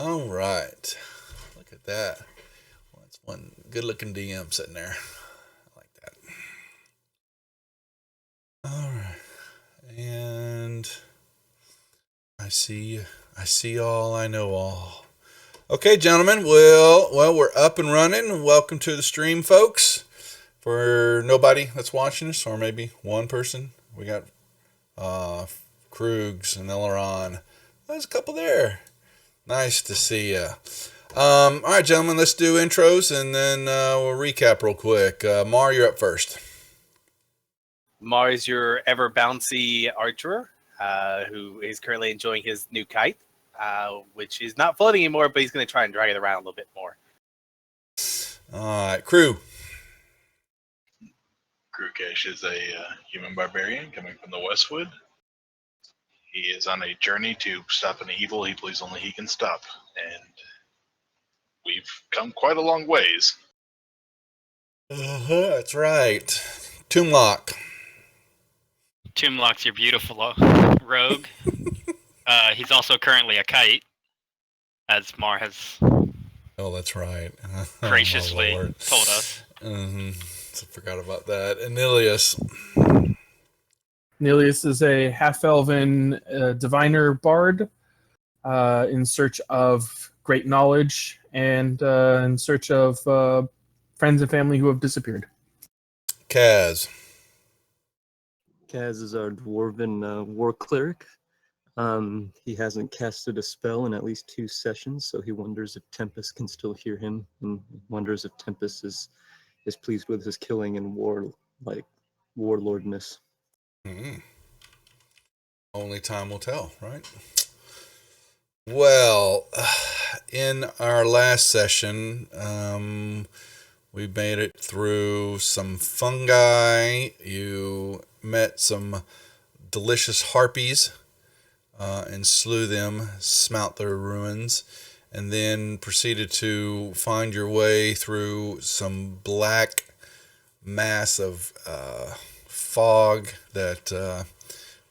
All right. Look at that. Well, that's one good looking DM sitting there. I like that. All right. And I see all, I know all. Okay, gentlemen. Well, we're up and running. Welcome to the stream, folks. For nobody that's watching us, or maybe one person, we got Krugs and Elleron. There's a couple there. Nice to see you. All right, gentlemen, let's do intros and then we'll recap real quick. Mar, you're up first. Mar is your ever bouncy archer, who is currently enjoying his new kite, which is not floating anymore, but he's going to try and drag it around a little bit more. All right, Crew. Krukesh is a human barbarian coming from the Westwood. He is on a journey to stop an evil he believes only he can stop, and we've come quite a long ways. That's right. Toomlock. Toomlock's your beautiful rogue. He's also currently a kite, as Mar has That's right. graciously Oh, told us. I forgot about that. And Nilius. Nilius is a half-elven diviner bard in search of great knowledge and in search of friends and family who have disappeared. Kaz. Kaz is our dwarven war cleric. He hasn't casted a spell in at least 2 sessions, so he wonders if Tempest can still hear him, and wonders if Tempest is pleased with his killing and warlordness. Only time will tell, right? Well, in our last session, we made it through some fungi. You met some delicious harpies and slew them, smelt their ruins, and then proceeded to find your way through some black mass of fog that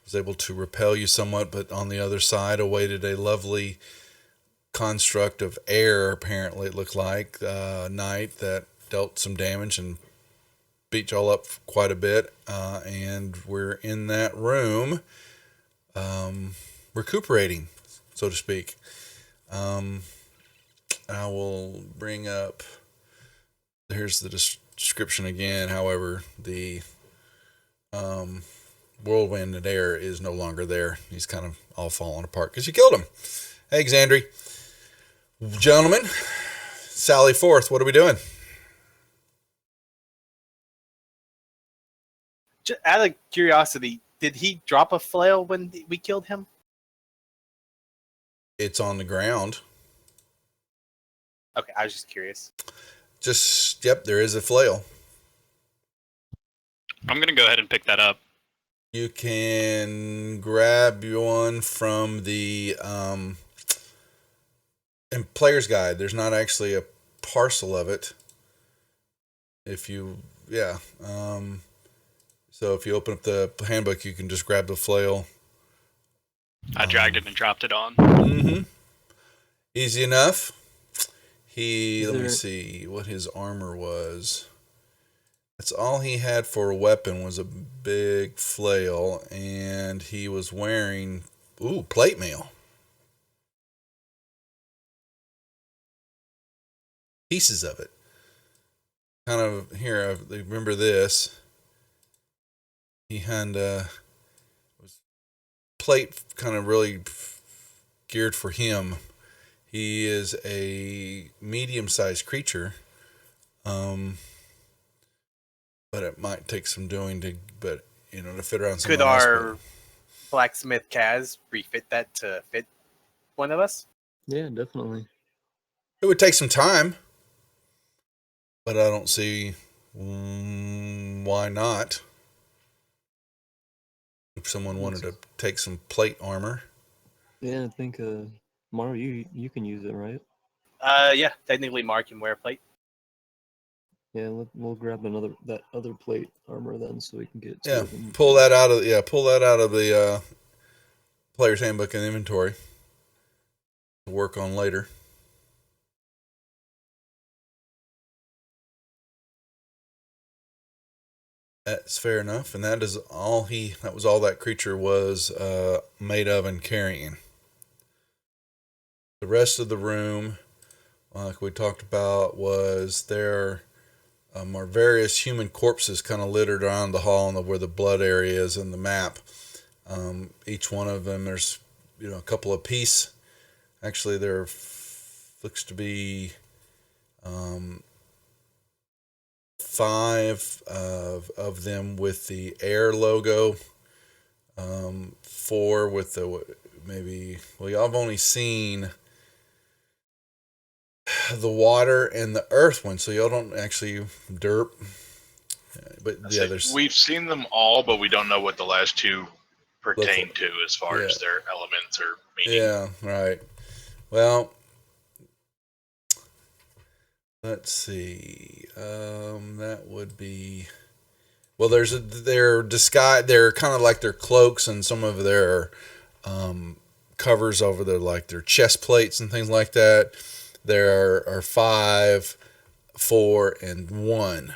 was able to repel you somewhat, but on the other side awaited a lovely construct of air, apparently it looked like, night that dealt some damage and beat y'all up quite a bit, and we're in that room recuperating, so to speak. I will bring up, here's the description again. However, the whirlwind and air is no longer there. He's kind of all falling apart because you killed him. Hey, Xandri. Gentlemen, sally forth. What are we doing? Just out of curiosity, did he drop a flail when we killed him? It's on the ground. Okay, I was just curious. Yep, there is a flail. I'm going to go ahead and pick that up. You can grab one from the in Player's Guide. There's not actually a parcel of it. So if you open up the handbook, you can just grab the flail. I dragged it and dropped it on. Mm-hmm. Easy enough. Let me see what his armor was. That's all he had for a weapon was a big flail, and he was wearing, plate mail. Pieces of it. Kind of, here, I remember this. He had, was plate kind of really geared for him. He is a medium-sized creature, but it might take some doing to fit around someone Could else. our blacksmith Kaz refit that to fit one of us? Yeah, definitely. It would take some time, but I don't see why not. If someone wanted to take some plate armor. Yeah, I think Maru, you can use it, right? Yeah, technically Mark can wear a plate. Yeah, we'll grab that other plate armor then, so we can get. Pull that out of the player's handbook and inventory to work on later. That's fair enough, and that is all that was all that creature was made of and carrying. The rest of the room, like we talked about, was there are various human corpses kind of littered around the hall and where the blood area is in the map. Each one of them, there's a couple of piece. Actually, there looks to be 5 of them with the air logo. 4 with the y'all have only seen the water and the earth one, so y'all don't actually derp. But yeah, we've seen them all, but we don't know what the last 2 pertain to as far as their elements or meaning. Yeah, right. Well, let's see. That would be. Well, their disguise. They're kind of like their cloaks and some of their covers over their chest plates and things like that. There are 5, 4, and 1.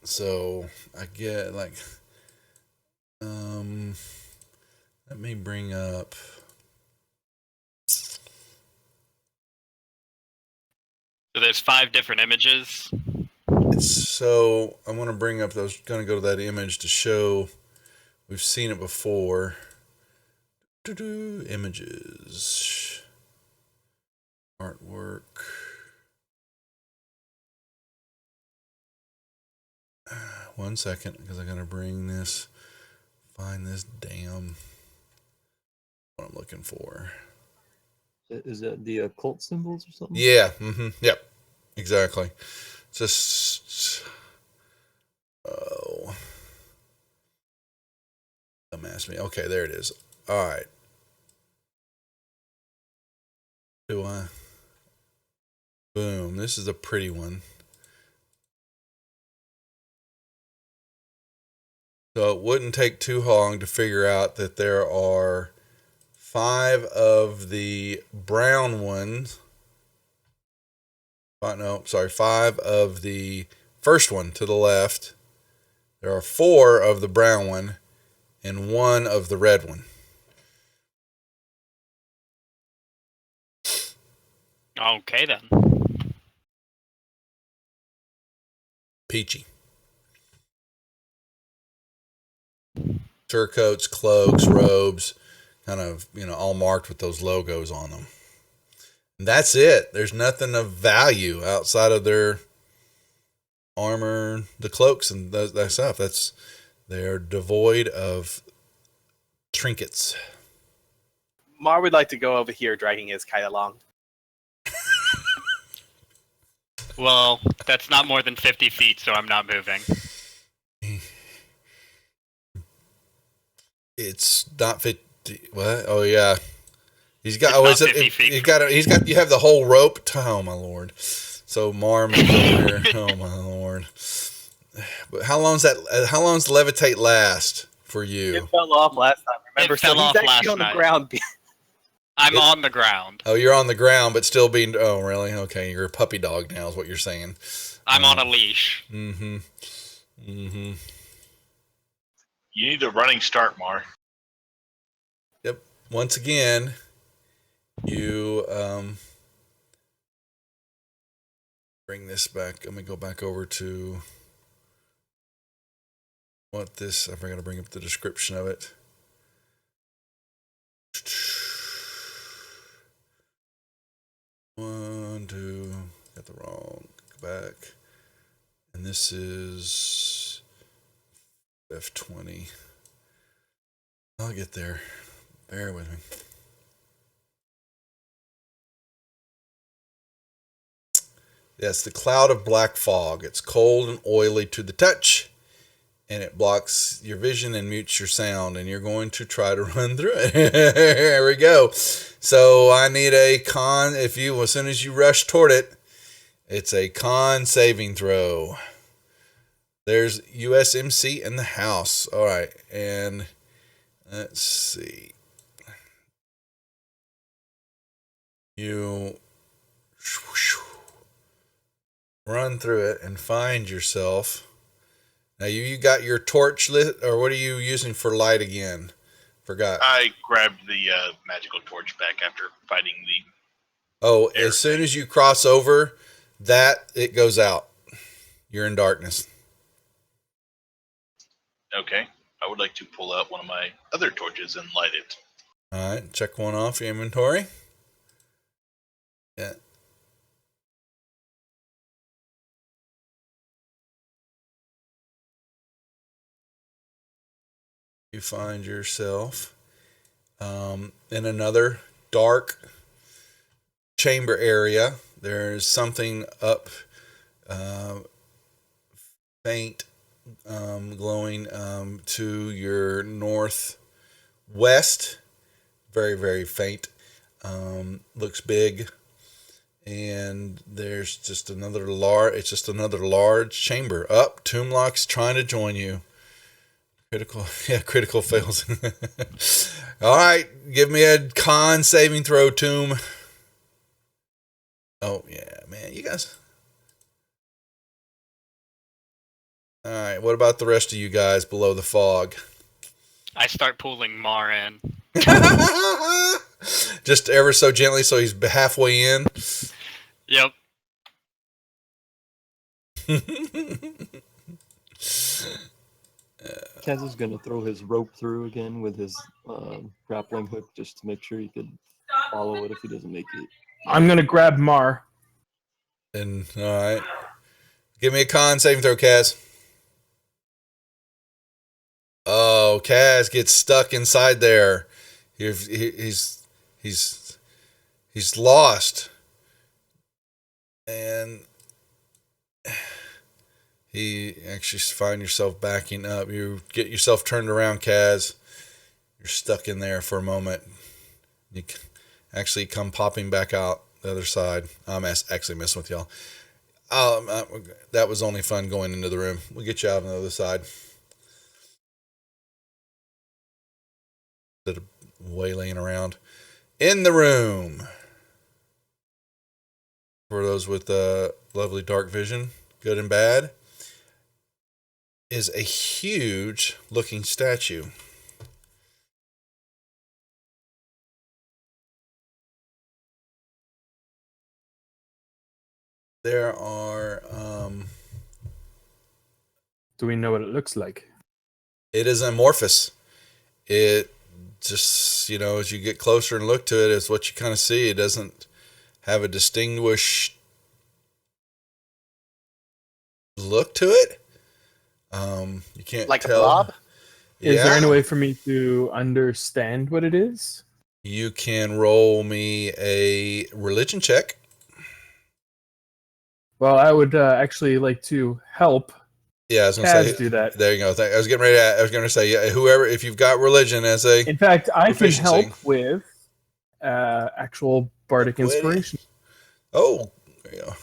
So I get let me bring up. So there's 5 different images. So I'm going to bring up those. Going to go to that image to show we've seen it before. Images, artwork. One second, because I got to find this damn what I'm looking for. Is that the occult symbols or something? Yeah. Yep. Exactly. Just don't ask me. Okay, there it is. All right. Boom. This is a pretty one. So it wouldn't take too long to figure out that there are 5 of the brown ones. 5 of the first one to the left. There are 4 of the brown one and 1 of the red one. Okay, then. Peachy. Surcoats, cloaks, robes, kind of, all marked with those logos on them. And that's it. There's nothing of value outside of their armor, the cloaks, and that stuff. They're devoid of trinkets. Mar would like to go over here dragging his kite along. Well, that's not more than 50 feet, so I'm not moving. It's not 50. What? Oh yeah. He's got. It's not 50 feet. He's got. You have the whole rope. Oh my lord. So Marm is over here. Oh my lord. But how long's levitate last for you? It fell off last time. Remember, It fell so off he's actually last on the night. ground. I'm on the ground. Oh, you're on the ground, but still being. Oh, really? Okay, you're a puppy dog now, is what you're saying. I'm on a leash. Mm-hmm. You need a running start, Mar. Yep. Once again, you bring this back. Let me go back over to what this. I forgot to bring up the description of it. One, two. Got the wrong. Go back. And this is F20. I'll get there. Bear with me. Yes, the cloud of black fog. It's cold and oily to the touch, and it blocks your vision and mutes your sound, and you're going to try to run through it. There we go. So I need a con. As soon as you rush toward it, it's a con saving throw. There's USMC in the house. All right, and let's see. You run through it and find yourself. Now you got your torch lit, or what are you using for light again? Forgot. I grabbed the magical torch back after fighting the. Oh, Air as soon as you cross over, it goes out. You're in darkness. Okay. I would like to pull out one of my other torches and light it. All right, check one off your inventory. Yeah. You find yourself in another dark chamber area. There's something up, faint, glowing to your northwest. Very, very faint. Looks big. And there's just another large chamber. Up, Toomlock's trying to join you. Critical fails. All right, give me a con saving throw, Tomb. Oh yeah, man, you guys. All right, what about the rest of you guys below the fog? I start pulling Mar in. Just ever so gently, so he's halfway in. Yep. Kaz is going to throw his rope through again with his grappling hook just to make sure he could follow it if he doesn't make it. I'm gonna grab Mar. And all right, give me a con saving throw, Kaz. Oh, Kaz gets stuck inside there. He's lost, and he actually find yourself backing up. You get yourself turned around, Kaz. You're stuck in there for a moment. You actually come popping back out the other side. I'm actually messing with y'all. That was only fun going into the room. We'll get you out on the other side. Instead of waylaying around. In the room. For those with lovely dark vision, good and bad, is a huge looking statue. There are Do we know what it looks like? it is amorphous. It just, as you get closer and look to it, it's what you kind of see. It doesn't have a distinguished look to it. You can't Like tell. a blob? Is there any Yeah. way for me to understand what it is? You can roll me a religion check. Well, I would actually like to help Yeah, I was gonna Kaz say. do that. There you go. I was getting ready. I was gonna say, yeah, whoever, if you've got religion as a In fact, I can Proficiency. help with actual bardic Liquidity. inspiration. oh, there you go.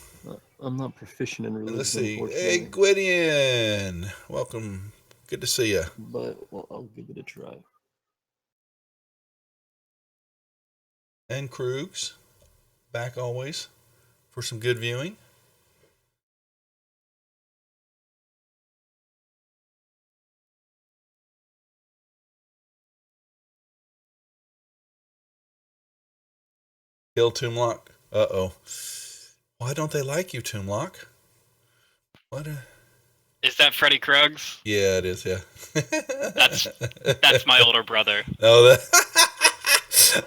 I'm not proficient in religion, Let's see. unfortunately, Hey, Gwydion, welcome. Good to see you. but I'll give it a try. And Krugs, back always for some good viewing. Kill Toomlock. Uh-oh. Why don't they like you, Toomlock? What? Is that Freddy Krugs? Yeah, it is. Yeah. That's my older brother. Oh,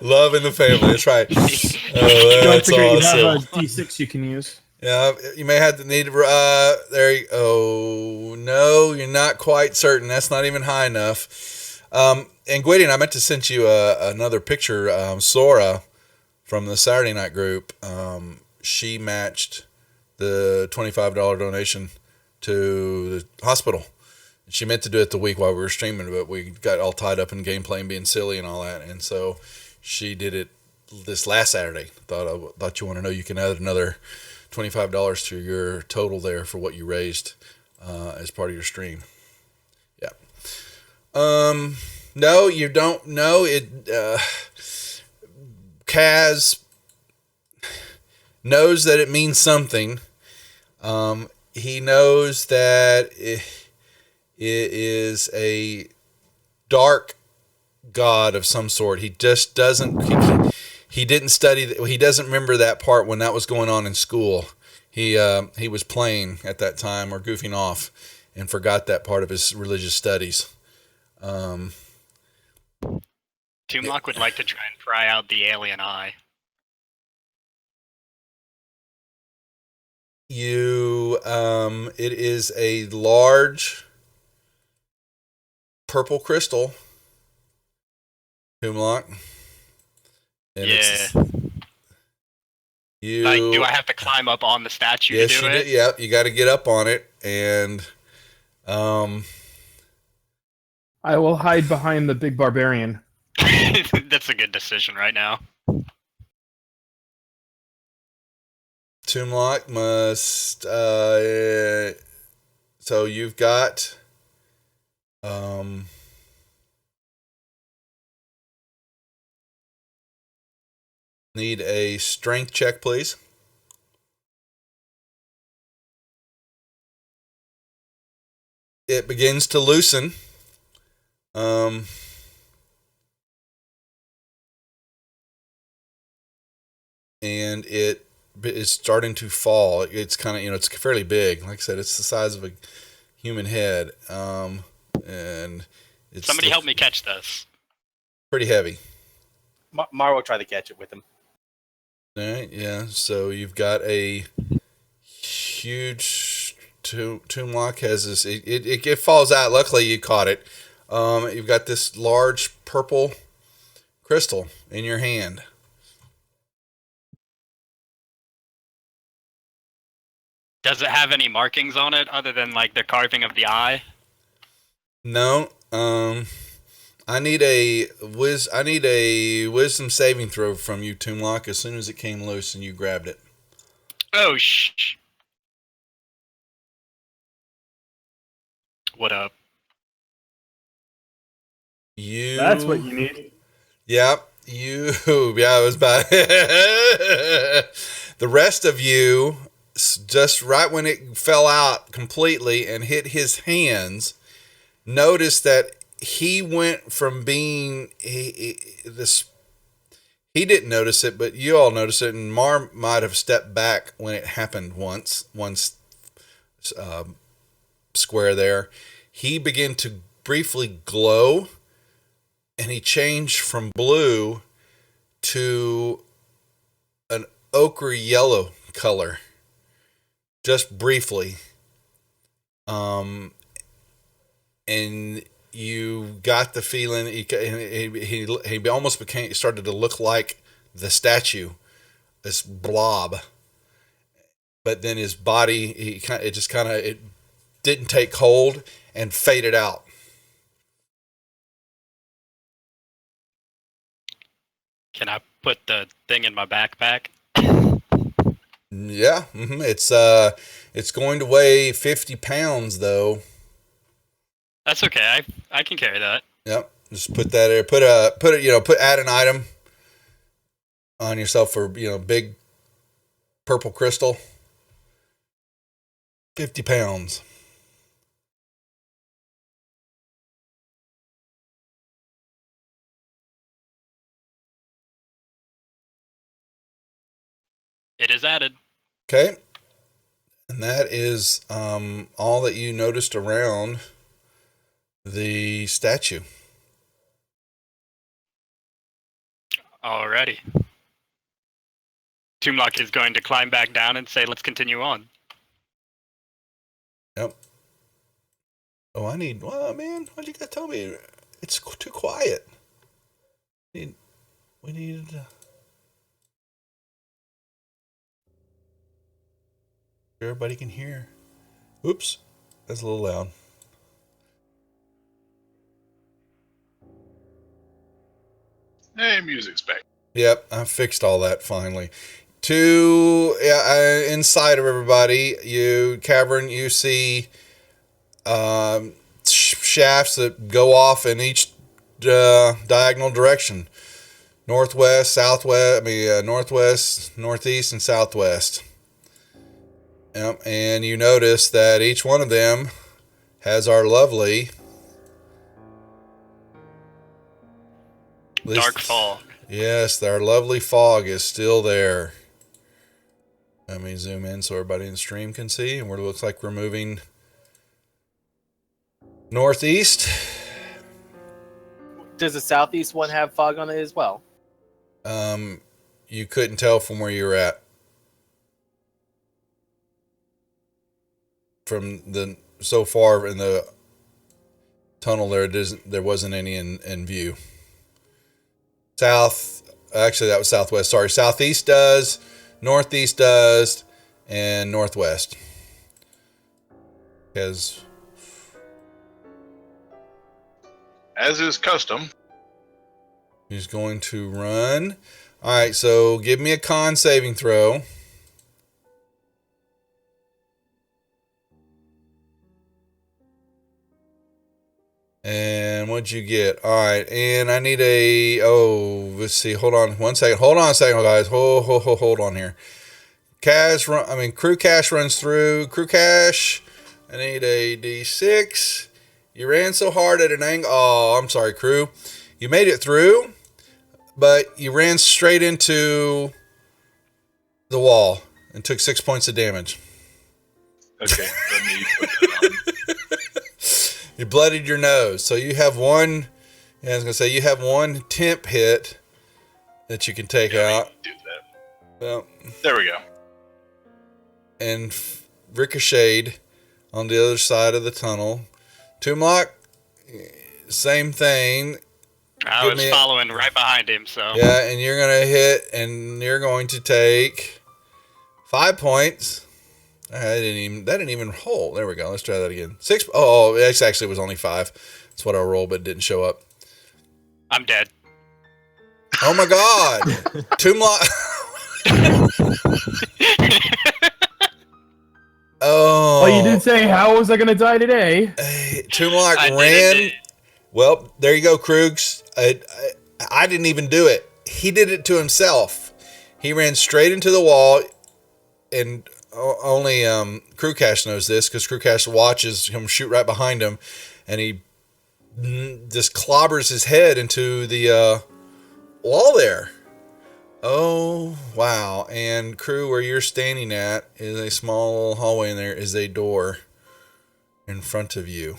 love in the family. That's right. Oh, Don't that's forget awesome. you have a D6 you can use. Yeah, you may have to need. There you. Oh no, you're not quite certain. That's not even high enough. And Gwydion, I meant to send you another picture. Sora from the Saturday Night group. She matched the $25 donation to the hospital. She meant to do it the week while we were streaming, but we got all tied up in gameplay and being silly and all that, and so she did it this last Saturday. Thought you want to know you can add another $25 to your total there for what you raised as part of your stream. Yeah. No, you don't know it. Kaz knows that it means something. He knows that it is a dark god of some sort. He just doesn't. He didn't study. He doesn't remember that part when that was going on in school. He was playing at that time or goofing off, and forgot that part of his religious studies. Toomlock would like to try and pry out the alien eye. It is a large purple crystal, Toomlock. And Yeah. You Like, do I have to climb up on the statue yes, to do you it? do. Yeah, you got to get up on it, and I will hide behind the big barbarian. That's a good decision right now. Toomlock must. So you've got. Need a strength check, please. It begins to loosen. And it is starting to fall. It's kind of, it's fairly big. Like I said, it's the size of a human head. And it's Somebody help me catch this. pretty heavy. Mar will try to catch it with him. All right, yeah. So you've got a huge Toomlock has this. It falls out. Luckily, you caught it. You've got this large purple crystal in your hand. Does it have any markings on it other than like the carving of the eye? No. I need a wisdom saving throw from you, Toomlock, as soon as it came loose and you grabbed it. Oh, shh. What up? That's what you need. Yep. Yeah, it was bad. The rest of you, just right when it fell out completely and hit his hands, noticed that he went from being he didn't notice it, but you all noticed it, and Mar might have stepped back when it happened once square there. He began to briefly glow, and he changed from blue to an ochre yellow color, just briefly. And you got the feeling he almost started to look like the statue, this blob. But then his body, it didn't take hold and faded out. Can I put the thing in my backpack? Yeah, it's going to weigh 50 pounds though. That's okay. I can carry that. Yep. Just put that there. Add an item on yourself for, big purple crystal. 50 pounds. It is added. Okay. And that is all that you noticed around the statue. Alrighty. Toomlock is going to climb back down and say, let's continue on. Yep. Oh, man, why'd you guys tell me? It's too quiet. We needed everybody can hear. Oops, that's a little loud. Hey, music's back. Yep, I fixed all that finally. Inside of everybody, you see shafts that go off in each diagonal direction. Northwest, southwest, northwest, northeast, and southwest. Yep, and you notice that each one of them has our lovely Dark fog. Yes, our lovely fog is still there. Let me zoom in so everybody in the stream can see. And it looks like we're moving northeast. Does the southeast one have fog on it as well? You couldn't tell from where you were at. From the so far in the tunnel there wasn't any in view. Actually that was southwest. Sorry, southeast does, northeast does, and northwest. Because As is custom, he's going to run. All right, so give me a con saving throw. And what'd you get? All right, and I need let's see. Hold on 1 second. Hold on a second, guys. Hold on here. Crew cash runs through. Crew cash. I need a D6. You ran so hard at an angle. Oh, I'm sorry, crew. You made it through, but you ran straight into the wall and took 6 points of damage. okay, let me put that on. You bloodied your nose. So you have one, I was going to say, you have one temp hit that you can take out. Do that. Well, There we go. and ricocheted on the other side of the tunnel. Toomlock, same thing. I Give was me a- following right behind him, so Yeah, and you're going to hit, and you're going to take 5 points. That didn't even hold. There we go. Let's try that again. 6. Oh, it actually was only 5. That's what I rolled, but it didn't show up. I'm dead. Oh my God. Toomlock. Oh. Well, you did say, how was I going to die today? Toomlock I did ran. it. Well, there you go, Krugs. I didn't even do it. He did it to himself. He ran straight into the wall, and only Crew Cash knows this because Crew Cash watches him shoot right behind him, and he just clobbers his head into the wall there. Oh, wow. And Crew, where you're standing at is a small little hallway, and there is a door in front of you.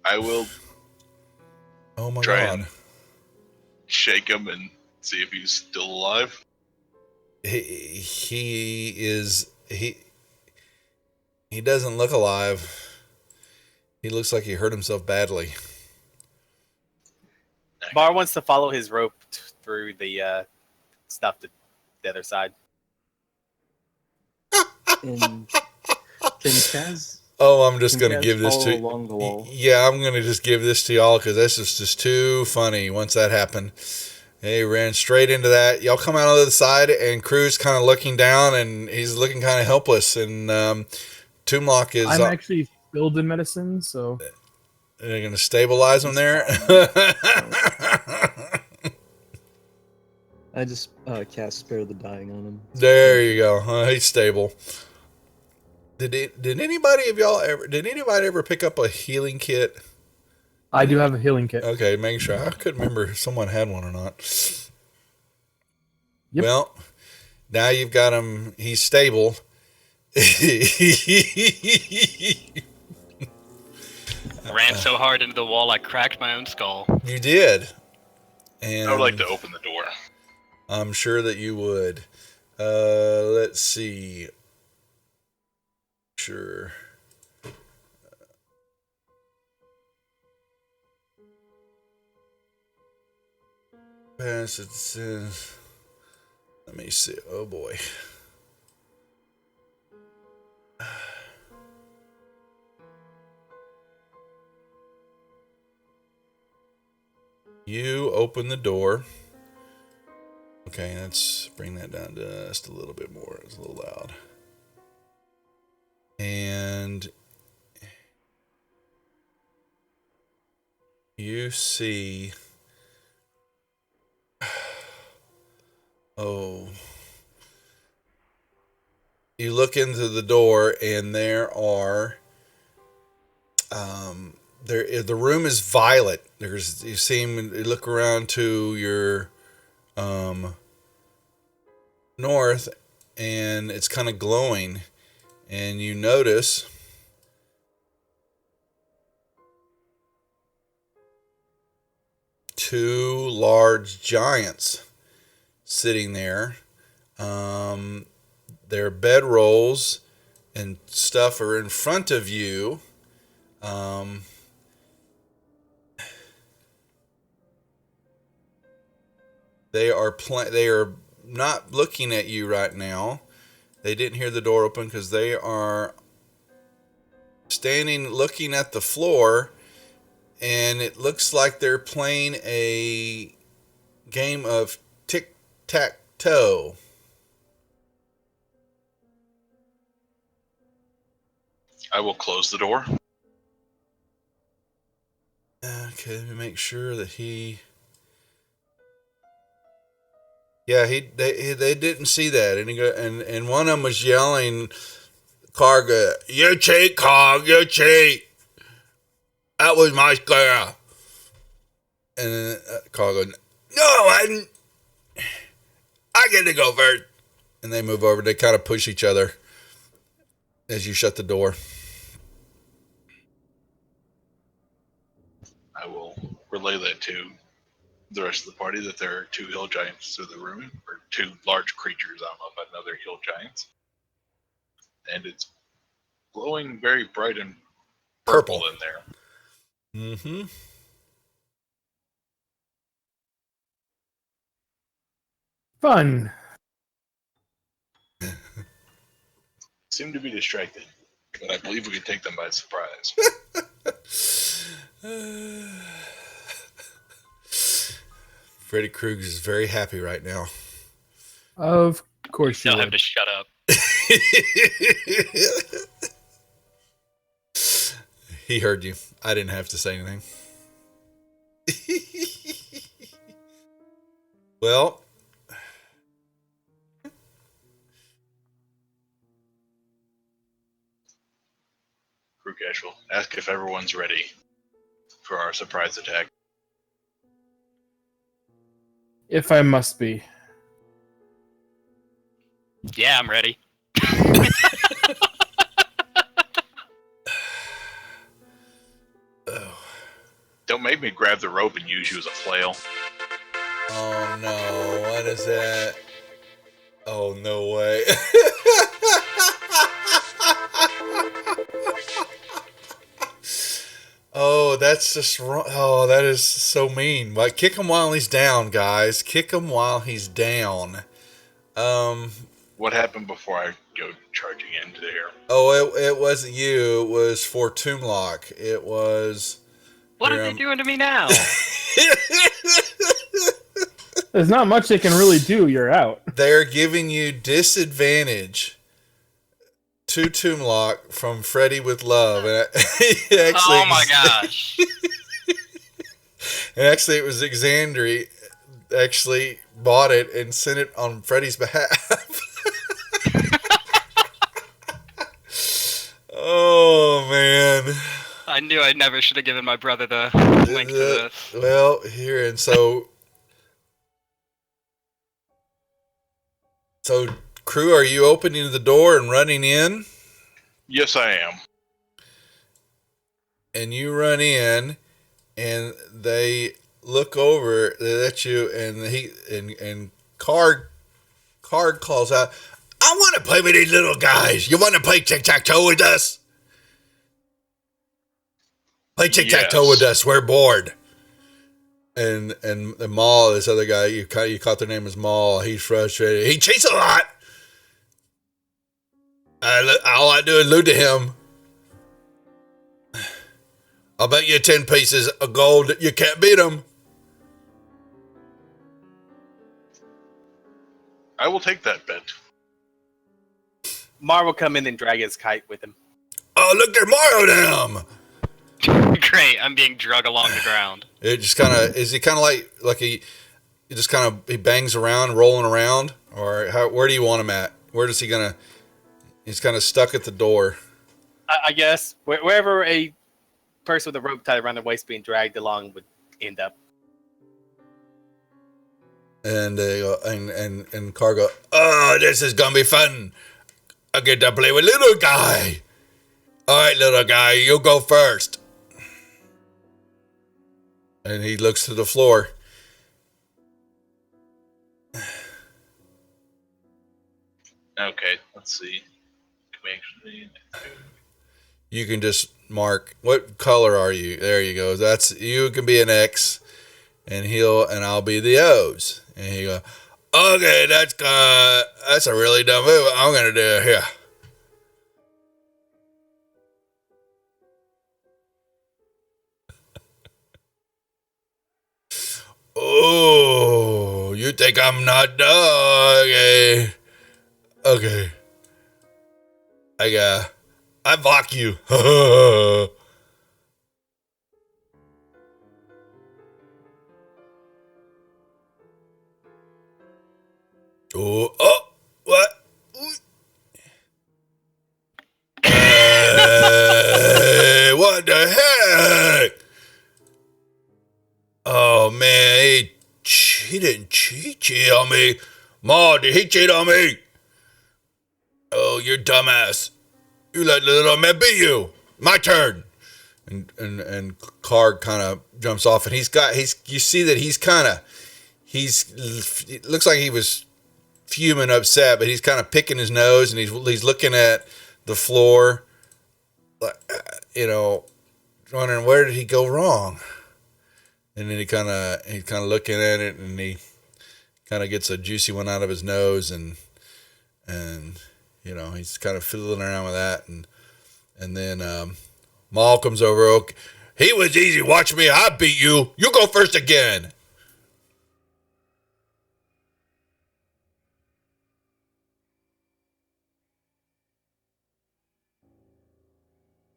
I will Oh my Try God. and- shake him and see if he's still alive. He doesn't look alive. He looks like he hurt himself badly. Bar wants to follow his rope through the stuff to the other side. And can Kaz Oh, I'm just can gonna Kaz give this follow to along the wall? Yeah, I'm gonna just give this to y'all because this is just too funny. Once that happened, he ran straight into that. Y'all come out on the other side, and Crew's kind of looking down, and he's looking kind of helpless. And Toomlock is. I'm actually filled in medicine, so They're gonna stabilize him there. I just cast Spare the Dying on him. There you go. He's stable. Did anybody ever pick up a healing kit? I do have a healing kit. Okay, making sure. I couldn't remember if someone had one or not. Yep. Well, now you've got him. He's stable. Ran so hard into the wall I cracked my own skull. You did. And I would like to open the door. I'm sure that you would. Let's see. Sure. Pass it says. Let me see. Oh boy. You open the door. Okay, let's bring that down just a little bit more. It's a little loud. And you see. Oh. you look into the door, and there are the room is violet. You look around to your north, and it's kind of glowing, and you notice two large giants sitting there. Their bedrolls and stuff are in front of you. They are not looking at you right now. They didn't hear the door open because they are standing looking at the floor, and it looks like they're playing a game of tic-tac-toe. I will close the door. Okay, let me make sure that he... Yeah, they didn't see that, and one of them was yelling, Karga, "You cheat, Karg, you cheat. That was my girl." And then Karg goes, "No, I didn't. I get to go first." And they move over. They kind of push each other as you shut the door. I will relay that to the rest of the party that there are two hill giants through the room, or two large creatures. I don't know if I know they're hill giants. And it's glowing very bright and purple in there. Mm-hmm. Fun. Seem to be distracted, but I believe we can take them by surprise. Freddy Krueger is very happy right now. Of course you Tell him would. to shut up. He heard you. I didn't have to say anything. Well, Crew Casual, ask if everyone's ready for our surprise attack. If I must be. Yeah, I'm ready. Don't make me grab the rope and use you as a flail. oh no, what is that? Oh, no way. Oh, that's just wrong. Oh, that is so mean. Like, kick him while he's down, guys. Kick him while he's down. What happened before I go charging into there? Oh, it wasn't you. It was for Toomlock. It was... What are they doing to me now? There's not much they can really do. You're out. They're giving you disadvantage to Toomlock from Freddy with Love. And actually, Oh my gosh. And actually, it was Xandri actually bought it and sent it on Freddy's behalf. Oh, man. I knew I never should have given my brother the link to this. Well, here, and so... So, crew, are you opening the door and running in? Yes, I am. And you run in, and they look over at you, and Card calls out, "I want to play with these little guys. You want to play tic-tac-toe with us? Play tic-tac-toe Yes. with us. We're bored." And the Maul, this other guy, you caught their name as Maul. He's frustrated. He cheats a lot. All I do is loot to him. I'll bet you 10 pieces of gold that you can't beat him. I will take that bet. Mar will come in and drag his kite with him. Oh, look, there's Mario them. Great, I'm being drug along the ground. It just kind of, is he kind of like he just kind of, he bangs around, rolling around? Or where do you want him at? Where is he going to? He's kind of stuck at the door. I guess wherever a person with a rope tied around their waist being dragged along would end up. And they go, and Car go, oh, this is gonna be fun. I get to play with little guy. All right, little guy, you go first. And he looks to the floor. Okay, let's see. Can we actually? You can just mark, what color are you? There you go. That's, you can be an X, and I'll be the O's. And he go, okay, that's a really dumb move. I'm gonna do it here. Oh, you think I'm not done? Okay. I block you. Oh, what? What the heck? Oh man, he didn't cheat on me. Ma, did he cheat on me? Oh, you're dumbass. You let the little man beat you. My turn. And Karg kind of jumps off, and you see that it looks like he was fuming, upset, but he's kind of picking his nose, and he's looking at the floor, wondering where did he go wrong. And then he's kind of looking at it, and he kind of gets a juicy one out of his nose, and he's kind of fiddling around with that, and then Maul comes over. Okay, he was easy. Watch me. I beat you. You go first again.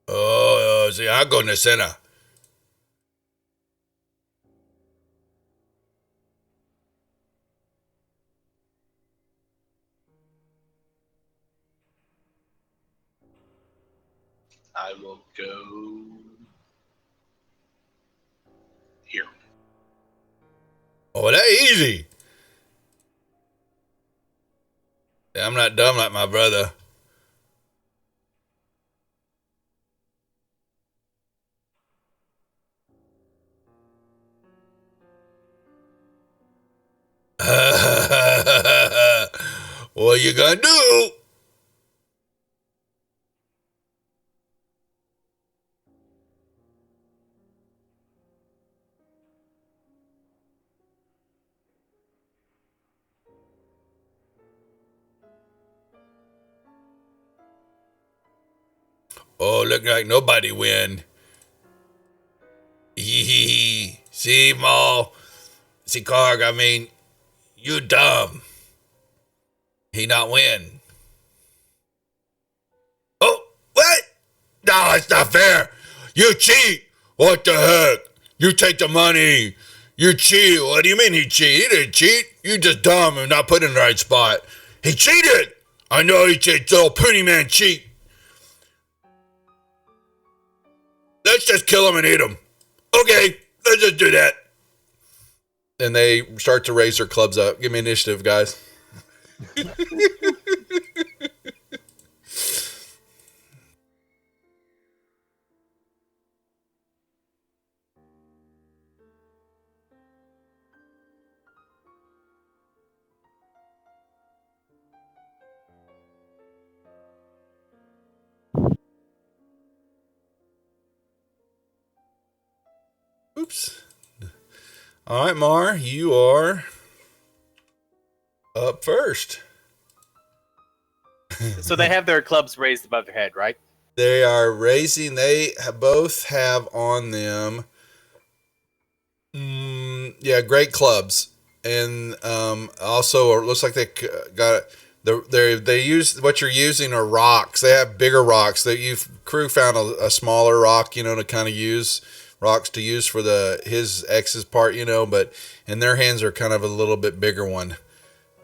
Oh, see, I go in the center. I will go here. Oh, that easy. Yeah, I'm not dumb like my brother. What you gonna do? Oh, look like nobody win. See, Maul. See, Karg, I mean, you dumb. He not win. Oh, what? No, it's not fair. You cheat. What the heck? You take the money. You cheat. What do you mean he cheat? He didn't cheat. You just dumb and not put in the right spot. He cheated. I know he cheated. Little puny man cheat. Let's just kill him and eat him. Okay, let's just do that. And they start to raise their clubs up. Give me initiative, guys. Oops. All right, Mar, you are up first. So they have their clubs raised above their head, right? They are raising, both have on them, great clubs. And also, it looks like they got, they use, what you're using are rocks. They have bigger rocks. Crew found a smaller rock, to kind of use. Rocks to use for his X's part, but in their hands are kind of a little bit bigger one.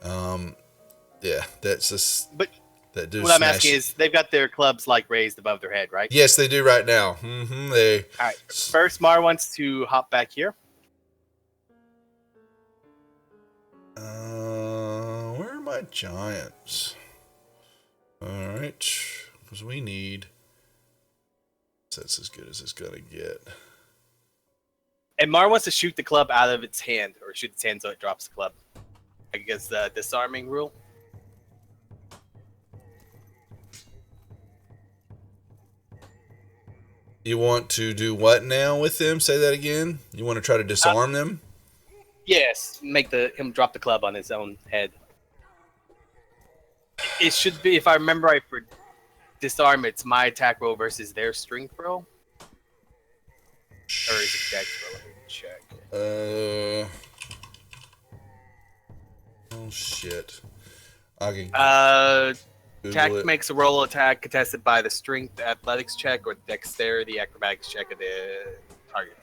That's just. But that do What I'm smash. asking is, they've got their clubs like raised above their head, right? Yes, they do right now. They. All right. First, Mar wants to hop back here. Where are my giants? All right, because we need. That's as good as it's gonna get. And Mar wants to shoot the club out of its hand, or shoot its hand so it drops the club. I guess the disarming rule. You want to do what now with them? Say that again. You want to try to disarm them? Yes, make him drop the club on his own head. It should be, if I remember right, for disarm, it's my attack roll versus their strength roll. Or is it dex roll? Let me check. Oh shit. I can Attack Google it. makes a roll attack contested by the strength athletics check or dexterity acrobatics check of the target.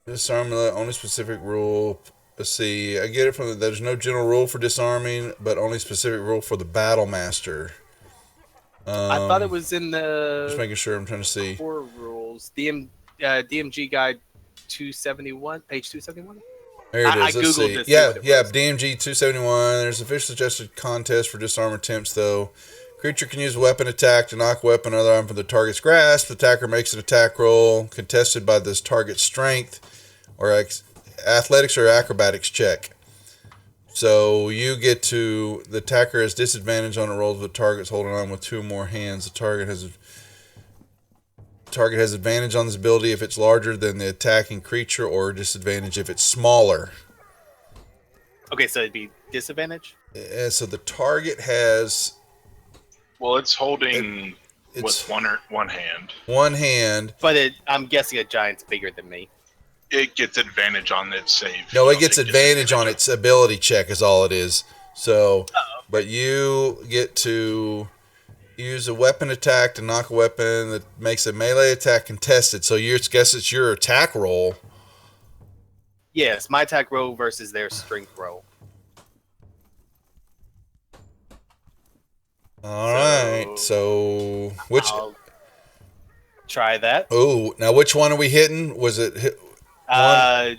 Disarm only specific rule. Let's see. I get it from there's no general rule for disarming, but only specific rule for the battle master. I thought it was in Just the making sure. I'm trying to see. core rules. DMG guide 271, page 271. There it I is. Let's Googled see. to see Yeah, what it yeah. was. DMG 271. There's officially suggested contest for disarm attempts, though. Creature can use weapon attack to knock weapon or other arm from the target's grasp. The attacker makes an attack roll contested by this target's strength or athletics or acrobatics check. So you get to the attacker has disadvantage on a rolls with targets holding on with two or more hands. The target has advantage on this ability if it's larger than the attacking creature, or disadvantage if it's smaller. Okay, so it'd be disadvantage? And so the target has Well, it's holding it's with one hand. one hand. But I'm guessing a giant's bigger than me. It gets advantage on its save. No, You it don't gets think advantage on its ability check is all it is. So, but you get to use a weapon attack to knock a weapon that makes a melee attack contested. So you guess it's your attack roll. Yes, my attack roll versus their strength roll. All right. So which? I'll try that. Oh, now which one are we hitting? Was it The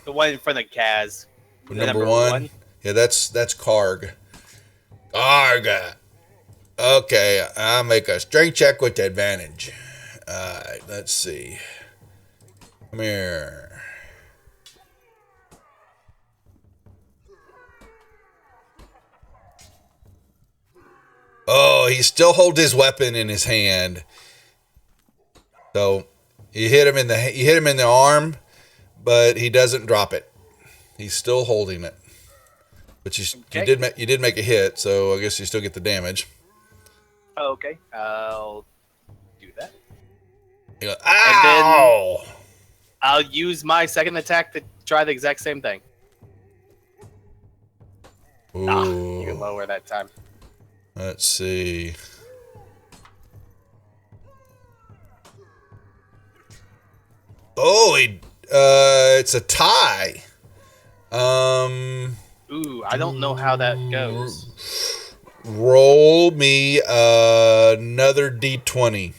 one in front of Kaz. The number one? Yeah, that's Karg. Karg. Okay, I'll make a strength check with advantage. Alright, let's see. Come here. Oh, he still holds his weapon in his hand. So you hit him in the arm, but he doesn't drop it. He's still holding it. But you did make a hit, so I guess you still get the damage. Okay, I'll do that. You go, ow! I'll use my second attack to try the exact same thing. You Ooh. can lower that time. Let's see. Oh, it's a tie. Ooh, I don't know how that goes. Roll me another D20.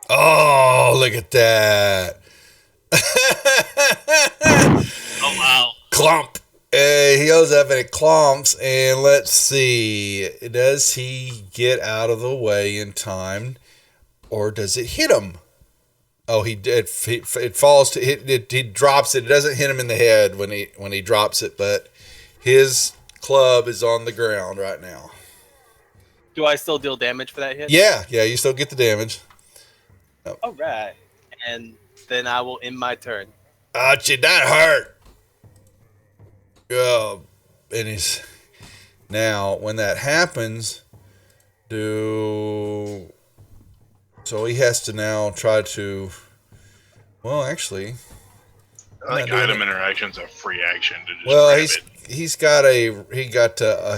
Oh, look at that. Oh wow. Clump. He goes up and it clumps, and let's see. Does he get out of the way in time, or does it hit him? Oh, he did. It falls to he drops it. It doesn't hit him in the head when he drops it, but his club is on the ground right now. Do I still deal damage for that hit? Yeah, you still get the damage. All right, and then I will end my turn. Ouchie, that hurt. And he's now when that happens, so he has to now try to. Well, actually, I think not doing item it. interactions are free action to just well, grab it.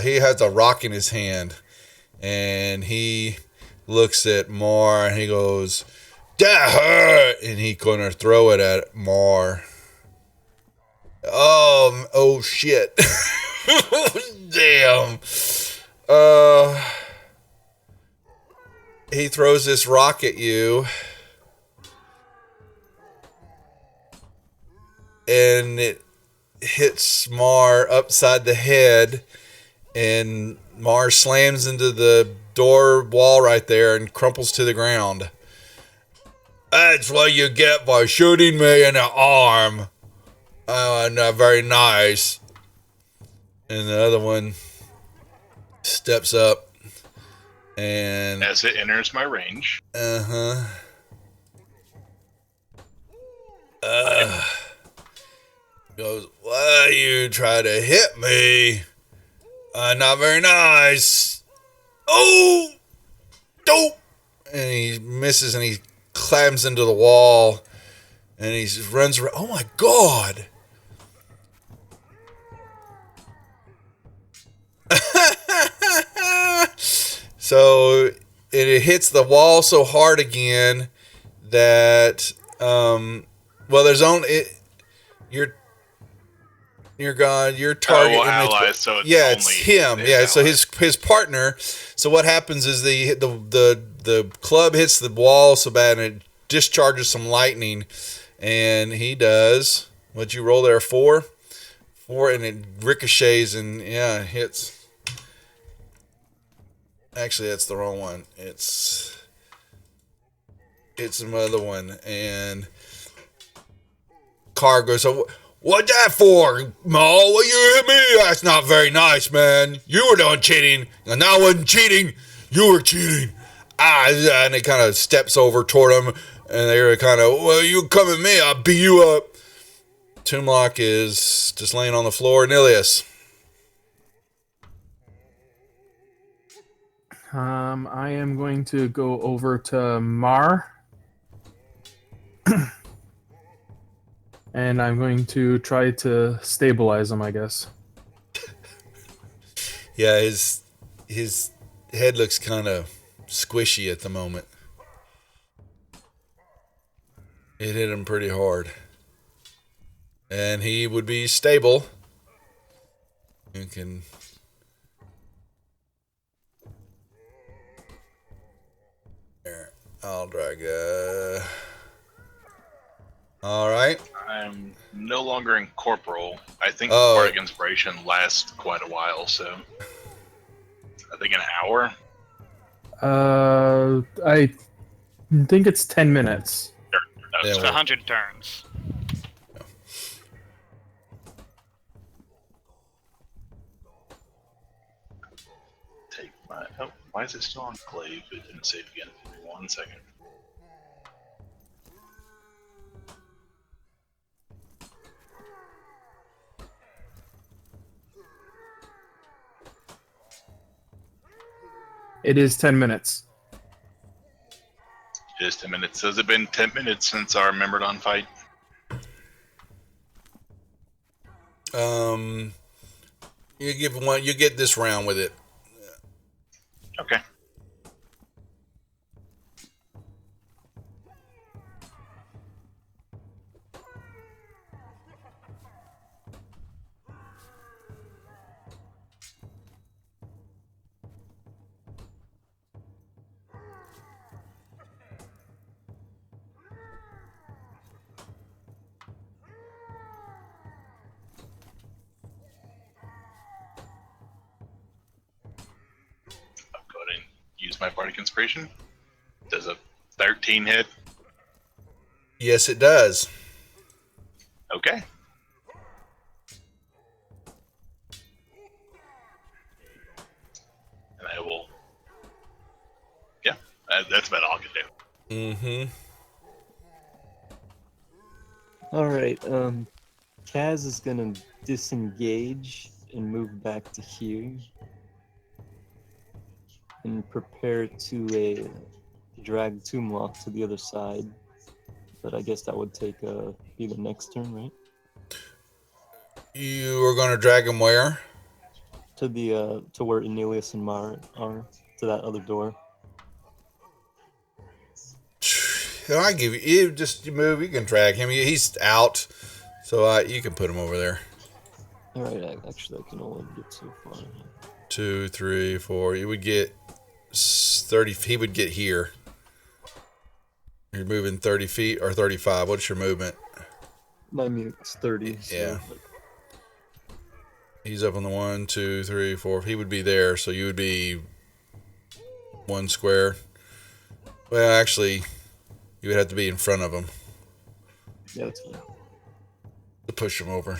he has a rock in his hand, and he looks at Mar and he goes, "That hurt," and he gonna throw it at Mar. Oh shit. Damn. He throws this rock at you. And it hits Mar upside the head. And Mar slams into the door wall right there and crumples to the ground. That's what you get by shooting me in the arm. Not very nice. And the other one steps up and As it enters my range, goes, why you try to hit me? Not very nice. Oh, dope. And he misses and he climbs into the wall and he just runs around. Oh my God. So it hits the wall so hard again that, there's only, your God, your target. allies, so it's it's only him. his Yeah, so ally. his partner. So what happens is the club hits the wall so bad and it discharges some lightning, and he does. What'd you roll there? 4, and it ricochets and hits. Actually, that's the wrong one. It's another one, and Car goes, so what that for, Maul? What you hit me? That's not very nice, man. You were done cheating, and I wasn't cheating. You were cheating. And it kind of steps over toward him, and they were kind of, well, you come at me, I'll beat you up. Toomlock is just laying on the floor. Nilius. I am going to go over to Mar. And I'm going to try to stabilize him, I guess. Yeah, his head looks kind of squishy at the moment. It hit him pretty hard. And he would be stable. You can... There, I'll drag all right. I'm no longer in corporal. I think Oh. Bardic Inspiration lasts quite a while, so I think an hour. I think it's 10 minutes. Yeah, It's well, 100 turns. Take my. Oh, why is it still on Glaive? It didn't save again. Give me 1 second. It is 10 minutes. It is 10 minutes. Has it been 10 minutes since our Myrmidon fight? You get this round with it. Okay. I'll go ahead and use my Bardic Inspiration. Does a 13 hit? Yes, it does. Okay. And I will. Yeah, that's about all I can do. Mm-hmm. All right. Kaz is gonna disengage and move back to here, and prepare to drag Toomlock to the other side. But I guess that would be the next turn, right? You are going to drag him where? To the to where Enelius and Mar are, to that other door. I give you just move. You can drag him. He's out, so you can put him over there. All right, actually, I can only get so far. 2, 3, 4. You would get 30. He would get here. You're moving 30 feet or 35. What's your movement? My mute's 30. Yeah. So, He's up on the 1, 2, 3, 4. He would be there, so you would be 1 square. Well, actually, you would have to be in front of him yeah, that's fine. to push him over.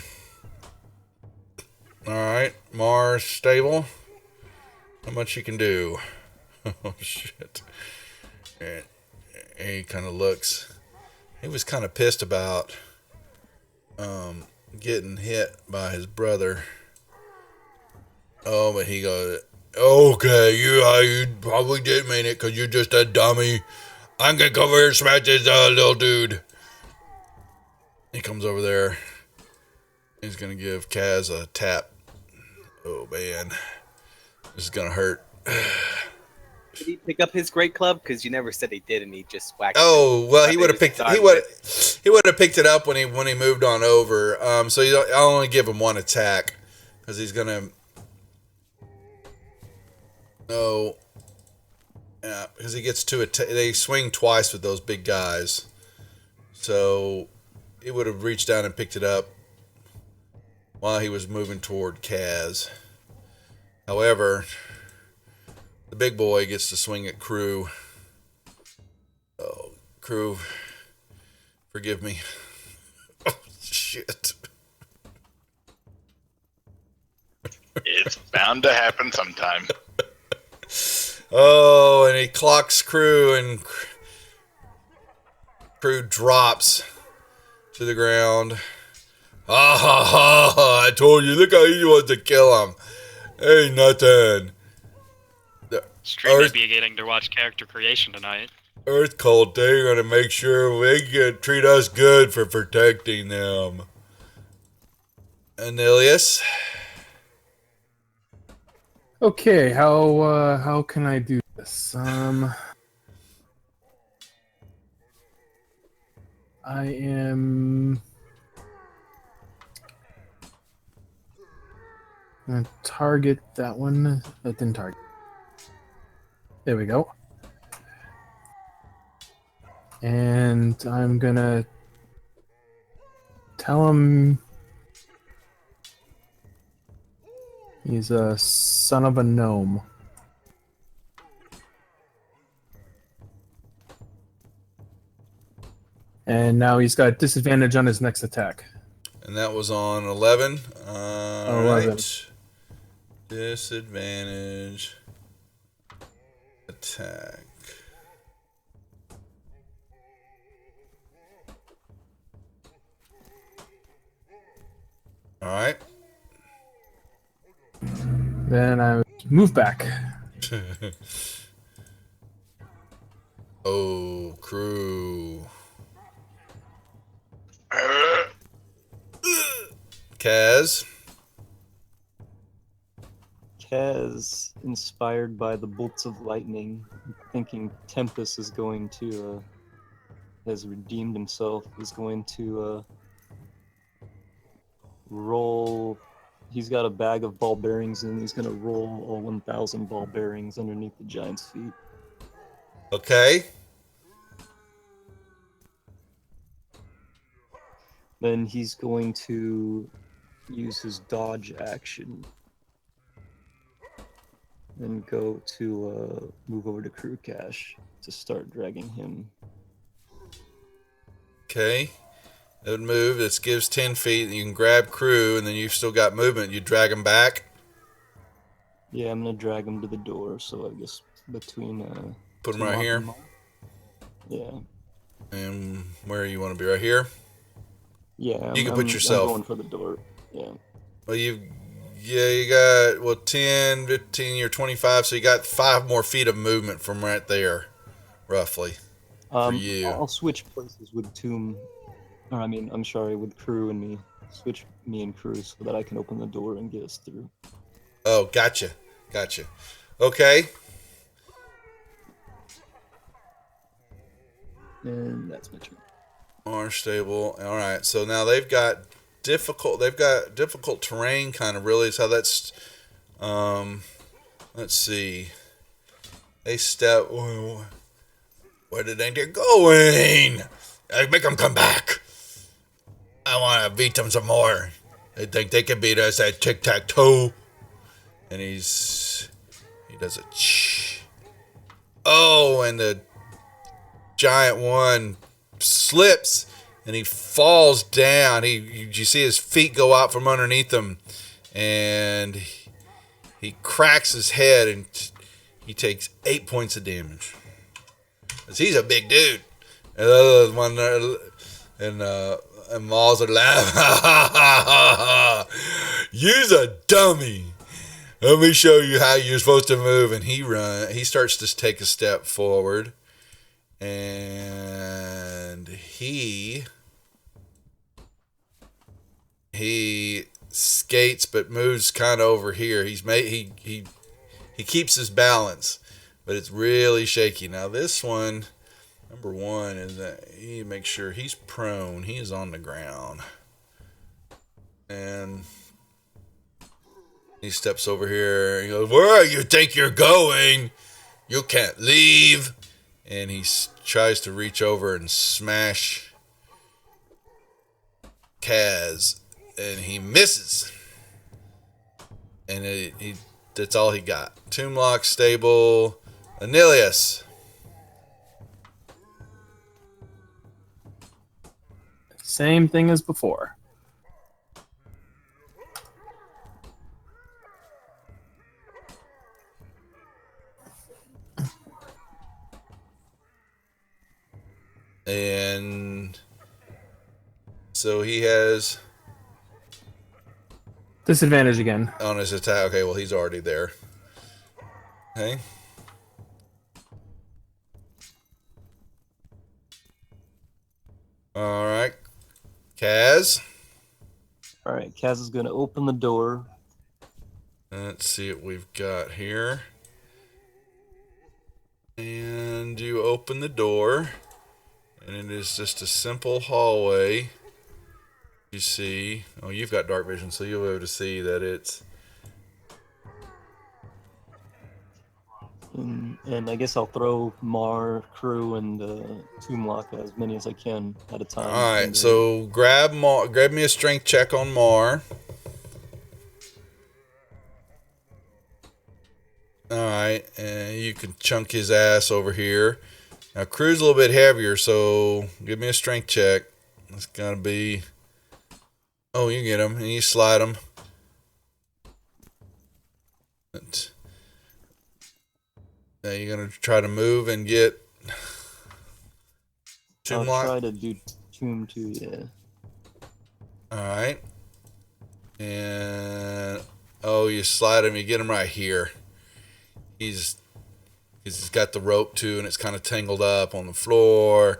All right, Mars stable. How much you can do? Oh shit! And he kind of looks. He was kind of pissed about getting hit by his brother. Oh, but he goes, "Okay, you probably didn't mean it because you're just a dummy. I'm gonna come over here and smash this little dude." He comes over there. He's gonna give Kaz a tap. Oh man, this is gonna hurt. Did he pick up his great club? Because you never said he did, and he just whacked. Oh well, he would have picked. He He would have picked it up when he moved on over. So I'll only give him 1 attack because he's gonna. Oh, yeah, because he gets 2 attack. They swing twice with those big guys, so he would have reached down and picked it up while he was moving toward Kaz. However, the big boy gets to swing at Crew. Oh, Crew, forgive me. Oh, shit. It's bound to happen sometime. Oh, and he clocks Crew, and Crew drops to the ground. Ha ha ha ha! I told you, look how he wants to kill him. Ain't nothing. Stream Earth- may be getting to watch character creation tonight. Earth Cult, they're gonna make sure they can treat us good for protecting them. Anilius? Okay, how can I do this? I am gonna target that one. That didn't target. There we go. And I'm gonna tell him he's a son of a gnome. And now he's got disadvantage on his next attack. And that was on 11. 11. Right. Disadvantage. Attack. Alright. Then I move back. Oh, Crew. Kaz. Kaz, inspired by the bolts of lightning, thinking Tempest is going to, has redeemed himself, is going to roll. He's got a bag of ball bearings, and he's going to roll all 1,000 ball bearings underneath the giant's feet. Okay. Then he's going to use his dodge action and go to move over to Crew Cash to start dragging him. Okay. It would move. This gives 10 feet. You can grab Crew, and then you've still got movement. You drag him back. Yeah, I'm gonna drag him to the door. So I guess between Put him Timok right and here. Mom. Yeah. And where you want to be? Right here? Yeah. You can put yourself. I'm going for the door. Yeah. Well, you got 10, 15, you're 25, so you got 5 more feet of movement from right there, roughly. For you. I'll switch places with Tomb. Or I mean, I'm sorry, with Crew and me. Switch me and Crew so that I can open the door and get us through. Oh, gotcha. Okay. And that's my turn. More stable. All right, so now they've got difficult. They've got difficult terrain, kind of, really, is how that's, let's see. They step, where did they going? I make them come back. I want to beat them some more. They think they can beat us at tic-tac-toe. And he does a oh, and the giant one slips and he falls down. You see his feet go out from underneath him, and he cracks his head, and he takes 8 points of damage. 'Cause he's a big dude. And the other one, and Maul's are laughing. You's a dummy. Let me show you how you're supposed to move. And he starts to take a step forward. And he skates but moves kind of over here. He keeps his balance, but it's really shaky. Now this one, number one, is that he makes sure he's prone. He is on the ground. And he steps over here. He goes, "Where you think you're going? You can't leave." And he tries to reach over and smash Kaz, and he misses. And that's all he got. Tomb Lock, stable, Anilius. Same thing as before. And so he has Disadvantage again. on his attack. Okay, well, he's already there. Okay. All right. Kaz. All right, Kaz is going to open the door. Let's see what we've got here. And you open the door. And it is just a simple hallway. You see, oh, you've got dark vision, so you'll be able to see that it's. And I guess I'll throw Mar, Crew, and Tomb Lock as many as I can at a time. All right, so grab me a strength check on Mar. All right, and you can chunk his ass over here. Now, Crew's a little bit heavier, so give me a strength check. It's going to be... Oh, you get him, and you slide him. Now you're going to try to move and get... Tomb Lock? I'll try to do Tomb too, yeah. Alright. And... Oh, you slide him, you get him right here. He's got the rope too, and it's kind of tangled up on the floor,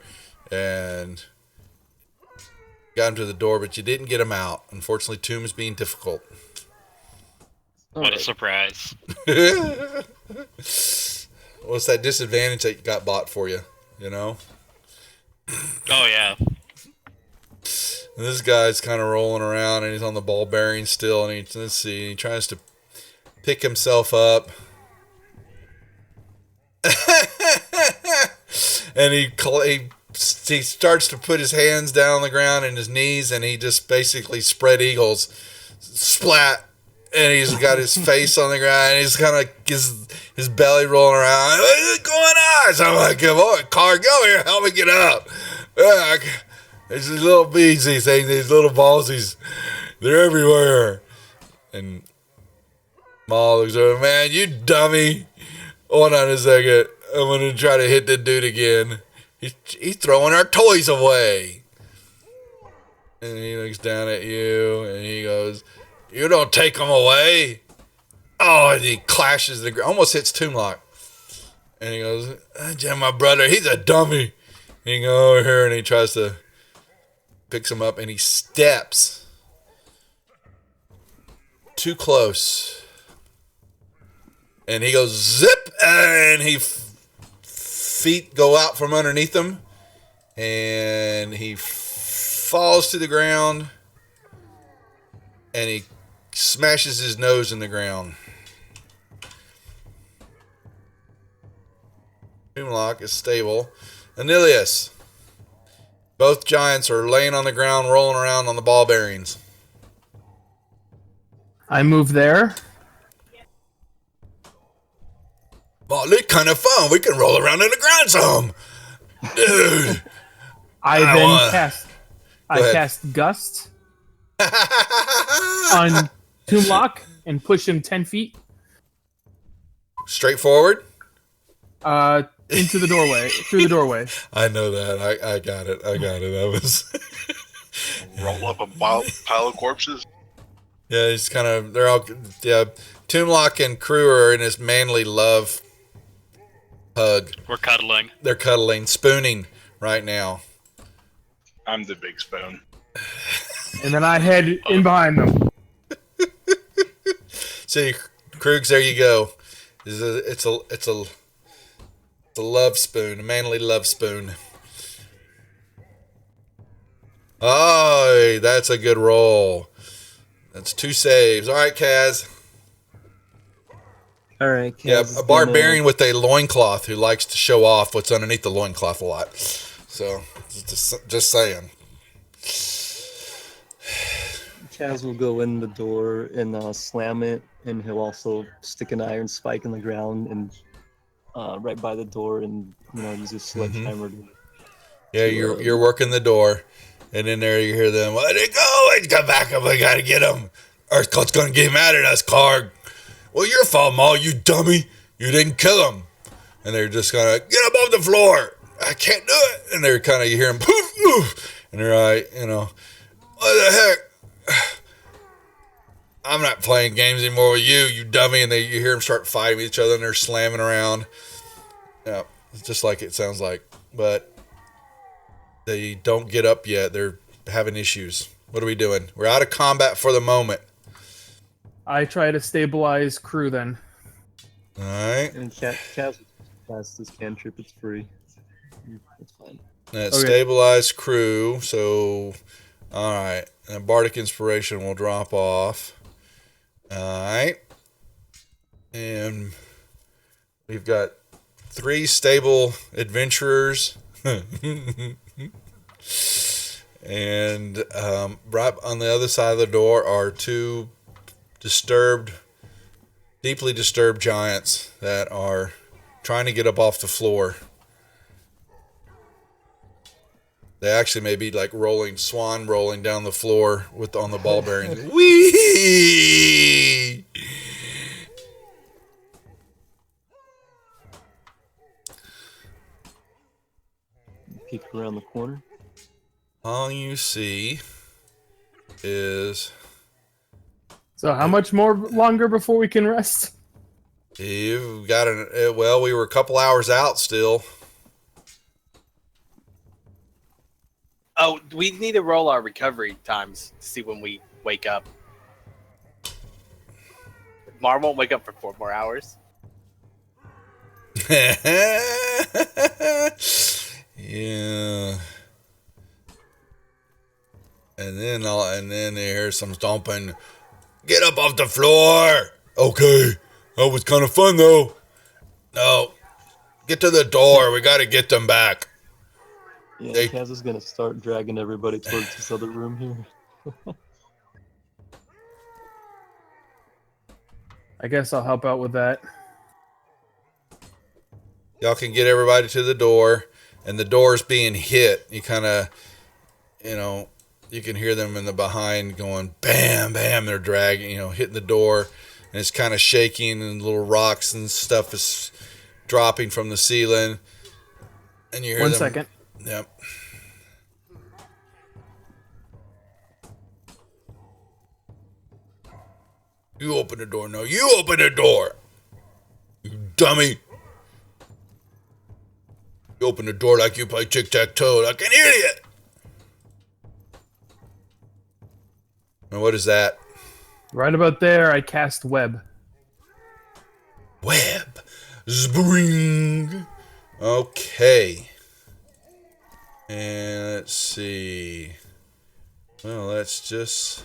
and got him to the door, but you didn't get him out. Unfortunately, Tomb is being difficult. What a surprise. What's that disadvantage that got bought for you, you know? Oh, yeah. And this guy's kind of rolling around, and he's on the ball bearing still, and he tries to pick himself up. And he starts to put his hands down on the ground and his knees, and he just basically spread eagles, splat, and he's got his face on the ground, and he's kind of his belly rolling around. What's going on? So I'm like, come on, Car, go here, help me get up. There's these little bees, these things, these little ballsies, they're everywhere. And Maul looks over, man, you dummy. Hold on a second. I'm going to try to hit the dude again. He's throwing our toys away. And he looks down at you and he goes, you don't take them away. Oh, and he clashes the ground, almost hits Tomb Lock. And he goes, Jim, my brother, he's a dummy. And he goes over here and he tries to picks him up and he steps too close. And he goes zip, and feet go out from underneath him, and he falls to the ground, and he smashes his nose in the ground. Toonlock is stable. Anilius. Both giants are laying on the ground, rolling around on the ball bearings. I move there. Oh, look, kind of fun. We can roll around in the ground some. Dude. I I then wanna- cast. Go I ahead. cast Gust on Toonlock and push him 10 feet Straightforward. into the doorway, through the doorway. I know that. I got it. That was. Roll up a pile of corpses. Yeah, he's kind of. They're all. Yeah, Toonlock and crew are in his manly love hug. We're cuddling. They're cuddling, spooning right now. I'm the big spoon. And then I head in behind them. See, Krugs, there you go. It's a love spoon, a manly love spoon. Oh, that's a good roll. That's 2 saves. All right, Kaz. All right. Yeah, Kaz is a barbarian with a loincloth who likes to show off what's underneath the loincloth a lot. So, just saying. Kaz will go in the door and slam it, and he'll also stick an iron spike in the ground and right by the door, and use a sledgehammer. Yeah, you're working the door, and in there you hear them. Where'd it go? He's got back up. We gotta get him. Earthcoat's gonna get mad at us, Karg. Well, your fault, Maul. You dummy. You didn't kill him. And they're just gonna get him off the floor. I can't do it. And they're kind of, you hear him poof, poof, and they're like, what the heck? I'm not playing games anymore with you, you dummy. And you hear them start fighting with each other, and they're slamming around. Yeah, it's just like it sounds like. But they don't get up yet. They're having issues. What are we doing? We're out of combat for the moment. I try to stabilize crew then. All right. And Kaz cast this cantrip. It's free. It's fine. That Okay. stabilized crew. So, all right. And Bardic Inspiration will drop off. All right. And we've got 3 stable adventurers. And right on the other side of the door are 2 deeply disturbed giants that are trying to get up off the floor. They actually may be like swan rolling down the floor on the ball bearings. Whee! Peek around the corner. All you see is So how much more longer before we can rest? you've got we were a couple hours out still. Oh, we need to roll our recovery times to see when we wake up. Mar won't wake up for 4 more hours. Yeah. And then they hear some stomping. Get up off the floor. Okay. That was kind of fun though. No. Get to the door. We got to get them back. Yeah, They- Kaz is gonna start dragging everybody towards this other room here. I guess I'll help out with that. Y'all can get everybody to the door, and the door's being hit. You kind of, you can hear them in the behind going bam, bam. They're dragging, hitting the door, and it's kind of shaking, and little rocks and stuff is dropping from the ceiling. And you hear One them. second. Yep. You open the door. No, you open the door. You dummy. You open the door like you play tic-tac-toe like an idiot. And what is that? Right about there, I cast web. Web. Spring. Okay. And let's see. Well, let's just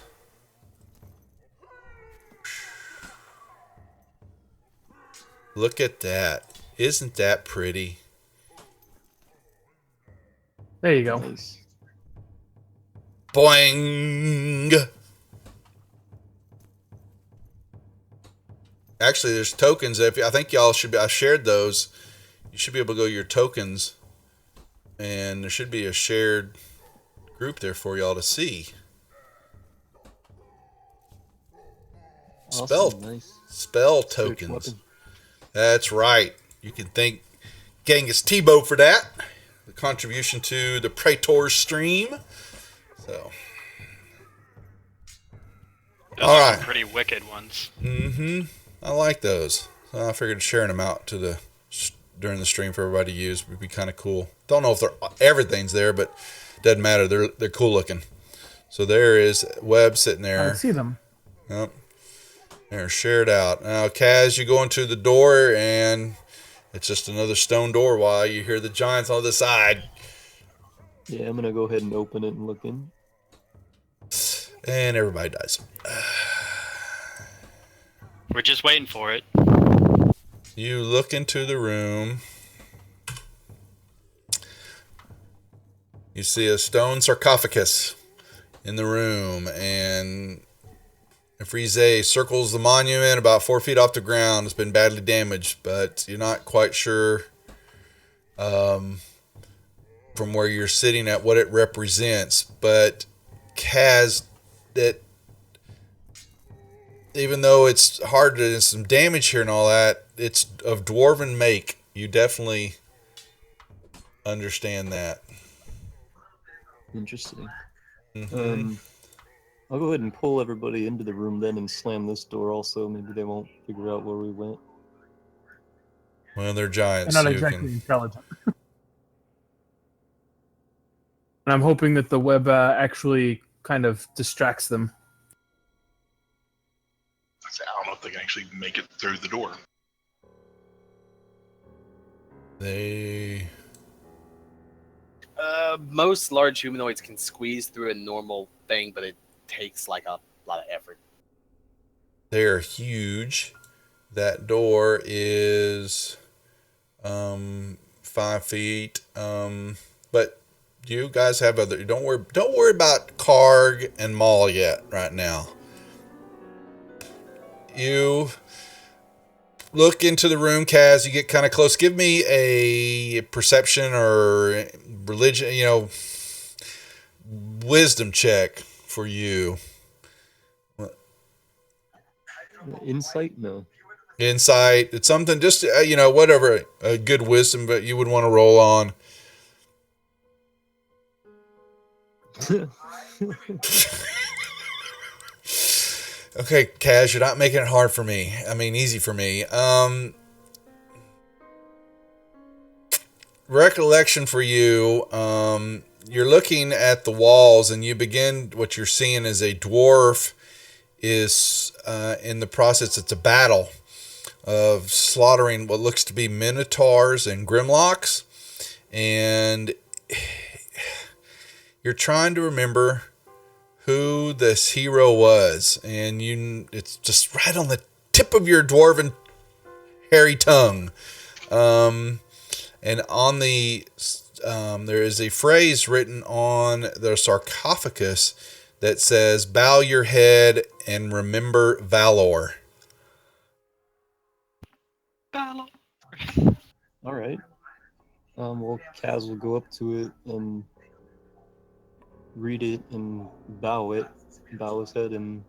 Look at that. Isn't that pretty? There you go. Nice. Boing! Actually, there's tokens. I think y'all should be. I shared those. You should be able to go to your tokens, and there should be a shared group there for y'all to see. Awesome. Nice. Spell Search tokens. weapon. That's right. You can thank Genghis Tebow for that. The contribution to the Praetor stream. So. Those All are right. some pretty wicked ones. I like those. So I figured sharing them out to during the stream for everybody to use would be kind of cool. Don't know if everything's there, but doesn't matter. They're cool looking. So there is Webb sitting there. I see them. Yep. They're shared out. Now, Kaz, you go into the door, and it's just another stone door while you hear the giants on the side. Yeah, I'm gonna go ahead and open it and look in. And everybody dies. We're just waiting for it. You look into the room. You see a stone sarcophagus in the room, and Frieze circles the monument about 4 feet off the ground. It's been badly damaged, but you're not quite sure from where you're sitting at what it represents. But Kaz, that even though it's hard to, there's some damage here and all that, it's of dwarven make. You definitely understand that. Interesting. Mm-hmm. I'll go ahead and pull everybody into the room then and slam this door also. Maybe they won't figure out where we went. Well, they're They're giants. not so you exactly can, intelligent. And I'm hoping that the web actually kind of distracts them. I don't know if they can actually make it through the door. they Most large humanoids can squeeze through a normal thing, but it takes like a lot of effort. They're huge. That door is 5 feet. But you guys have other. Don't worry about Karg and Maul yet. Right now, you look into the room, Kaz. You get kind of close. Give me a perception or religion, wisdom check for you. Insight? No. Insight. It's something just, whatever, a good wisdom, but you would want to roll on. Okay, Kaz, you're not making it hard for me. I mean, easy for me. Recollection for you. You're looking at the walls, and what you're seeing is a dwarf is in the process. It's a battle of slaughtering what looks to be minotaurs and grimlocks, and you're trying to remember who this hero was, and it's just right on the tip of your dwarven hairy tongue. And on there is a phrase written on the sarcophagus that says, "Bow your head and remember Valor." Battle. All right. Well, Kaz will go up to it and read it and bow his head and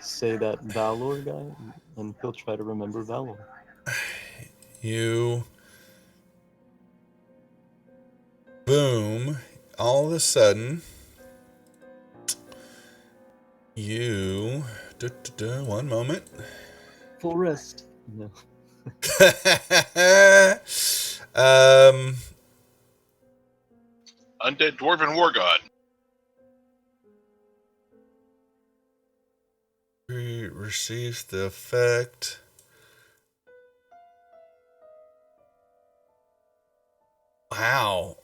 say that Valor guy, and he'll try to remember Valor. You boom, all of a sudden you one moment. Full rest. No. Undead Dwarven War God. Receives the effect. Wow,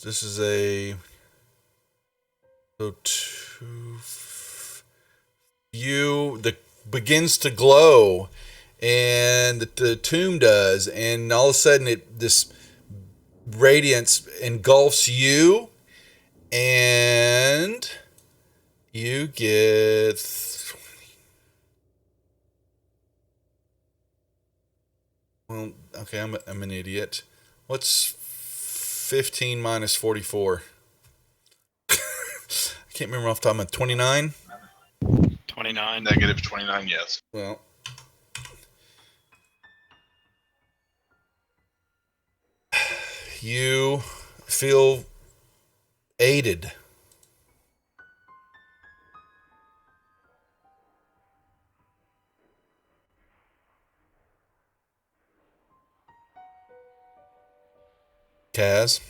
this is a 2 begins to glow, and the tomb does, and all of a sudden this radiance engulfs you, and you get, well, okay, I'm an idiot. What's 15 minus 44? I can't remember off the top of my 29. 29. Negative 29, yes. Well, you feel aided. Kaz?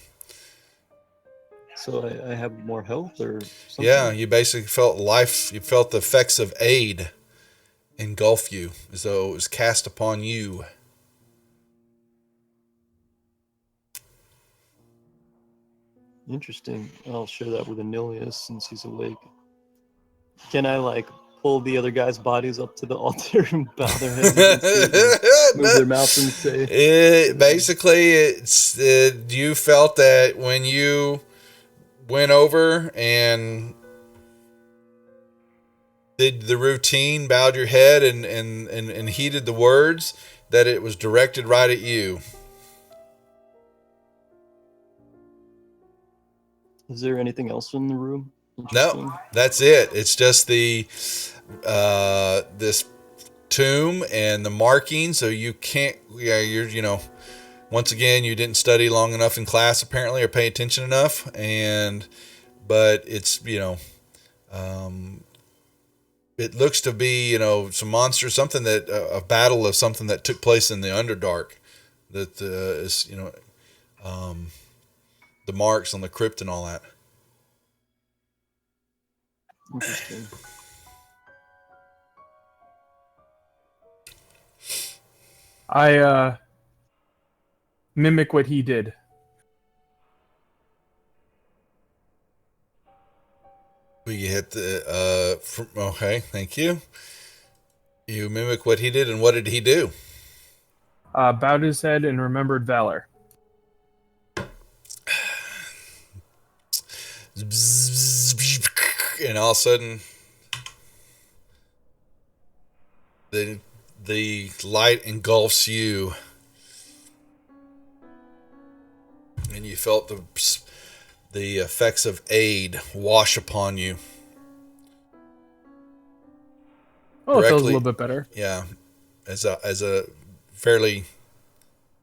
So I have more health or something? Yeah, you basically felt life, you felt the effects of aid engulf you, as though it was cast upon you. Interesting. I'll share that with Anilius since he's awake. Can I, like, pull the other guys' bodies up to the altar and bow their heads against it and move their mouth and say... You felt that when you went over and did the routine, bowed your head and heeded the words, that it was directed right at you. Is there anything else in the room? No, that's it. It's just the this tomb and the marking. So you can't. Yeah, you're. Once again, you didn't study long enough in class apparently, or pay attention enough. But it's it looks to be some monster, something that a battle of something that took place in the Underdark. That is the marks on the crypt and all that. Interesting. I mimic what he did. We hit the okay, thank you. You mimic what he did, and what did he do? Bowed his head and remembered valor. And all of a sudden, the light engulfs you, and you felt the effects of aid wash upon you. Oh, it feels a little bit better. Yeah, as a fairly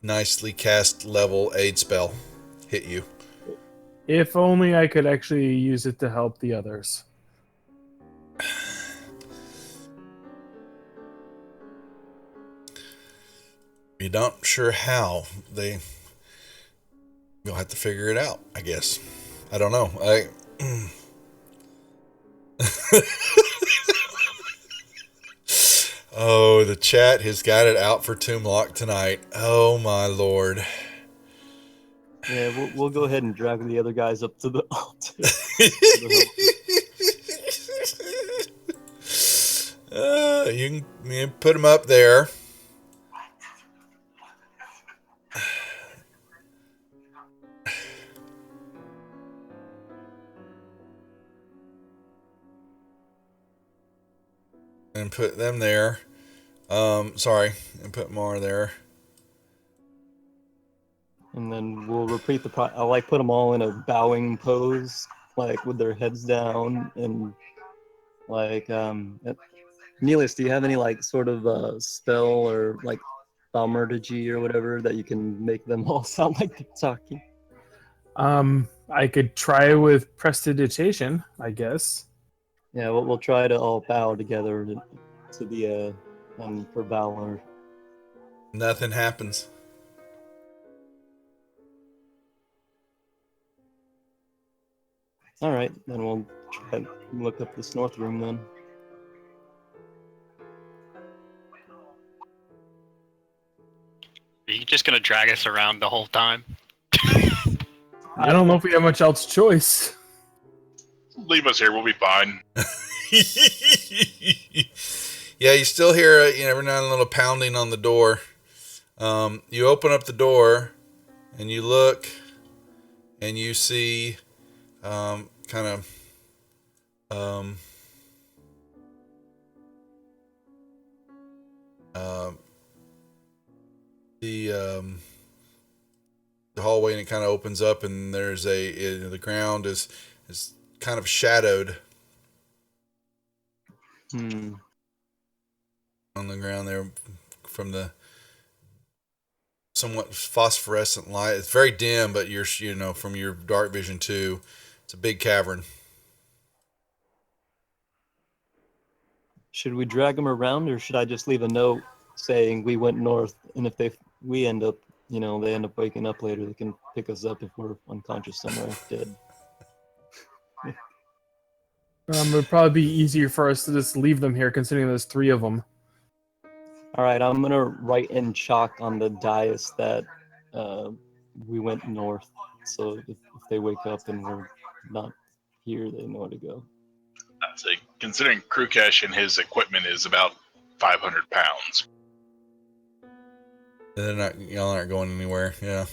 nicely cast level aid spell hit you. If only I could actually use it to help the others. You're not sure how. You'll have to figure it out, I guess. I don't know. Oh, the chat has got it out for Tomblock tonight. Oh my lord. Yeah, we'll go ahead and drag the other guys up to the altar. You can put them up there. And put them there. Sorry, and put more there. And then we'll repeat I'll put them all in a bowing pose, with their heads down, and Neelius, do you have any sort of spell or thaumaturgy or whatever that you can make them all sound like they're talking? I could try with prestidigitation, I guess. Yeah, we'll try to all bow together to the for valor. Nothing happens. All right, then we'll try to look up this north room then. Are you just gonna drag us around the whole time? I don't know if we have much else choice. Leave us here, we'll be fine. Yeah, you still hear every now and then a little pounding on the door. You open up the door and you look and you see kind of the hallway, and it kind of opens up, and there's the ground is kind of shadowed Hmm. on the ground there from the somewhat phosphorescent light. It's very dim, but from your dark vision too, it's a big cavern. Should we drag him around, or should I just leave a note saying we went north, and if we end up, they end up waking up later, they can pick us up if we're unconscious somewhere, dead. It would probably be easier for us to just leave them here, considering there's 3 of them. All right, I'm gonna write in chalk on the dais that we went north, so if they wake up and we're not here, they know where to go. I'd say, considering Krukesh and his equipment is about 500 pounds. Y'all aren't going anywhere. Yeah.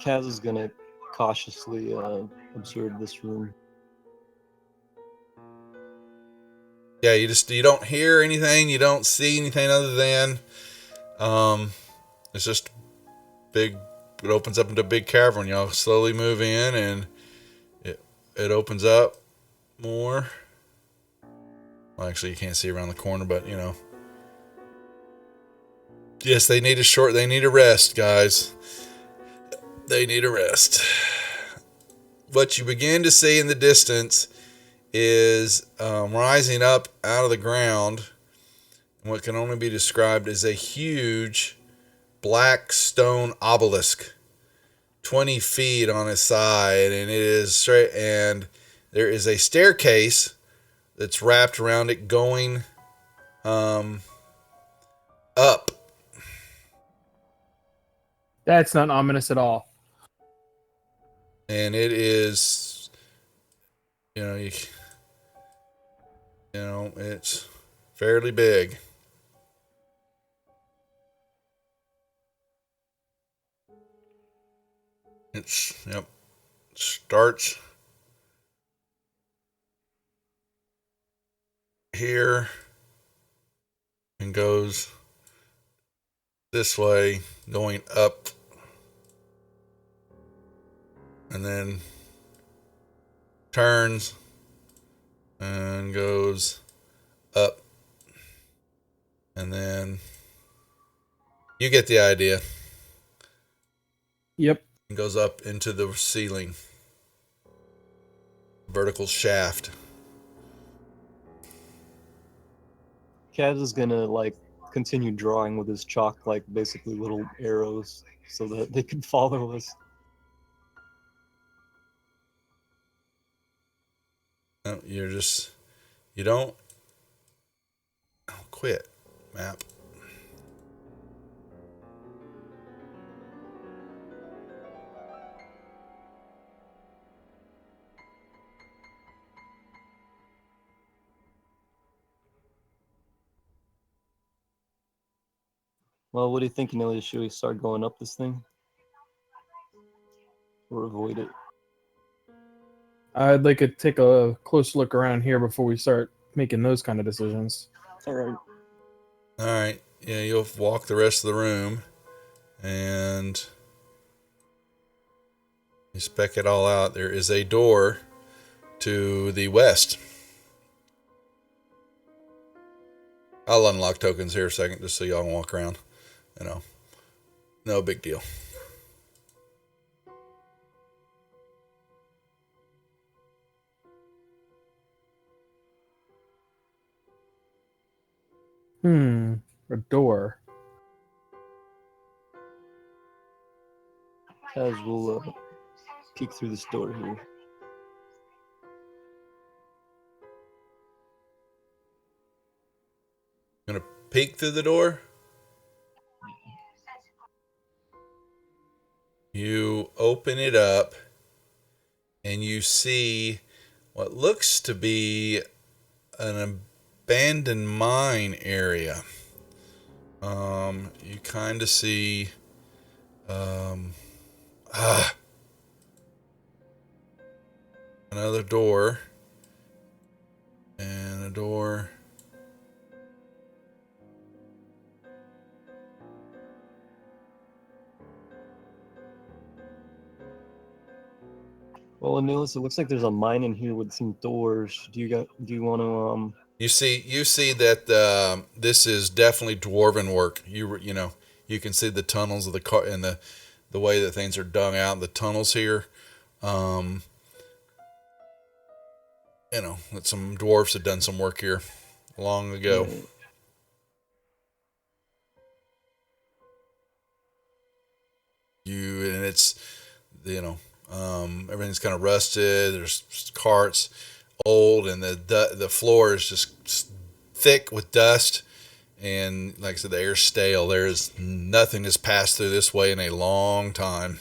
Kaz is gonna cautiously observe this room. Yeah, you don't hear anything, you don't see anything other than it's just big. It opens up into a big cavern. Y'all slowly move in, and it opens up more. Well, actually, you can't see around the corner, but yes, they need a rest, guys. They need a rest. What you begin to see in the distance is rising up out of the ground, what can only be described as a huge black stone obelisk, 20 feet on its side, and it is straight, and there is a staircase that's wrapped around it going up. That's not ominous at all. And it is, it's fairly big. Starts here and goes this way, going up, and then turns and goes up, and then you get the idea. Yep. It goes up into the ceiling, vertical shaft. Kaz is gonna continue drawing with his chalk, basically little arrows, so that they can follow us. No, you don't quit map. Well, what do you think, Amelia? Should we start going up this thing? Or avoid it? I'd like to take a close look around here before we start making those kind of decisions. Alright. Alright, yeah, you'll walk the rest of the room, and you spec it all out. There is a door to the west. I'll unlock tokens here a second, just so y'all can walk around. No big deal. A door. Kaz will peek through this door here. Gonna peek through the door. You open it up, and you see what looks to be an abandoned mine area. You kind of see another door and a door. Well, Anilus, it looks like there's a mine in here with some doors. Do you want to You see that this is definitely dwarven work. You know, you can see the tunnels of the car and the way that things are dug out. The tunnels here, you know, that some dwarves have done some work here long ago. Right. And it's, you know, everything's kind of rusted. There's carts, old, and the floor is just thick with dust. And like I said, the air's stale. There's nothing that's passed through this way in a long time.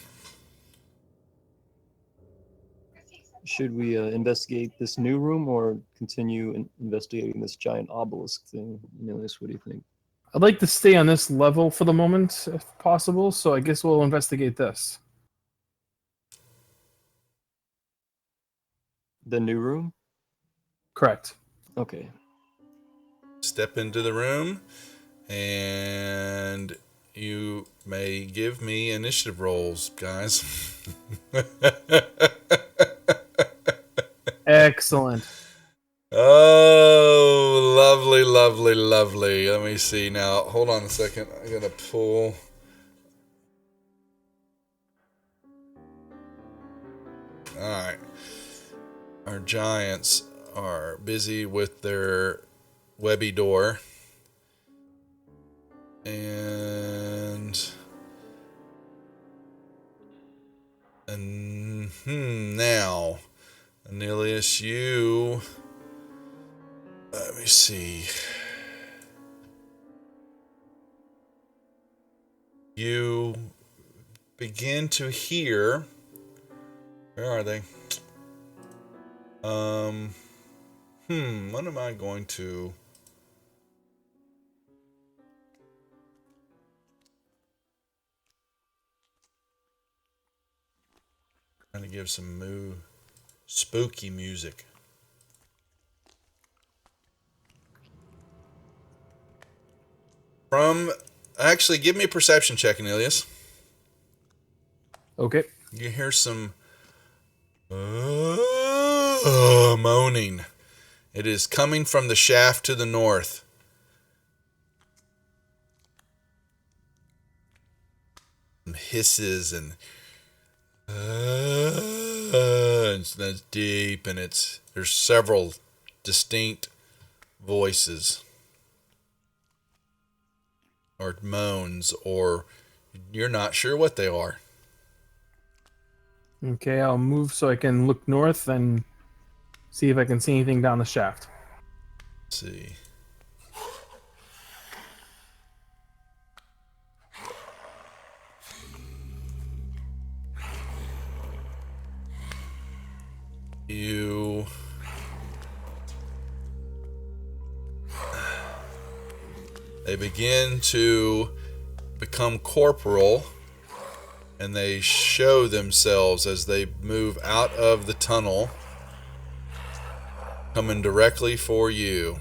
Should we investigate this new room or continue investigating this giant obelisk thing? Anilus, what do you think? I'd like to stay on this level for the moment, if possible, so I guess we'll investigate this. The new room? Correct. Okay. Step into the room, and you may give me initiative rolls, guys. Excellent. Oh, lovely, lovely, lovely. Let me see now. Hold on a second. I'm going to pull. All right. Our giants are busy with their webby door. And now, Anilius, you... Let me see. You begin to hear. Where are they? What am I going to? Trying to give some spooky music. Actually, give me a perception check, Anilius. Okay. You hear some moaning. It is coming from the shaft to the north. Some hisses and it's deep, and there's several distinct voices. Or moans, or you're not sure what they are. Okay, I'll move so I can look north and see if I can see anything down the shaft. Let's see. They begin to become corporal, and they show themselves as they move out of the tunnel, coming directly for you.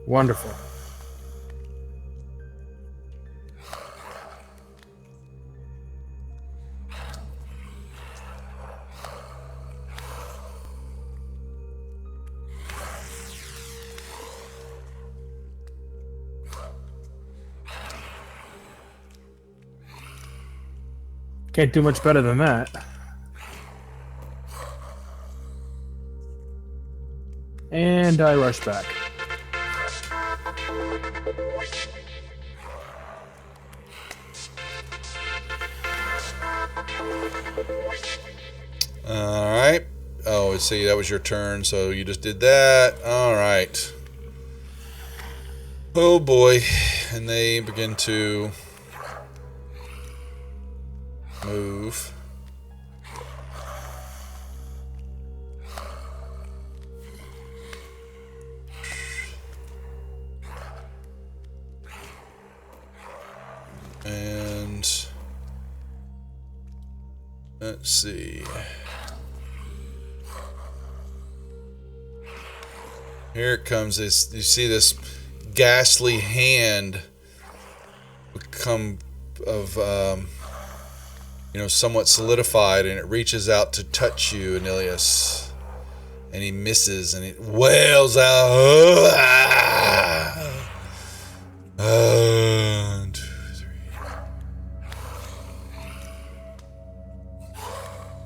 Wonderful. Can't do much better than that. And I rush back. Alright. Oh, see, that was your turn, so you just did that. Alright. Oh boy. And they begin to move. Let's see. Here it comes. This, you see this ghastly hand become of, somewhat solidified, and it reaches out to touch you, Anilius. And he misses, and it wails out. One, two, three.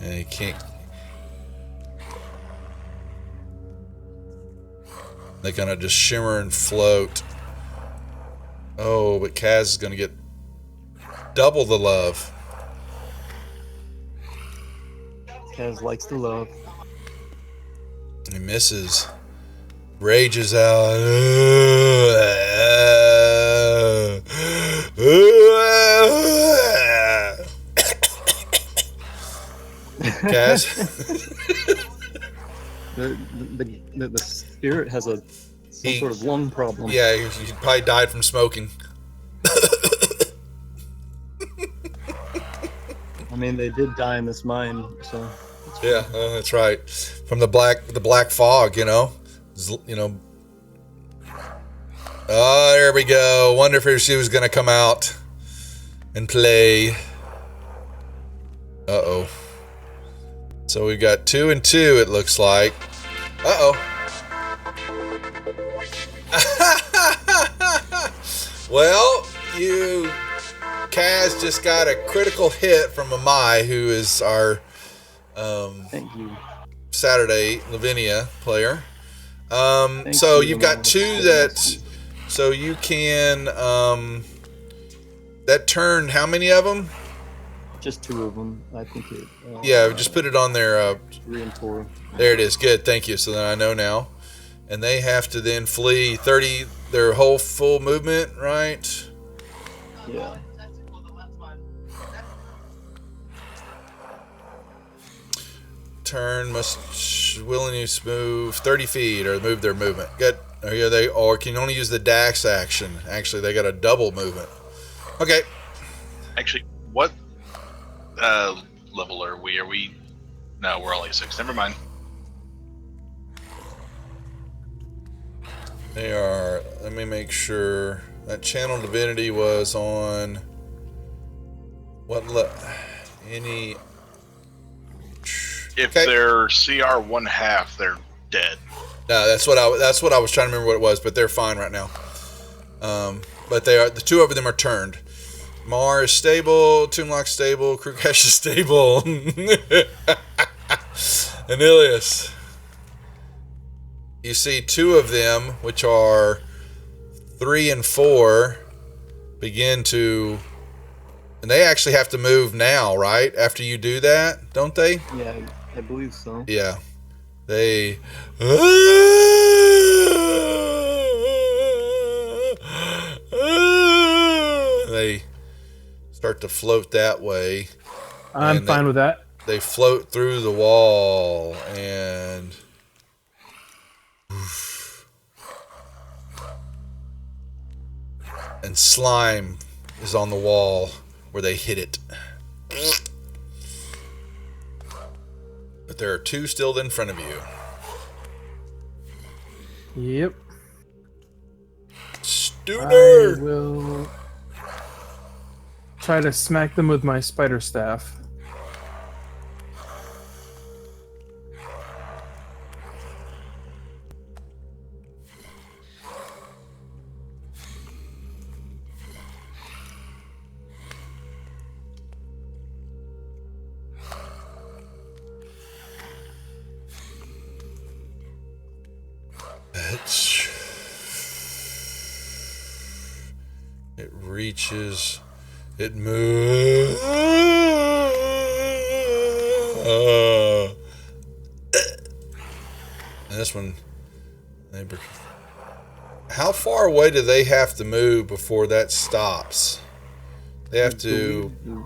And he can't. They kind of just shimmer and float. Oh, but Kaz is going to get double the love. Kaz likes the love. He misses. Rages out. Kaz? The spirit has some sort of lung problem. Yeah, he probably died from smoking. I mean, they did die in this mine, so. Yeah, that's right. From the black fog, Oh, there we go. Wonder if she was gonna come out and play. Uh-oh. So we've got 2 and 2, it looks like. Uh-oh. Well, Kaz just got a critical hit from Amai, who is our Thank you. Saturday Lavinia player. Thank So you, you've got Amai. 2 that, so you can, that turned how many of them? Just 2 of them. I think it. Yeah, just put it on there. 3 and 4. There it is. Good, thank you. So then I know now. And they have to then flee 30, their whole full movement, right? Yeah. Turn must willingly move 30 feet or move their movement. Good. Or can only use the dash action. Actually, they got a double movement. Okay. Actually, what level are we? No, we're only 6. Never mind. They are. Let me make sure that channel divinity was on. Any. If Okay. they're CR 1/2, they're dead. No, that's what I was trying to remember what it was, but they're fine right now. But they are, the 2 of them are turned. Mar is stable, Toonlock stable, Krukash is stable. Anilius. You see 2 of them, which are 3 and 4, begin to, and they actually have to move now, right? After you do that, don't they? Yeah, I believe so. Yeah. They start to float that way. I'm And fine with that. They float through the wall and slime is on the wall where they hit it. But there are 2 still in front of you. Yep. I Studer! will try to smack them with my spider staff. It reaches. It moves. And this one, how far away do they have to move before that stops? They have to. The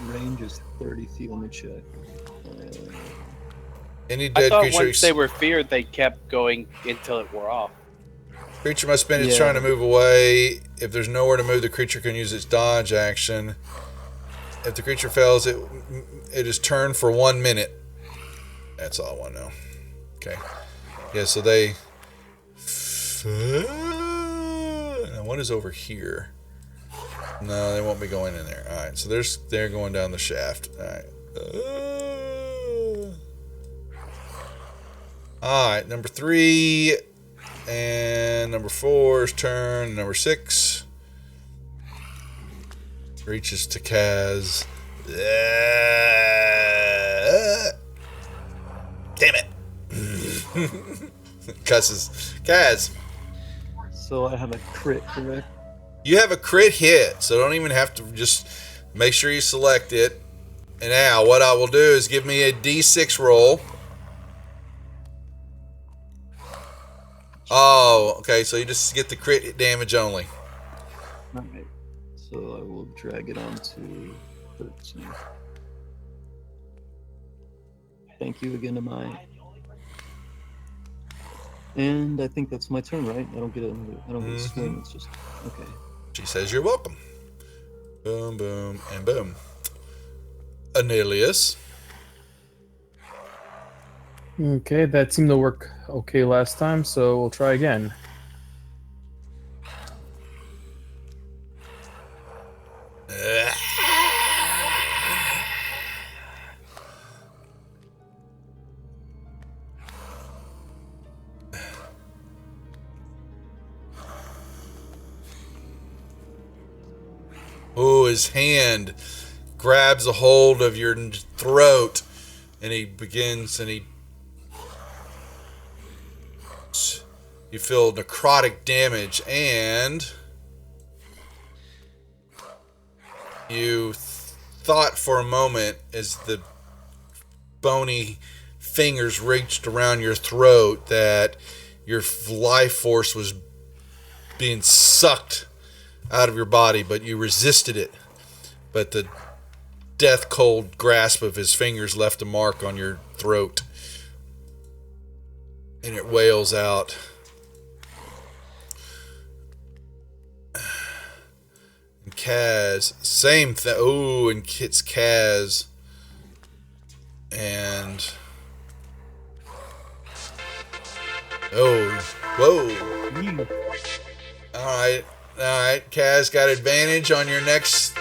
range is 30 feet. Let me check. Any I dead thought creature. once they were feared, they kept going until it wore off. Creature must spend its Yeah. trying to move away. If there's nowhere to move, the creature can use its dodge action. If the creature fails, it is turned for 1 minute. That's all I want to know. Okay. Yeah, so they... Now, what is over here? No, they won't be going in there. All right, so they're going down the shaft. All right. All right, number 3 and number 4's turn. Number 6 reaches to Kaz. Damn it. Cusses. Kaz, So I have a crit, correct? you have a crit hit, so don't even have to, just make sure you select it. And now what I will do is give me a D6 roll. Oh, okay, so you just get the crit hit damage only. Alright. So I will drag it on to 13. Thank you again, Amai. And I think that's my turn, right? I don't get a swing. It's just okay. She says you're welcome. Boom, boom, and boom. Anilius. Okay, that seemed to work okay last time, so we'll try again. Oh, his hand grabs a hold of your throat, and you feel necrotic damage, and you thought for a moment as the bony fingers reached around your throat that your life force was being sucked out of your body, but you resisted it. But the death cold grasp of his fingers left a mark on your throat, and it wails out. And Kaz, same thing. Oh, and it's Kaz. And oh, whoa. All right, Kaz got advantage on your next.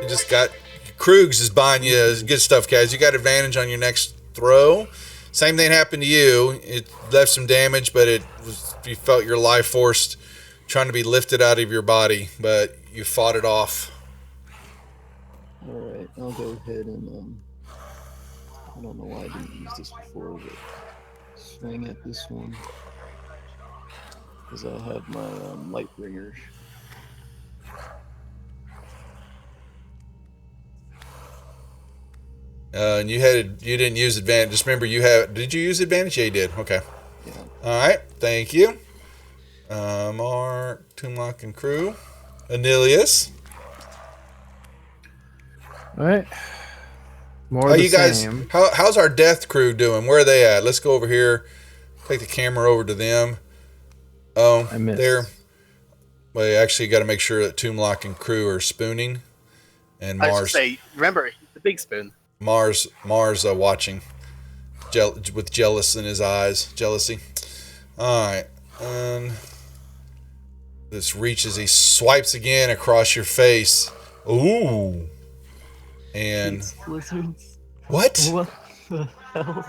You just got Krugs is buying you good stuff, Kaz. You got advantage on your next throw. Same thing happened to you. It left some damage, but you felt your life force trying to be lifted out of your body, but you fought it off. All right, I'll go ahead and I don't know why I didn't use this before, but swing at this one. Because I have my Lightbringer. And you didn't use advantage. Just remember, did you use advantage? Yeah, you did. Okay. Yeah. All right. Thank you. Mark, Toonlock, and crew. Anilius. All right. More How of the you guys? same. How's our death crew doing? Where are they at? Let's go over here. Take the camera over to them. Oh, I missed. Well, you actually got to make sure that Toonlock and crew are spooning, and I was Mars. just say, remember the big spoon. Mars watching, with jealous in his eyes, jealousy. All right, and this reaches. He swipes again across your face. Ooh, and Lizards. what? What the hell?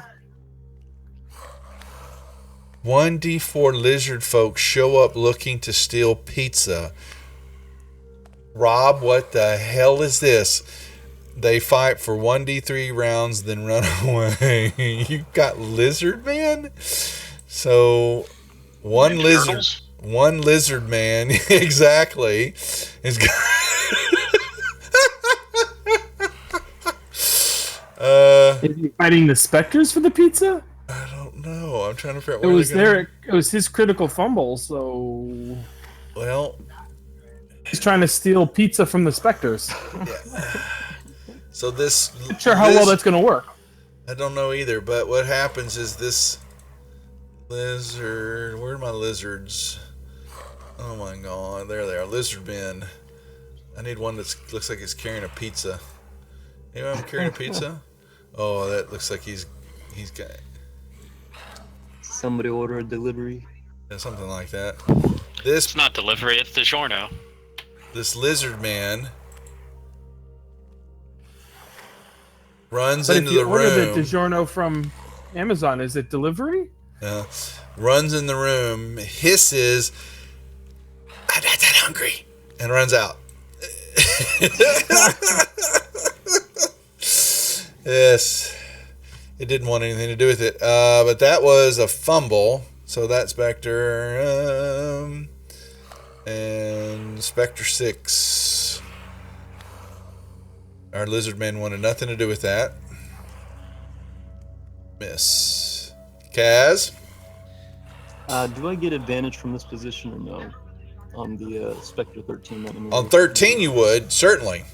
1d4 lizard folk show up looking to steal pizza. Rob, what the hell is this? They fight for 1d3 rounds, then run away. You got lizard man? So one Ninja lizard, Turtles? one lizard man, exactly, is. Is he fighting the specters for the pizza? I don't know. I'm trying to figure out It where was they're going. It was his critical fumble, so Well, he's trying to steal pizza from the specters. so this. Not sure how well that's going to work. I don't know either, but what happens is this lizard. Where are my lizards? Oh my god, there they are, lizard men. I need one that looks like it's carrying a pizza. Anyone carrying a pizza? Oh, that looks like he's got Somebody order a delivery. something like that. It's not delivery, it's DiGiorno. This lizard man runs But into if you the order the room. DiGiorno from Amazon, is it delivery? Runs in the room, hisses, "I'm not that hungry," and runs out. Yes, it didn't want anything to do with it. But that was a fumble, so that's Spectre. And Spectre 6. Our lizard man wanted nothing to do with that. Miss. Kaz? Do I get advantage from this position or no? On the Spectre 13 that I'm On 13 you would, certainly.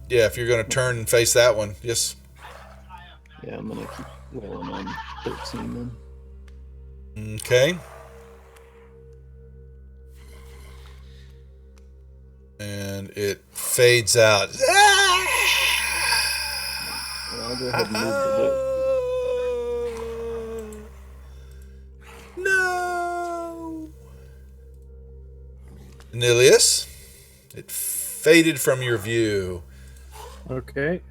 If you're going to turn and face that one. Yes. Yeah, I'm gonna keep rolling on 13 then. Okay. And it fades out. Well, I'll go ahead and move the No. Nilius, it faded from your view. Okay.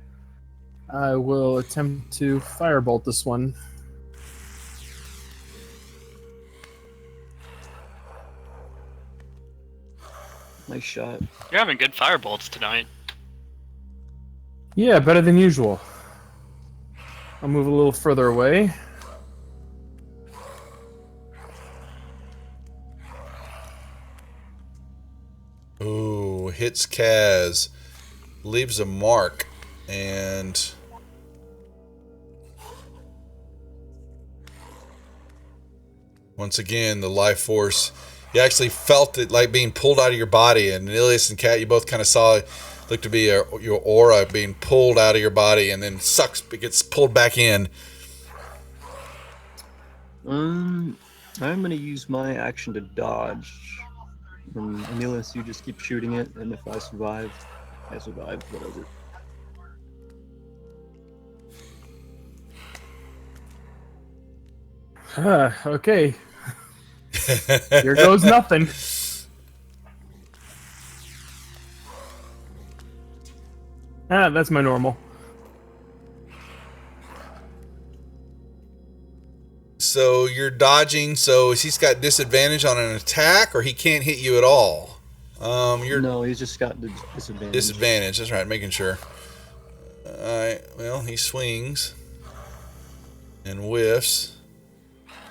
I will attempt to firebolt this one. Nice shot. You're having good firebolts tonight. Yeah, better than usual. I'll move a little further away. Ooh, hits Kaz. Leaves a mark. And once again, the life force, you actually felt it like being pulled out of your body. And Ilias and Kat, you both kind of saw it looked to be your aura being pulled out of your body and then it gets pulled back in. I'm gonna use my action to dodge. Aeneas, you just keep shooting it, and if I survive, I survive, whatever. Okay. Here goes nothing. That's my normal. So you're dodging, so he's got disadvantage on an attack, or he can't hit you at all? No, he's just got disadvantage. Disadvantage, that's right, making sure. Alright, well, he swings and whiffs.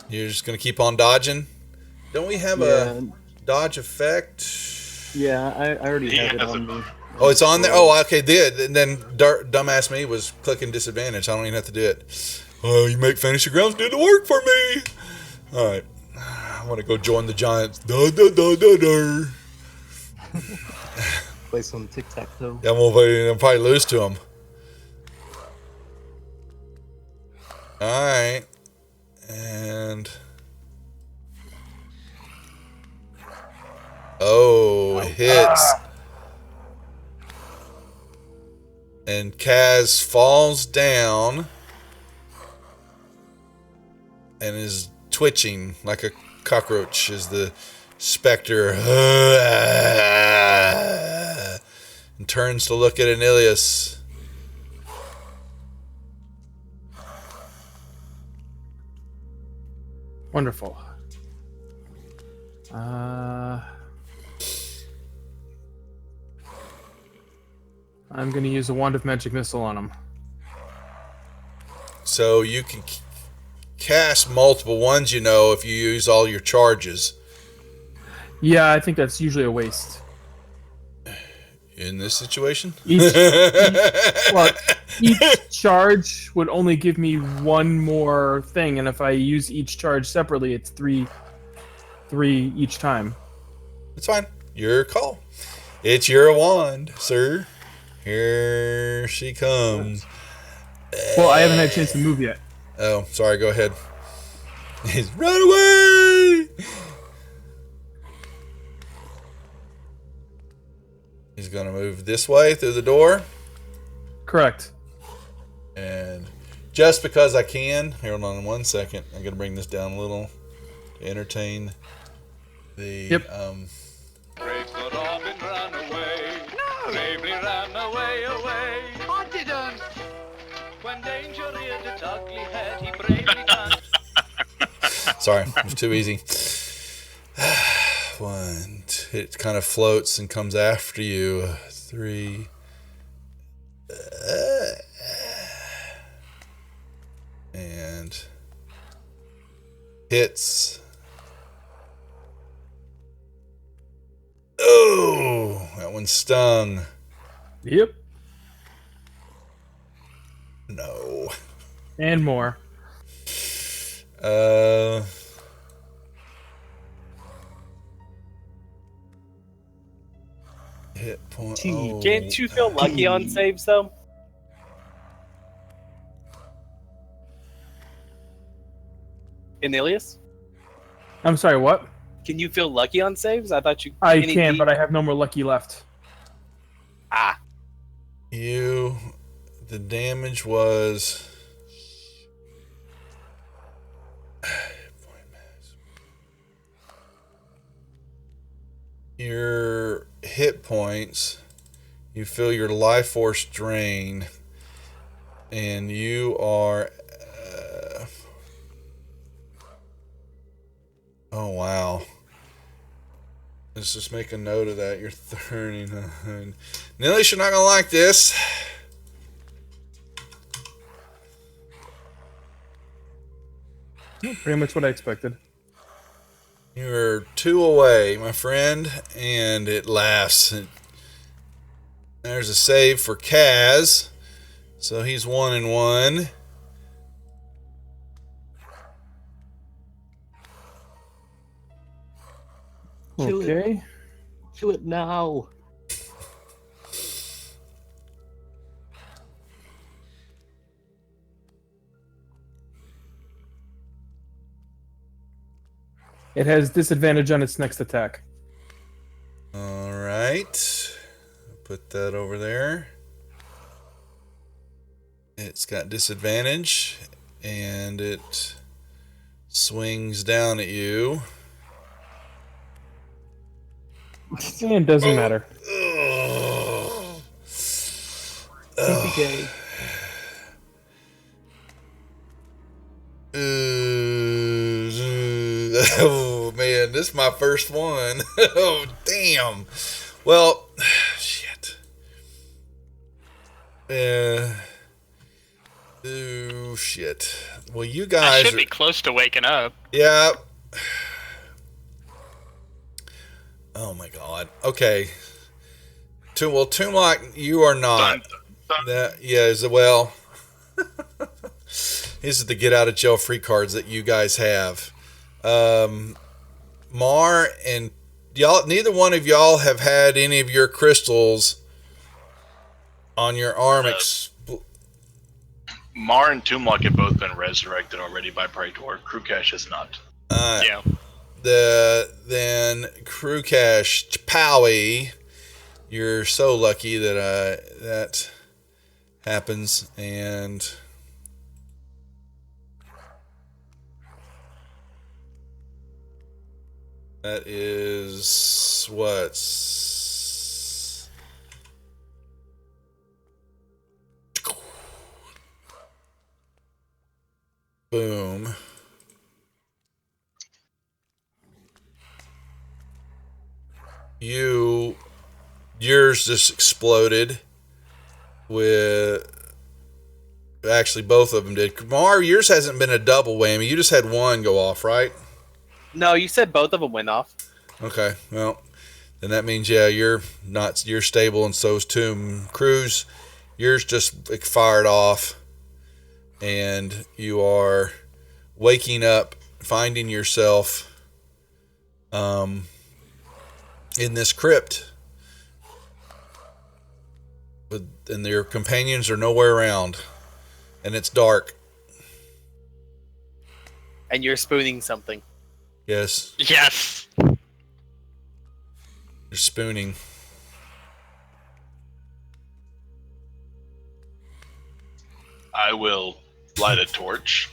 You're just going to keep on dodging? Don't we have a dodge effect? Yeah, I already He have it has on me. Oh, it's on there? Oh, okay, did. And then dumbass me was clicking disadvantage. I don't even have to do it. Oh, you make fantasy grounds do the work for me. All right. I want to go join the Giants. Play some tic-tac-toe. Yeah, I'll probably lose to them. All right. And... oh, hits. And Kaz falls down and is twitching like a cockroach as the specter and turns to look at Anilius. Wonderful. I'm going to use a Wand of Magic Missile on him. So you can cast multiple ones, you know, if you use all your charges. Yeah, I think that's usually a waste. In this situation? Each charge would only give me one more thing, and if I use each charge separately, it's three each time. It's fine. Your call. It's your wand, sir. Here she comes. Well, I haven't had a chance to move yet. Oh, sorry. Go ahead. He's run away. He's going to move this way through the door. Correct. And just because I can, hold on 1 second. I'm going to bring this down a little to entertain the. Yep. Brave Sir Robin ran away. No! Bravely ran away, away. I didn't. When danger reared its ugly head, he bravely turned. Sorry, it was too easy. It kind of floats and comes after you. 3. And hits. Oh, that one stung. Yep. No. And more. Hit point. Can't you feel lucky on saves though? Inilius? I'm sorry, what? Can you feel lucky on saves? I thought you. I can, but I have no more lucky left. Ah. The damage was. Your hit points, you feel your life force drain, and you are. Oh wow. Let's just make a note of that. You're 39. Nilly, you're not gonna like this. Pretty much what I expected. You're 2 away, my friend, and it laughs. There's a save for Kaz, so he's 1-1. Okay. Kill it now. It has disadvantage on its next attack. All right. Put that over there. It's got disadvantage, and it swings down at you. It doesn't matter. TPK. Oh man, this is my first one. Oh damn. Well, shit. Oh shit. Well, you I guys should be close to waking up. Yeah. Oh my god. Okay. Toonlock, you are not. Well. These are the get out of jail free cards that you guys have. Mar and y'all, neither one of y'all have had any of your crystals on your arm. Mar and Toomlock have both been resurrected already by Praetor. Krukash has not. Yeah. Then Krukash Powie, you're so lucky that that happens, and that is what's boom. Yours just exploded with. Actually, both of them did. Mar, yours hasn't been a double whammy. You just had one go off, right? No, you said both of them went off. Okay, well, then that means you're stable, and so's Tomb. Cruz, yours just fired off, and you are waking up, finding yourself in this crypt, and your companions are nowhere around, and it's dark. And you're spooning something. Yes, Yes. you're spooning. I will light a torch.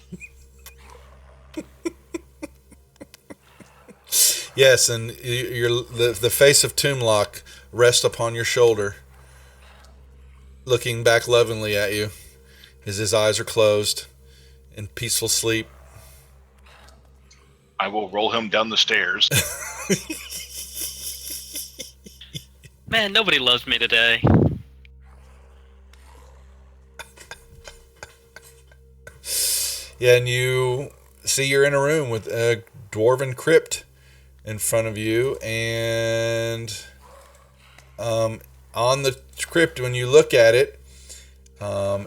Yes, and the face of Toomlock rests upon your shoulder, looking back lovingly at you as his eyes are closed in peaceful sleep. I will roll him down the stairs. Man, nobody loves me today. Yeah, and you see you're in a room with a dwarven crypt in front of you, and on the crypt, when you look at it,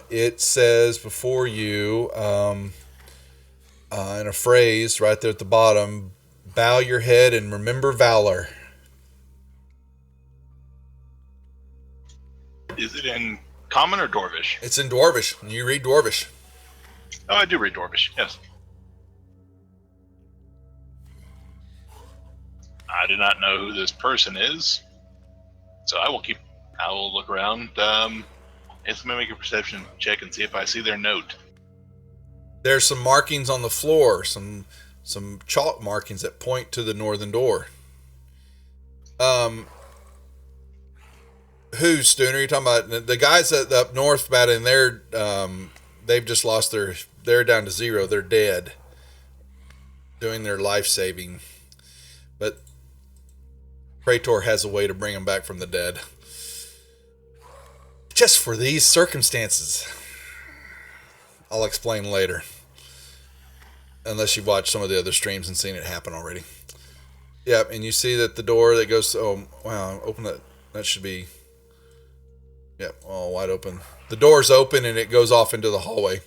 it says before you, in a phrase right there at the bottom, bow your head and remember valor. Is it in common or Dwarvish? It's in Dwarvish. You read Dwarvish. Oh, I do read Dwarvish, yes. I do not know who this person is, so I will look around. It's going to make a perception check and see if I see their note. There's some markings on the floor, some chalk markings that point to the northern door. Who, Stooner? You're talking about the guys that up north about in there? They've just lost they're down to 0. They're dead. Doing their life saving, but Praetor has a way to bring them back from the dead. Just for these circumstances. I'll explain later. Unless you've watched some of the other streams and seen it happen already. Yep, and you see that the door that goes, oh, wow, open that. That should be, yep, all wide open. The door's open and it goes off into the hallway.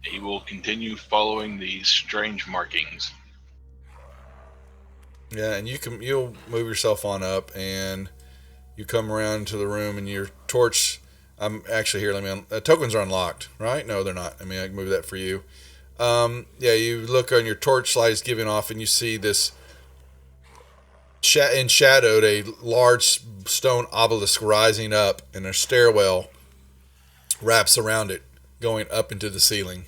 He will continue following these strange markings. Yeah, and you'll move yourself on up and you come around to the room and your torch. I'm actually here. Tokens are unlocked, right? No, they're not. I mean, I can move that for you. Yeah, you look on your torchlight is giving off, and you see this enshadowed a large stone obelisk rising up, and a stairwell wraps around it, going up into the ceiling.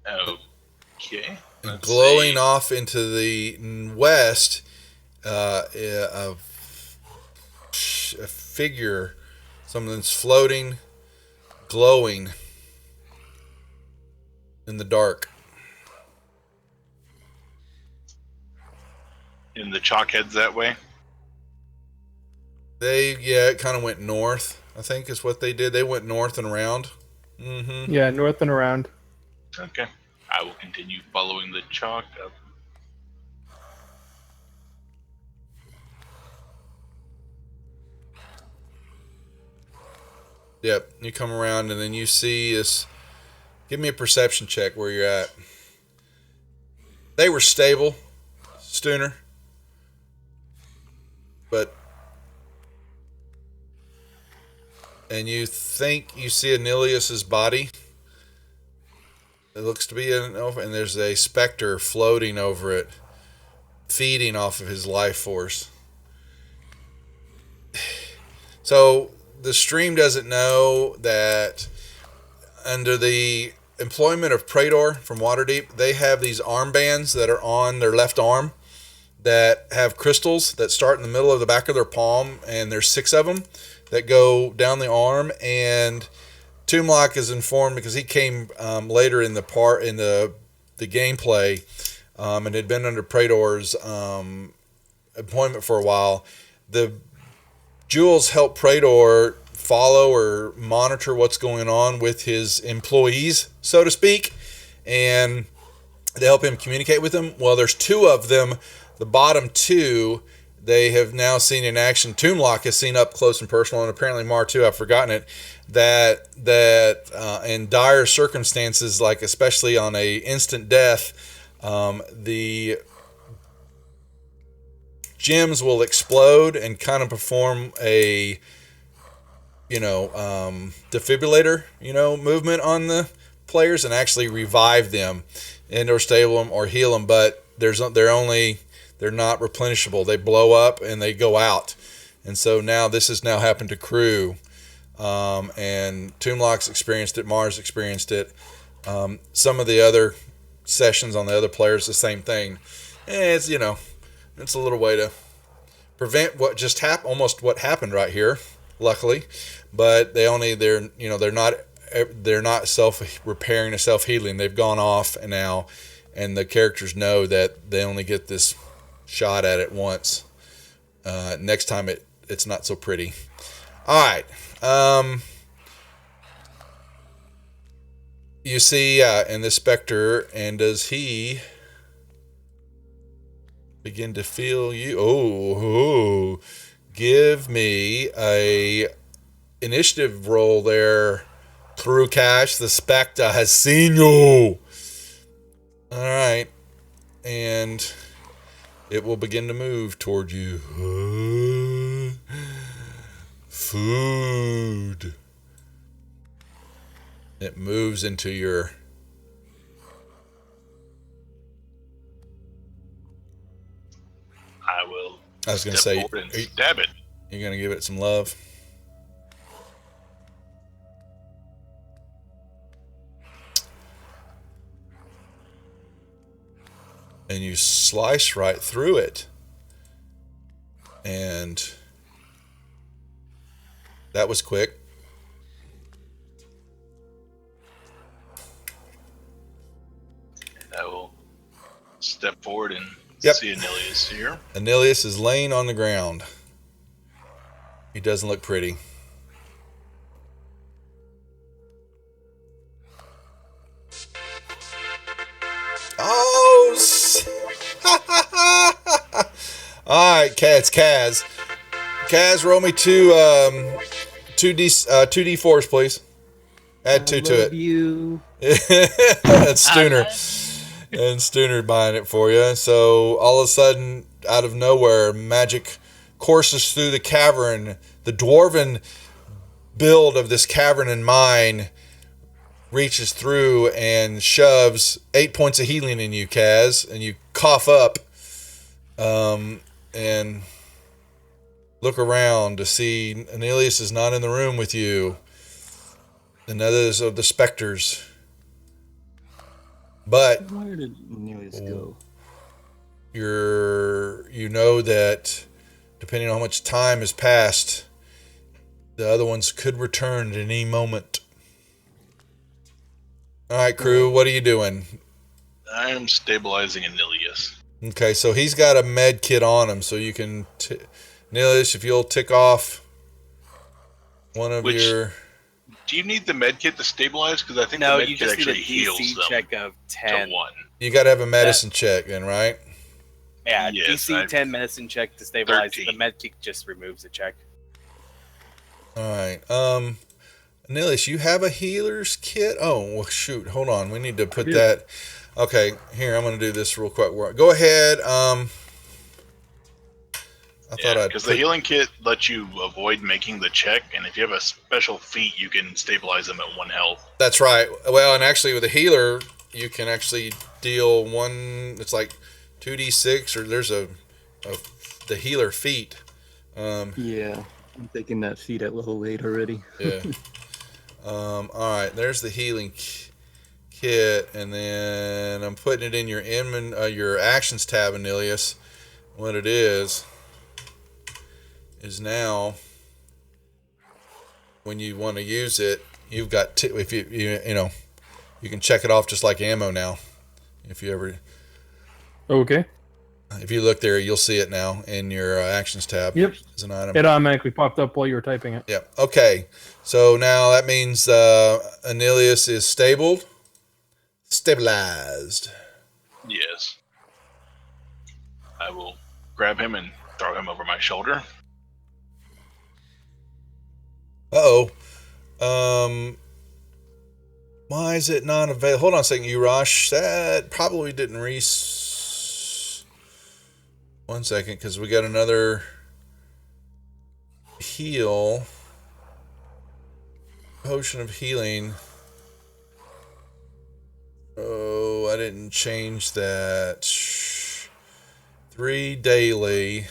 Okay. And glowing off into the west, a figure, something's floating, glowing in the dark. In the chalk heads that way? It kind of went north, I think is what they did. They went north and around. Mm-hmm. Yeah, north and around. Okay. I will continue following the chalk up. Yep, you come around and then you see this. Give me a perception check where you're at. They were stable, Stooner. And you think you see Anilius's body. It looks to be and there's a specter floating over it, feeding off of his life force. So the stream doesn't know that under the employment of Praetor from Waterdeep, they have these armbands that are on their left arm that have crystals that start in the middle of the back of their palm, and there's 6 of them that go down the arm. And Toomlock is informed because he came later in the gameplay, and had been under Praetor's employment for a while. The jewels help Praetor follow or monitor what's going on with his employees, so to speak, and they help him communicate with them. Well, there's 2 of them. The bottom 2 they have now seen in action. Toomlock has seen up close and personal, and apparently Mar too, I've forgotten it, that in dire circumstances, like especially on a instant death, the gems will explode and kind of perform a defibrillator movement on the players and actually revive them and or stable them or heal them. But they're not replenishable. They blow up and they go out. And so now this has now happened to Crew. And Toonlock's experienced it. Mars experienced it. Some of the other sessions on the other players, the same thing. It's, it's a little way to prevent what just happened, almost what happened right here, luckily. But they're not self-repairing or self-healing. They've gone off now, and the characters know that they only get this shot at it once. Next time it's not so pretty. All right. You see, and the Spectre, and does he begin to feel you? Oh, give me a initiative roll there. Through Cash, the Spectre has seen you. All right, and it will begin to move toward you. Food. It moves into your... I was going to say, and stab it. You're going to give it some love. And you slice right through it. And that was quick. I will step forward and Yep. see Anilius here. Anilius is laying on the ground. He doesn't look pretty. Oh! All right, Kaz. Kaz, roll me two 2d4s, please. Add 2 to it. You. That's Stooner. And Stooner buying it for you. So all of a sudden, out of nowhere, magic courses through the cavern. The dwarven build of this cavern and mine reaches through and shoves 8 points of healing in you, Kaz, and you cough up and look around to see Anilius is not in the room with you, and others of the specters. But Where did Anilius go? you know that depending on how much time has passed, the other ones could return at any moment. All right, Crew, what are you doing? I am stabilizing Anilius. Okay, so he's got a med kit on him, so you can... Anilius, if you'll tick off one of your... Do you need the med kit to stabilize? Because I think No, the med you kit just need a actually heals DC them check of to 10. 1. You got to have a medicine check then, right? Yeah, Yes, DC I- 10 medicine check to stabilize. 13. The med kick just removes the check. All right. Anilius, you have a healer's kit? Oh, well, shoot. Hold on. We need to put that... Okay, here, I'm going to do this real quick. Go ahead. I thought I'd because the healing kit lets you avoid making the check, and if you have a special feat, you can stabilize them at 1 health. That's right. Well, and actually with a healer, you can actually deal one... It's like 2d6, or there's the healer feat. Yeah, I'm taking that feat at level 8 already. Yeah. All right. There's the healing kit, and then I'm putting it in your actions tab, Anilius. What it is now when you want to use it, you've got if you can check it off just like ammo now. If you look there, you'll see it now in your actions tab. Yep. As an item. It automatically popped up while you were typing it. Yep. Okay. So now that means Anilius is stabilized. Yes. I will grab him and throw him over my shoulder. Uh-oh. Why is it not available? Hold on a second, Urash. That probably didn't One second, because we got another heal. Potion of healing. Oh, I didn't change that. 3 daily.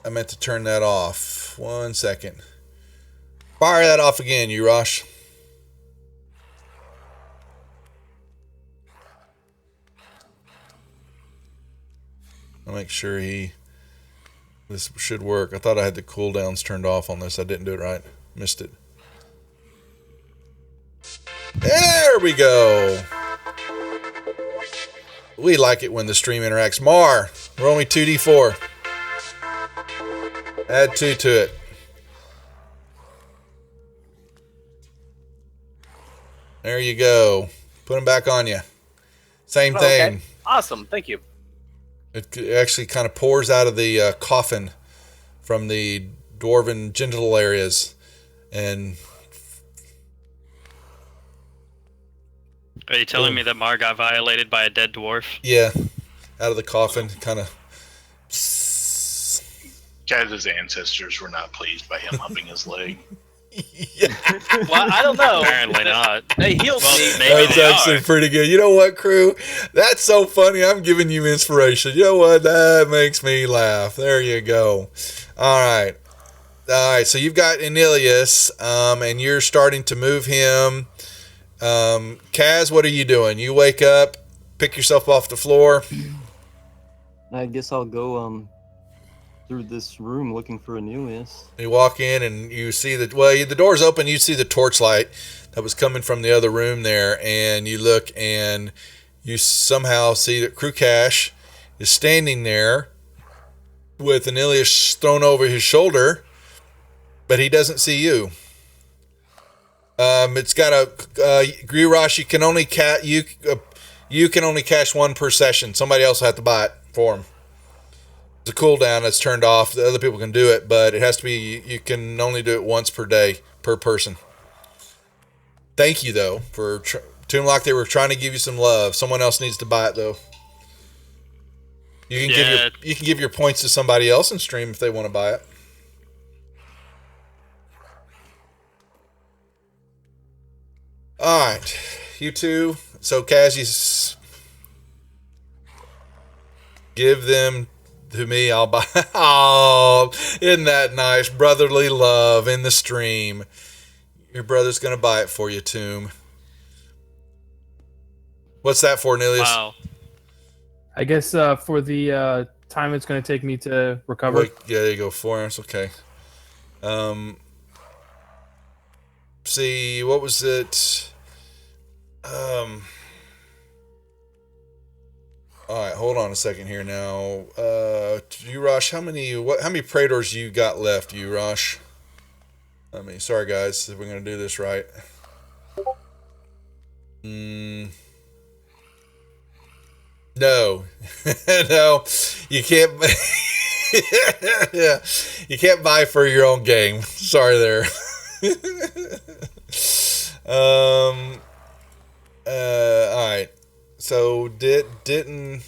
I meant to turn that off. 1 second. Fire that off again, Urash. I'll make sure this should work. I thought I had the cooldowns turned off on this. I didn't do it right. Missed it. There we go. We like it when the stream interacts. Mar, roll me 2d4. Add 2 to it. There you go. Put them back on you. Same thing. Okay. Awesome. Thank you. It actually kind of pours out of the coffin from the dwarven genital areas. And Are you telling me that Mar got violated by a dead dwarf? yeah, out of the coffin, kind of. Kaz's ancestors were not pleased by him humping his leg. Yeah. Well, I don't know. Apparently not. They healed Well, me. maybe That's they actually are. pretty good. You know what, crew? That's so funny. I'm giving you inspiration. You know what? That makes me laugh. There you go. All right. So you've got Enilius, and you're starting to move him. Kaz, what are you doing? You wake up, pick yourself off the floor. I guess I'll go through this room looking for Anelius. You walk in and you see the door's open. You see the torchlight that was coming from the other room there, and you look and you somehow see that Krukash is standing there with Anilius thrown over his shoulder, but he doesn't see you. It's got a Grirash. You can only you can only cash 1 per session. Somebody else will have to buy it for him. It's a cooldown that's turned off. The other people can do it, but it has to be. You can only do it once per day per person. Thank you though for Toonlock. They were trying to give you some love. Someone else needs to buy it though. You can give your points to somebody else in stream if they want to buy it. All right, you two. So Kaz, you give them to me. I'll buy. Oh, isn't that nice? Brotherly love in the stream. Your brother's gonna buy it for you, Tomb. What's that for, Nilius? Wow. I guess for the time it's going to take me to recover. Wait, yeah, there you go. 4 hours. Okay. See, what was it? All right, hold on a second here now. Urash, how many Praetors you got left, Urash? Sorry guys, if we're gonna do this right. No, no, you can't. Yeah, you can't buy for your own game. Sorry there. All right. So didn't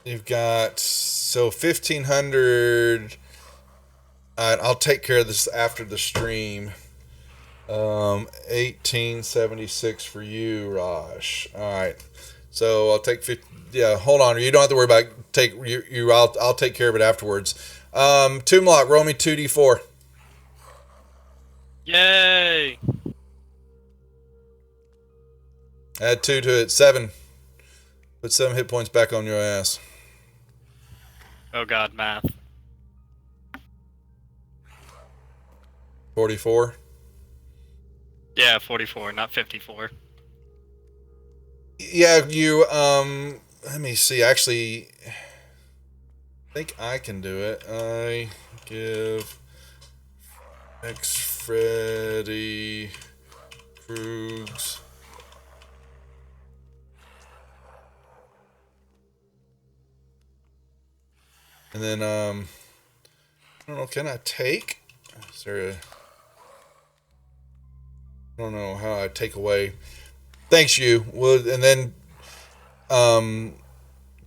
you've got 1,500. All right, I'll take care of this after the stream. 1876 for you, Raj. All right. So I'll take 50. Yeah, hold on. You don't have to worry about I'll take care of it afterwards. Toonlock, roll me 2d4. Yay! Add 2 to it. 7. Put 7 hit points back on your ass. Oh god, math. 44. Yeah, 44, not 54. Yeah, you let me see. Actually, I think I can do it. I give X Freddy Krugs and then I don't know, can I take? Is there a I don't know how I take away. Thanks, you. Well, and then,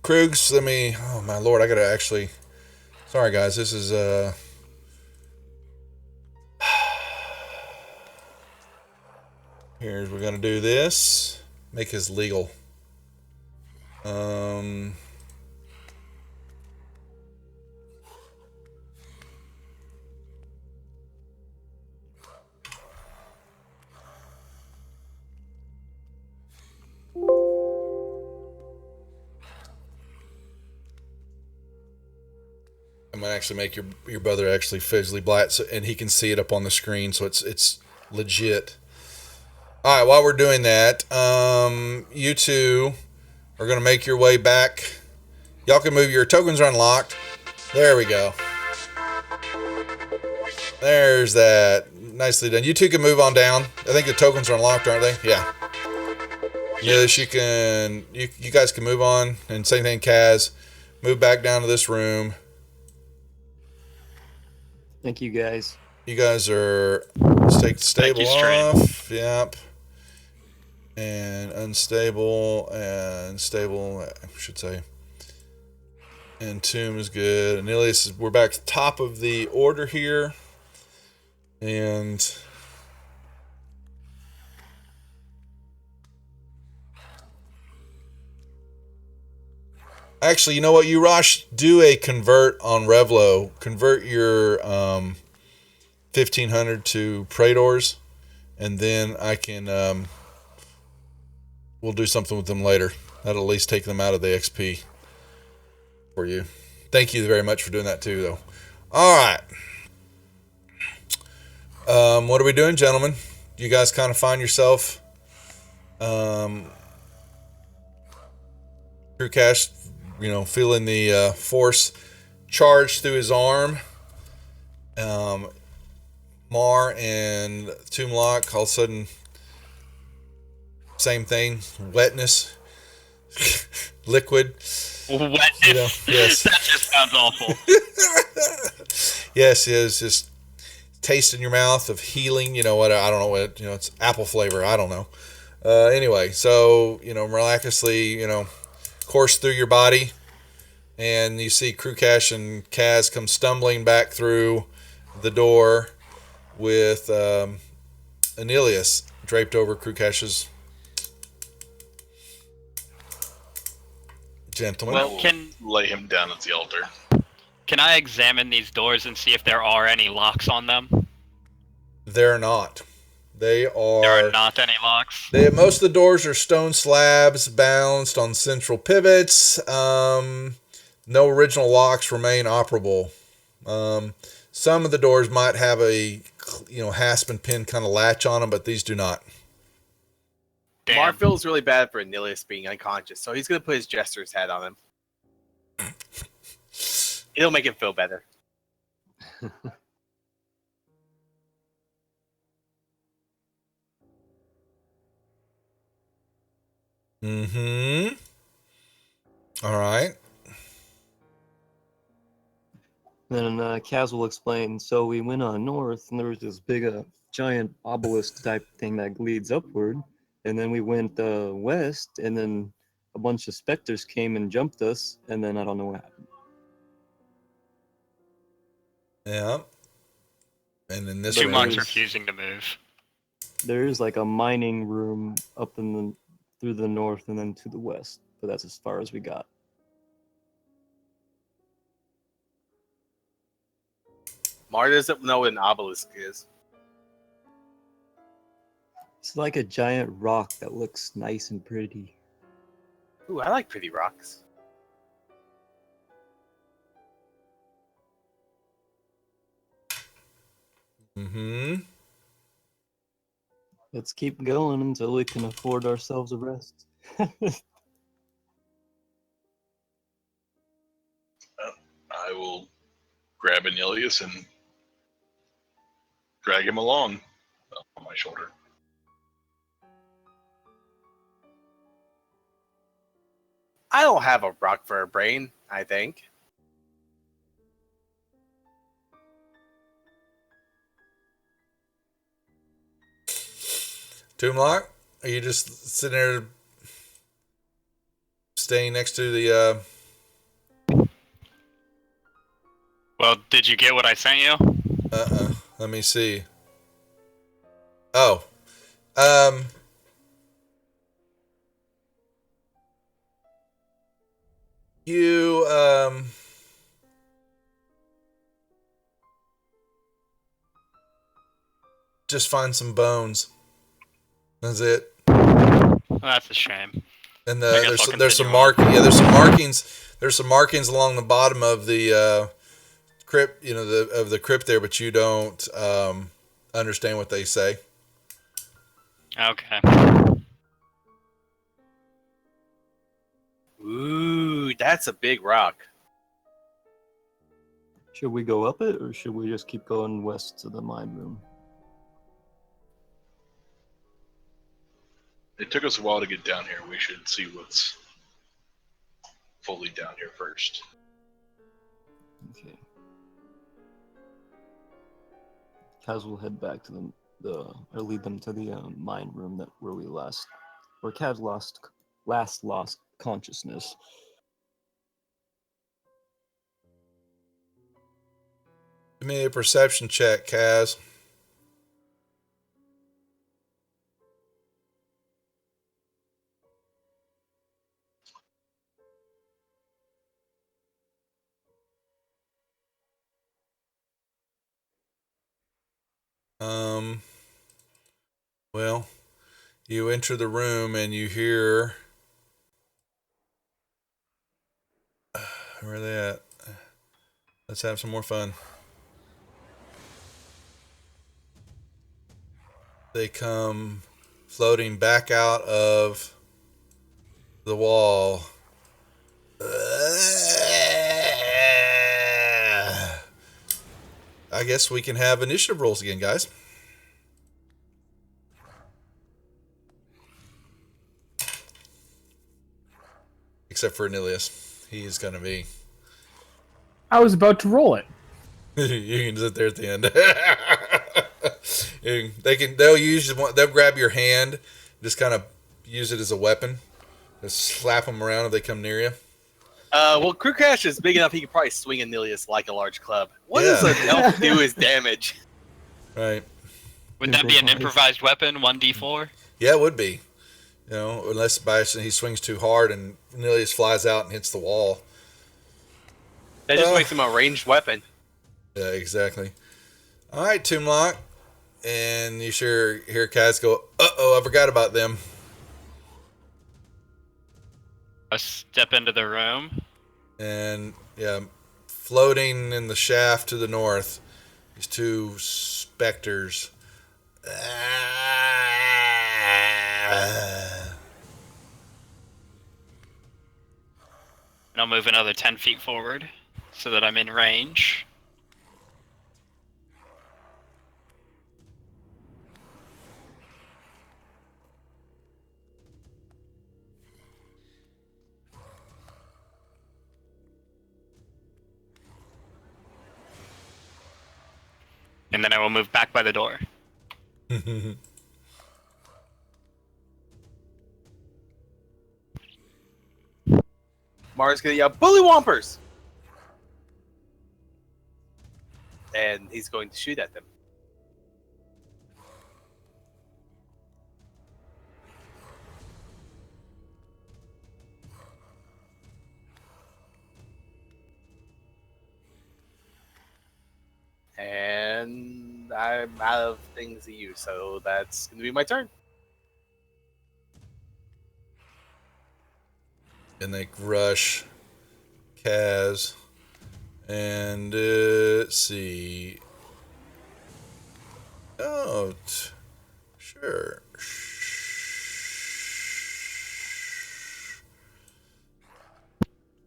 Krugs. Let me. Oh my lord! I gotta actually. Sorry, guys. This is Here's we're gonna do this. Make his legal. Um, I'm gonna actually make your brother actually physically black, so, and he can see it up on the screen, so it's legit. All right, while we're doing that, you two are gonna make your way back. Y'all can move. Your tokens are unlocked. There we go. There's that. Nicely done. You two can move on down. I think the tokens are unlocked, aren't they? Yeah. Yes, you can. You guys can move on. And same thing, Kaz. Move back down to this room. Thank you, guys. You guys are. Let's take the stable off. Yep. And unstable and stable, I should say. And Tomb is good. Anilius, we're back to the top of the order here. And actually, you know what, you Rosh, do a convert on Revlo. Convert your 1500 to Praetors, and then I can we'll do something with them later. That'll at least take them out of the XP for you. Thank you very much for doing that too, though. All right. What are we doing, gentlemen? You guys kind of find yourself Krukash, feeling the force charge through his arm. Mar and Tomblock, all of a sudden, same thing, wetness, liquid. Wetness. Yes. That just sounds awful. Yes, it's just taste in your mouth of healing. You know what? I don't know what. It's apple flavor. I don't know. Anyway, so miraculously, course through your body, and you see Krukash and Kaz come stumbling back through the door with Anilius draped over Krukash's. Gentlemen. Well, lay him down at the altar. Can I examine these doors and see if there are any locks on them? They're not. There are not any locks. Most of the doors are stone slabs balanced on central pivots. No original locks remain operable. Some of the doors might have a hasp and pin kind of latch on them, but these do not. Mar feels really bad for Anilius being unconscious, so he's going to put his jester's head on him. It'll make him feel better. Mm-hmm. All right. Then Kaz will explain. So we went on north, and there was this big, giant obelisk type thing that leads upward. And then we went west, and then a bunch of specters came and jumped us, and then I don't know what happened. Yeah. And then this Two room monks is- refusing to move. There is like a mining room up through the north and then to the west, but that's as far as we got. Mar doesn't know what an obelisk is. It's like a giant rock that looks nice and pretty. Ooh, I like pretty rocks. Mm-hmm. Let's keep going until we can afford ourselves a rest. I will grab Anilius and drag him along on my shoulder. I don't have a rock for a brain, I think. Tomblock, are you just sitting there staying next to the Well, did you get what I sent you? let me see. Oh. You just find some bones. That's it. Well, that's a shame. And I guess I'll there's some continue on. there's some markings. There's some markings along the bottom of the crypt. You know, of the crypt there, but you don't understand what they say. Okay. Ooh, that's a big rock. Should we go up it, or should we just keep going west to the mine room? It took us a while to get down here. We should see what's fully down here first. Okay. Kaz will head back to or lead them to the mine room where Kaz last lost consciousness. Give me a perception check, Kaz. Well, you enter the room and you hear. Where are they at? Let's have some more fun. They come floating back out of the wall. I guess we can have initiative rolls again, guys. Except for Anilius. He's going to be... I was about to roll it. You can sit there at the end. They'll grab your hand, just kind of use it as a weapon. Just slap them around if they come near you. Well, Crew Crash is big enough he could probably swing Anilius like a large club. What does an elf do as damage? Right. Would that be an improvised weapon, 1d4? Yeah, it would be. You know, unless he swings too hard and Anilius flies out and hits the wall. That just makes him a ranged weapon. Yeah, exactly. All right, Toomlock. And you sure hear Kaz go, uh-oh, I forgot about them. I step into the room. And, yeah, floating in the shaft to the north, these two specters. And I'll move another 10 feet forward so that I'm in range. And then I will move back by the door. Mars gonna yell, "Bully Wompers!" And he's going to shoot at them. And I'm out of things to use, so that's going to be my turn. And they rush Kaz. And let's see. Oh, sure.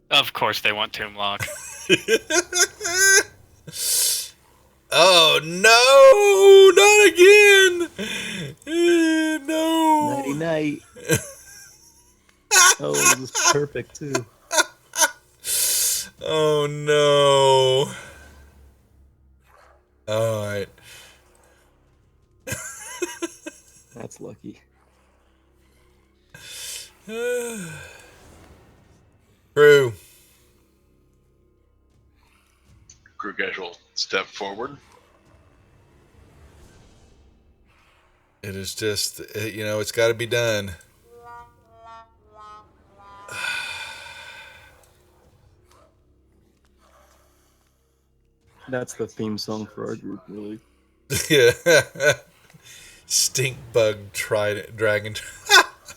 Of course they want Toomlock. Oh no, not again. No. Nighty night. Oh, this is perfect too. Oh no. All right. That's lucky. Crew. Crew Cash will step forward. It is just, it's got to be done. That's the theme song for our group, really. Yeah. Stink bug trident dragon.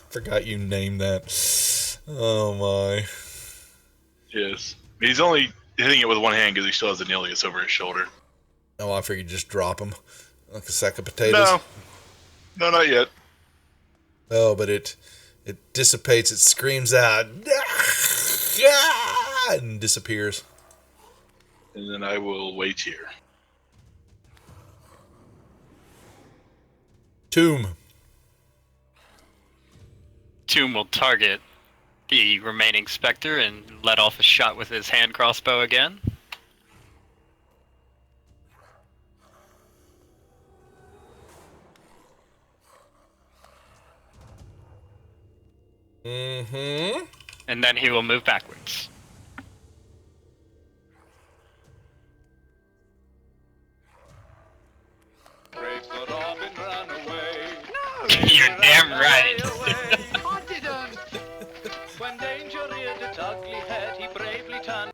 Forgot you named that. Oh my. Yes. He's only hitting it with one hand because he still has the Nilius over his shoulder. Oh, I figured just drop him like a sack of potatoes. No. No, not yet. Oh, but it dissipates. It screams out, and disappears. And then I will wait here. Tomb. Tomb will target the remaining Spectre and let off a shot with his hand crossbow again. Mm-hmm. And then he will move backwards. Brave the robin ran away. You're damn right. I didn't. When danger reared its ugly head, he bravely turned.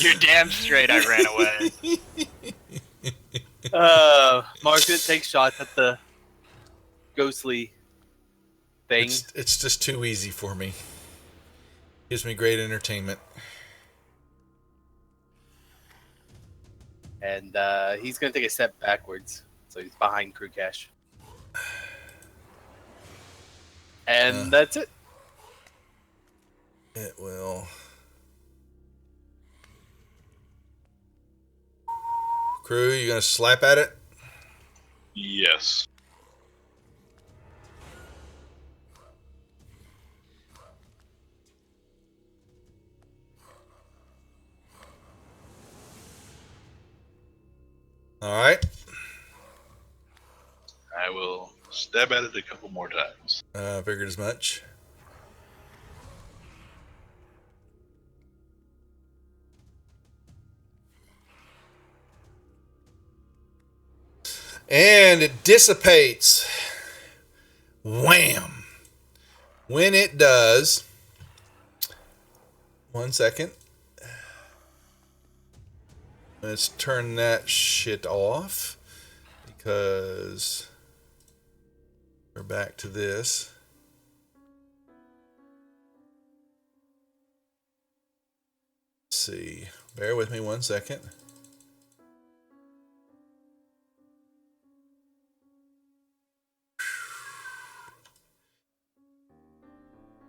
You're damn straight I ran away. Margaret takes shots at the ghostly thing. It's just too easy for me. Gives me great entertainment. And he's going to take a step backwards. So he's behind Crew Cash. And that's it. It will. Crew, you gonna slap at it? Yes. All right. I will stab at it a couple more times. Figured as much. And it dissipates. Wham! When it does, 1 second. Let's turn that shit off because we're back to this. Let's see. Bear with me 1 second.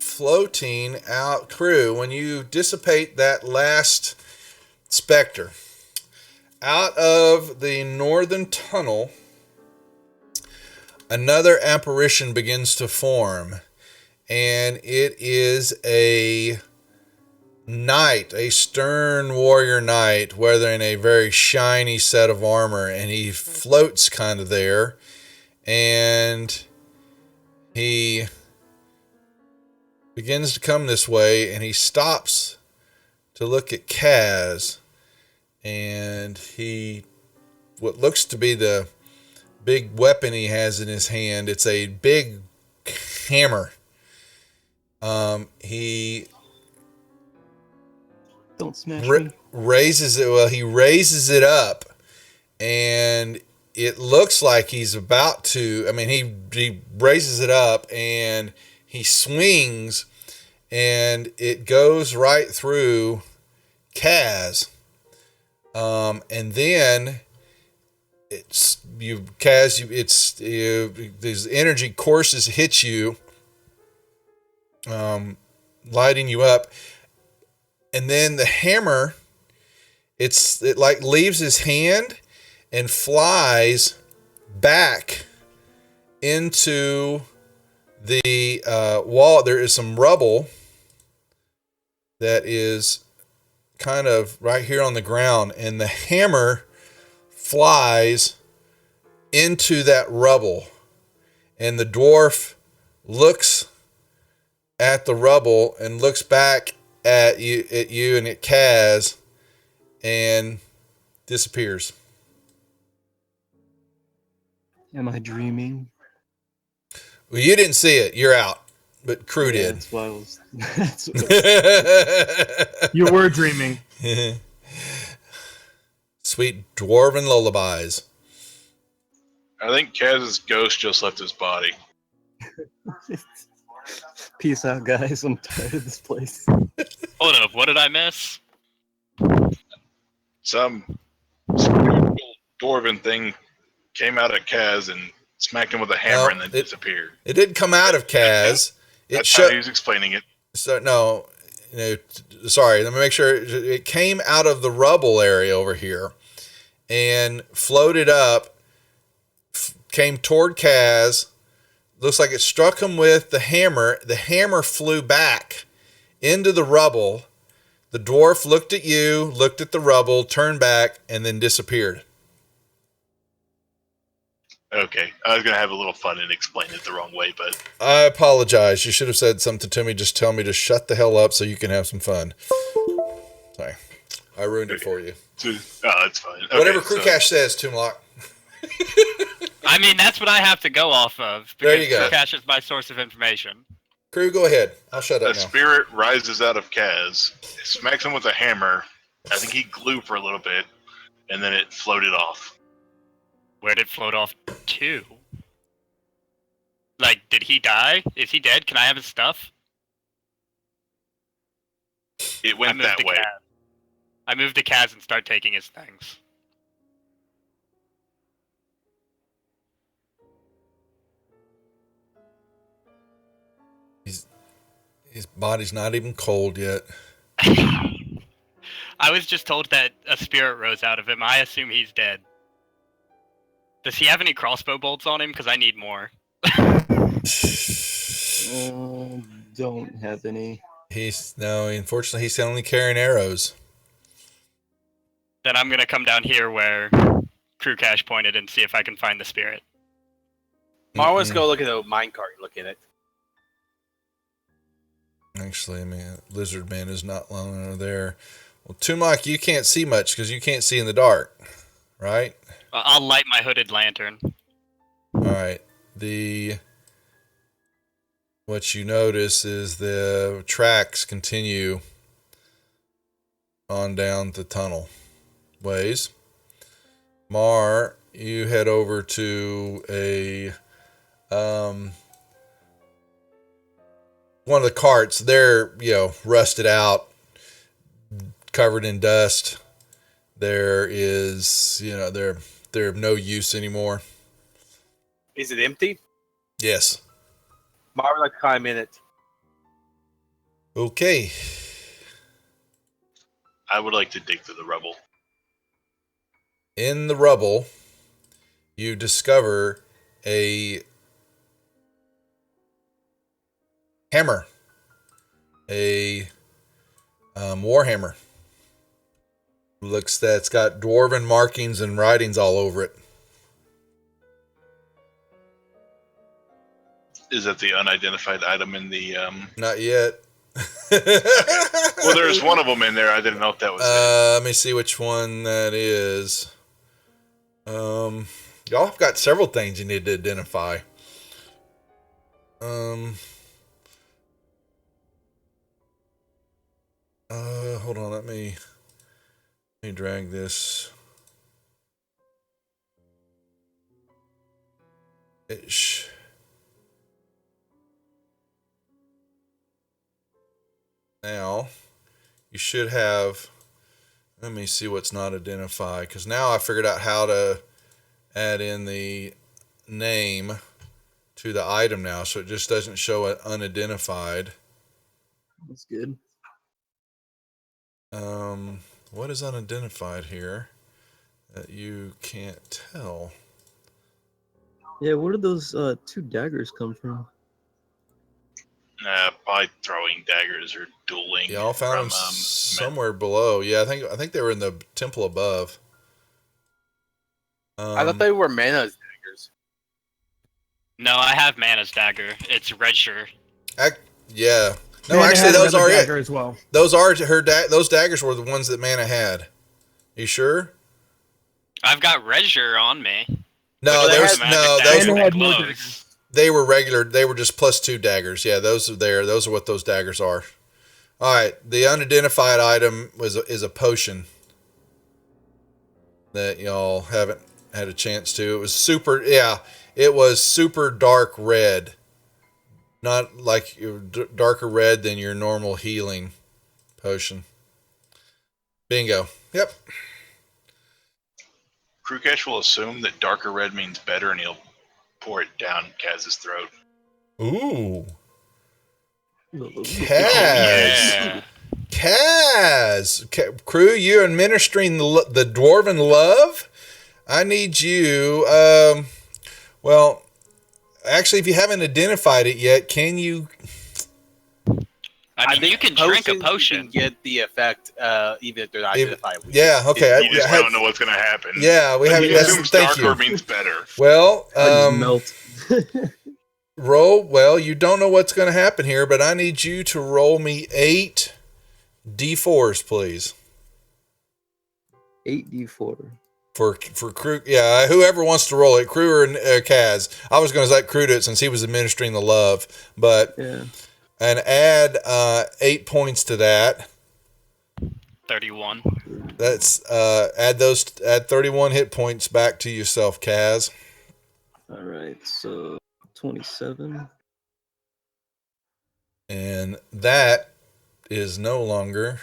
Floating out, Crew, when you dissipate that last Spectre out of the northern tunnel, another apparition begins to form, and it is a knight, a stern warrior knight, wearing a very shiny set of armor, and he floats kind of there, and he begins to come this way, and he stops to look at Kaz, and what looks to be the big weapon he has in his hand, it's a big hammer. He Don't smash me. raises it. Well, he raises it up, and it looks like he's about to. I mean, he raises it up, and he swings, and it goes right through Kaz. And then these energy courses hit you, lighting you up, and then the hammer, it like leaves his hand and flies back into the wall. There is some rubble that is kind of right here on the ground, and the hammer flies into that rubble, and the dwarf looks at the rubble and looks back at you and at Kaz, and disappears. Am I dreaming? Well, you didn't see it. You're out, but Crew Yeah, did. that's why I was. You were dreaming. sweet dwarven lullabies. I think Kaz's ghost just left his body. Peace out, guys. I'm tired of this place. Hold up, what did I miss? Some stupid dwarven thing came out of Kaz and smacked him with a hammer No, and then disappeared. It didn't come out of Kaz. That's how he was explaining it. So no, sorry. Let me make sure. It came out of the rubble area over here, and floated up. Came toward Kaz. Looks like it struck him with the hammer. The hammer flew back into the rubble. The dwarf looked at you, looked at the rubble, turned back, and then disappeared. Okay, I was gonna have a little fun and explain it the wrong way, but I apologize. You should have said something to me. Just tell me to shut the hell up so you can have some fun. Sorry. I ruined it for you. it's fine. Okay, Whatever Crew Cash says, Toomlock. I mean, that's what I have to go off of. There Because you go. Cash is my source of information. Crew, go ahead. I'll shut A up now. spirit rises out of Kaz, smacks him with a hammer. I think he glue for a little bit, and then it floated off. Where did it float off to? Like, did he die? Is he dead? Can I have his stuff? It went that way. I moved to Kaz and start taking his things. His body's not even cold yet. I was just told that a spirit rose out of him. I assume he's dead. Does he have any crossbow bolts on him? Because I need more. Don't have any. Unfortunately, he's only carrying arrows. Then I'm gonna come down here where Crew Cash pointed and see if I can find the spirit. Mar wants to go look at the minecart and look at it. Actually, Lizard Man is not long over there. Well, Toomlock, you can't see much because you can't see in the dark, right? I'll light my hooded lantern. All right. What you notice is the tracks continue on down the tunnel ways. Mar, you head over to one of the carts. They're, rusted out, covered in dust. They're of no use anymore. Is it empty? Yes. Mar would like to climb in it. Okay. I would like to dig through the rubble. In the rubble, you discover a hammer, a warhammer. That's got dwarven markings and writings all over it. Is that the unidentified item in the? Not yet. Well, there's one of them in there. I didn't know if that was. Let me see which one that is. Y'all have got several things you need to identify. Hold on. Let me drag this. Now, you should have, let me see what's not identified, because now I figured out how to add in the name to the item now, so it just doesn't show it unidentified. That's good. What is unidentified here that you can't tell? Yeah, where did those two daggers come from? Probably throwing daggers or dueling. Y'all found them somewhere below. Yeah, I think they were in the temple above. I thought they were Mana's daggers. No, I have Mana's dagger. It's Redshirt. Yeah. No, Mana actually, had those another are dagger it. as well. Those are her. Those daggers were the ones that Mana had. You sure? I've got Redshirt on me. No, But they there's had no. magic Those daggers Mana were, had and more glows. daggers. they were regular. They were just +2 daggers. Yeah, those are there. Those are what those daggers are. All right. The unidentified item is a potion. that y'all haven't had a chance to. It was super, yeah, it was super dark red. Not like darker red than your normal healing potion. Bingo. Yep. Krukesh will assume that darker red means better, and he'll pour it down Kaz's throat. Ooh. Oh, Kaz. Yeah. Kaz. Crew, you're administering the dwarven love. I need you. Well, actually, if you haven't identified it yet, can you? I mean, you can drink a potions, potion. You can get the effect, even if they're not If- identified. Yeah. Okay. You just I had- don't know what's going to happen. Yeah, we have. He That's, assumes thank darker you. means better. Well, I just melt. roll. Well, you don't know what's going to happen here, but I need you to roll me 8 d4s, please. 8d4. For Crew, yeah, whoever wants to roll it, Crew or Kaz. I was going to let Crew do it since he was administering the love, but Yeah. and add 8 points to that. 31. That's add 31 hit points back to yourself, Kaz. All right. So 27. And that is no longer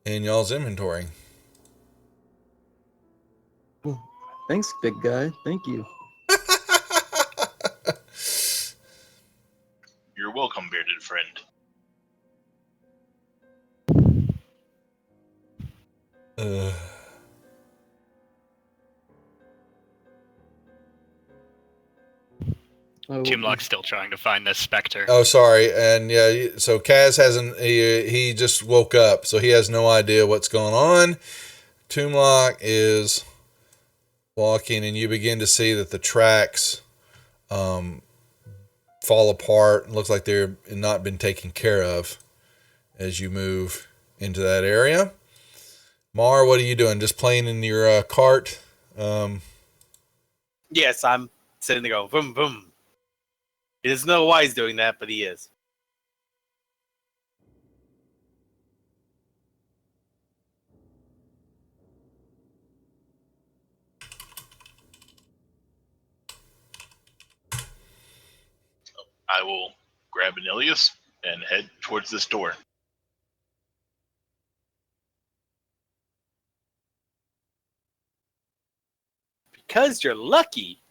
in y'all's inventory. Thanks, big guy. Thank you. You're welcome, bearded friend. Oh, Toomlock's still trying to find this specter. Oh, sorry. And yeah, so Kaz hasn't, he just woke up, so he has no idea what's going on. Toomlock is walking, and you begin to see that the tracks fall apart. It looks like they're not been taken care of as you move into that area. Mar, what are you doing? Just playing in your cart? Yes, I'm sitting there going, boom, boom. He doesn't know why he's doing that, but he is. I will grab Anilius and head towards this door. Because you're lucky.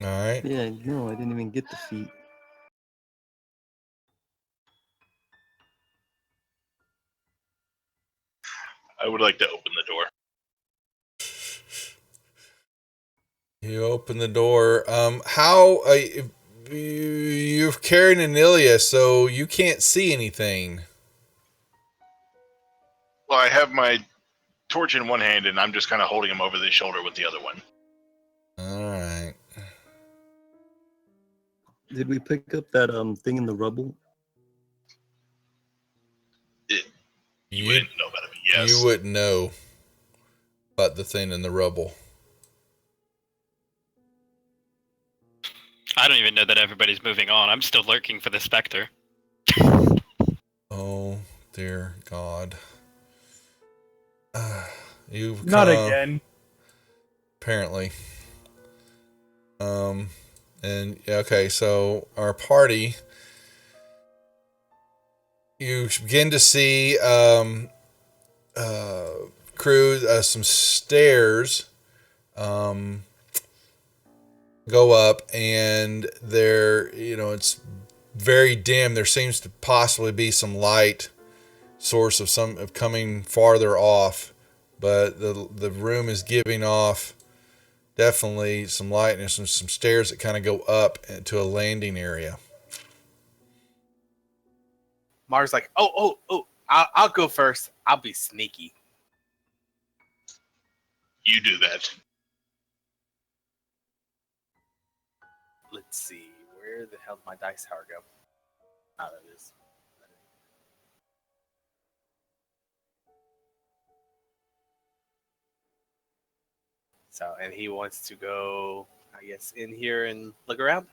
All right. Yeah, no, I didn't even get the feat. I would like to open the door. You open the door. How you've carried Anilia, so you can't see anything. Well, I have my torch in one hand, and I'm just kind of holding him over the shoulder with the other one. All right. Did we pick up that thing in the rubble? You wouldn't know about it, but yes. You wouldn't know about the thing in the rubble. I don't even know that everybody's moving on. I'm still lurking for the specter. Oh dear God. You've Not come- again. Apparently. And yeah, okay, so our party, you begin to see Crew some stairs go up, and there, it's very dim. There seems to possibly be some light source of coming farther off, but the room is giving off definitely some light, and there's some stairs that kind of go up to a landing area. Mars like, oh, I'll go first. I'll be sneaky. You do that. Let's see, where the hell did my dice tower go? Oh, that is. So, and he wants to go, I guess, in here and look around.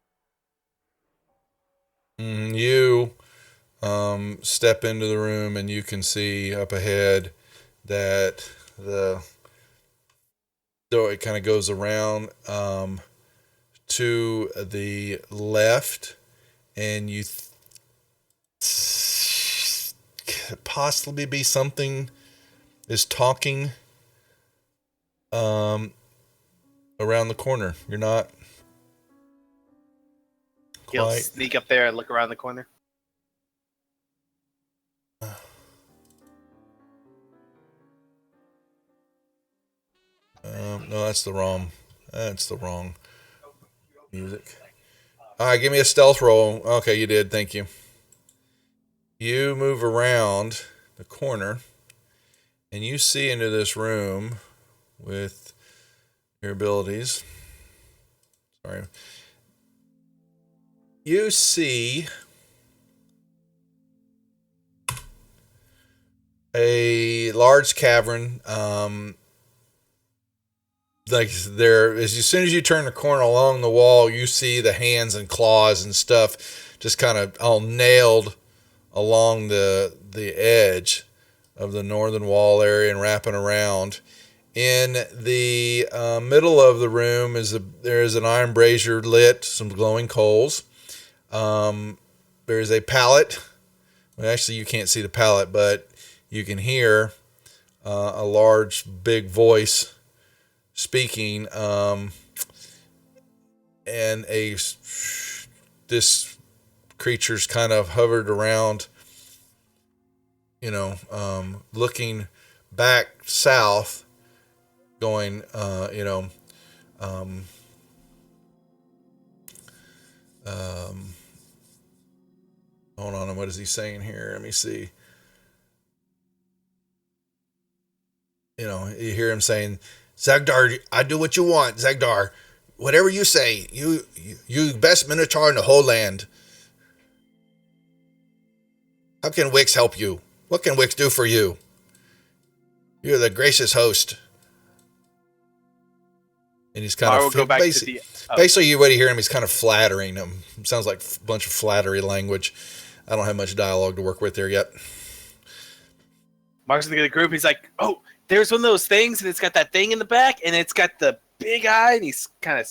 You step into the room, and you can see up ahead that the door, it kind of goes around to the left, and you could possibly be something is talking around the corner. You're not He'll quite. sneak up there and look around the corner. No, that's the wrong music. All right, give me a stealth roll. Okay, you did. Thank you. You move around the corner, and you see into this room with your abilities. Sorry. You see a large cavern. Like there, as soon as you turn the corner along the wall, you see the hands and claws and stuff just kind of all nailed along the edge of the northern wall area and wrapping around. In the middle of the room there is an iron brazier lit, some glowing coals. There is a pallet. Well, actually, you can't see the pallet, but you can hear a large, big voice speaking, and this creature's kind of hovered around, looking back south, going, hold on, what is he saying here? Let me see. You hear him saying, Zagdar, I do what you want, Zagdar. Whatever you say, you best minotaur in the whole land. How can Wix help you? What can Wix do for you? You're the gracious host. And he's kind I of will go back basically, to the. basically, what you hear him, he's kind of flattering him. Sounds like a bunch of flattery language. I don't have much dialogue to work with there yet. Mark's looking at the group. He's like, "Oh, there's one of those things, and it's got that thing in the back, and it's got the big eye, and he's kind of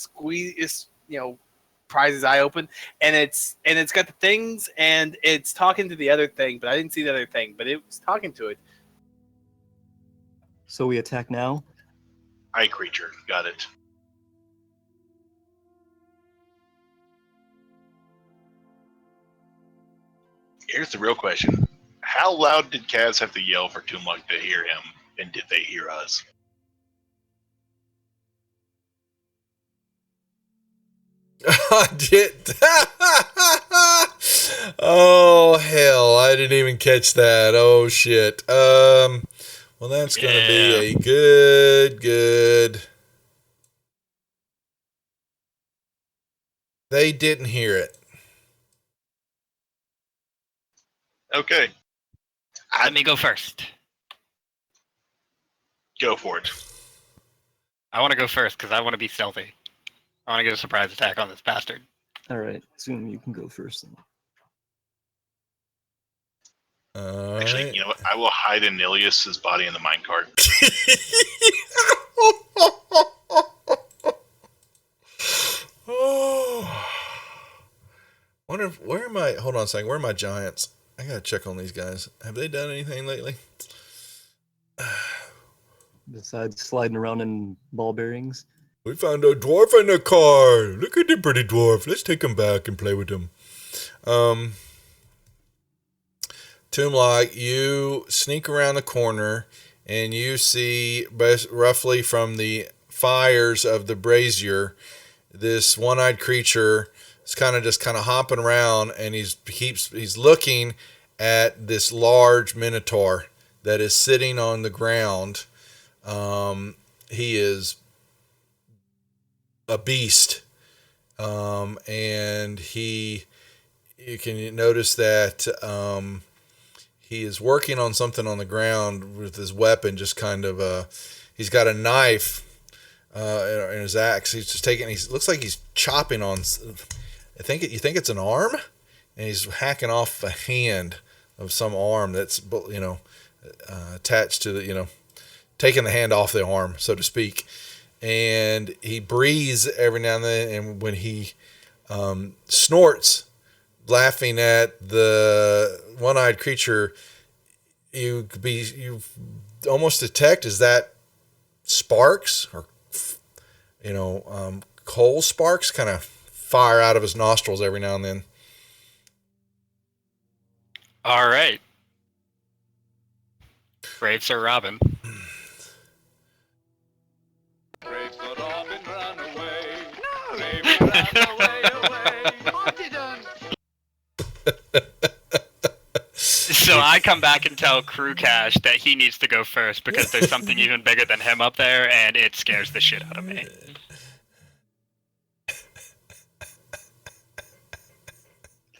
pries his eye open, and it's got the things, and it's talking to the other thing, but I didn't see the other thing, but it was talking to it." So we attack now? Eye creature. Got it. Here's the real question. How loud did Kaz have to yell for Tumluk to hear him? And did they hear us? I did. Oh, hell. I didn't even catch that. Oh, shit. Well, that's going to be a good. They didn't hear it. Okay. Let me go first. Go for it. I want to go first because I want to be stealthy. I want to get a surprise attack on this bastard. All right, Zoom, you can go first. Then. Actually, Right. you know what? I will hide in Ilias's body in the minecart. Oh. Wonder where are my? Hold on a second. Where are my giants? I gotta check on these guys. Have they done anything lately? Besides sliding around in ball bearings. We found a dwarf in the car. Look at the pretty dwarf. Let's take him back and play with him. Tumluk, you sneak around the corner and you see roughly from the fires of the brazier, this one-eyed creature is kind of hopping around, and he's looking at this large minotaur that is sitting on the ground. He is a beast, and you can notice that he is working on something on the ground with his weapon. Just kind of, he's got a knife in his axe. He's just taking. He looks like he's chopping on. You think it's an arm, and he's hacking off a hand of some arm that's attached to the taking the hand off the arm, so to speak. And he breathes every now and then, and when he snorts, laughing at the one-eyed creature, you almost detect is that sparks or coal sparks kind of fire out of his nostrils every now and then. All right. Brave Sir Robin. Brave Sir Robin ran away. No, Bravely ran away, away. I didn't. So I come back and tell Crew Cash that he needs to go first because there's something even bigger than him up there, and it scares the shit out of me.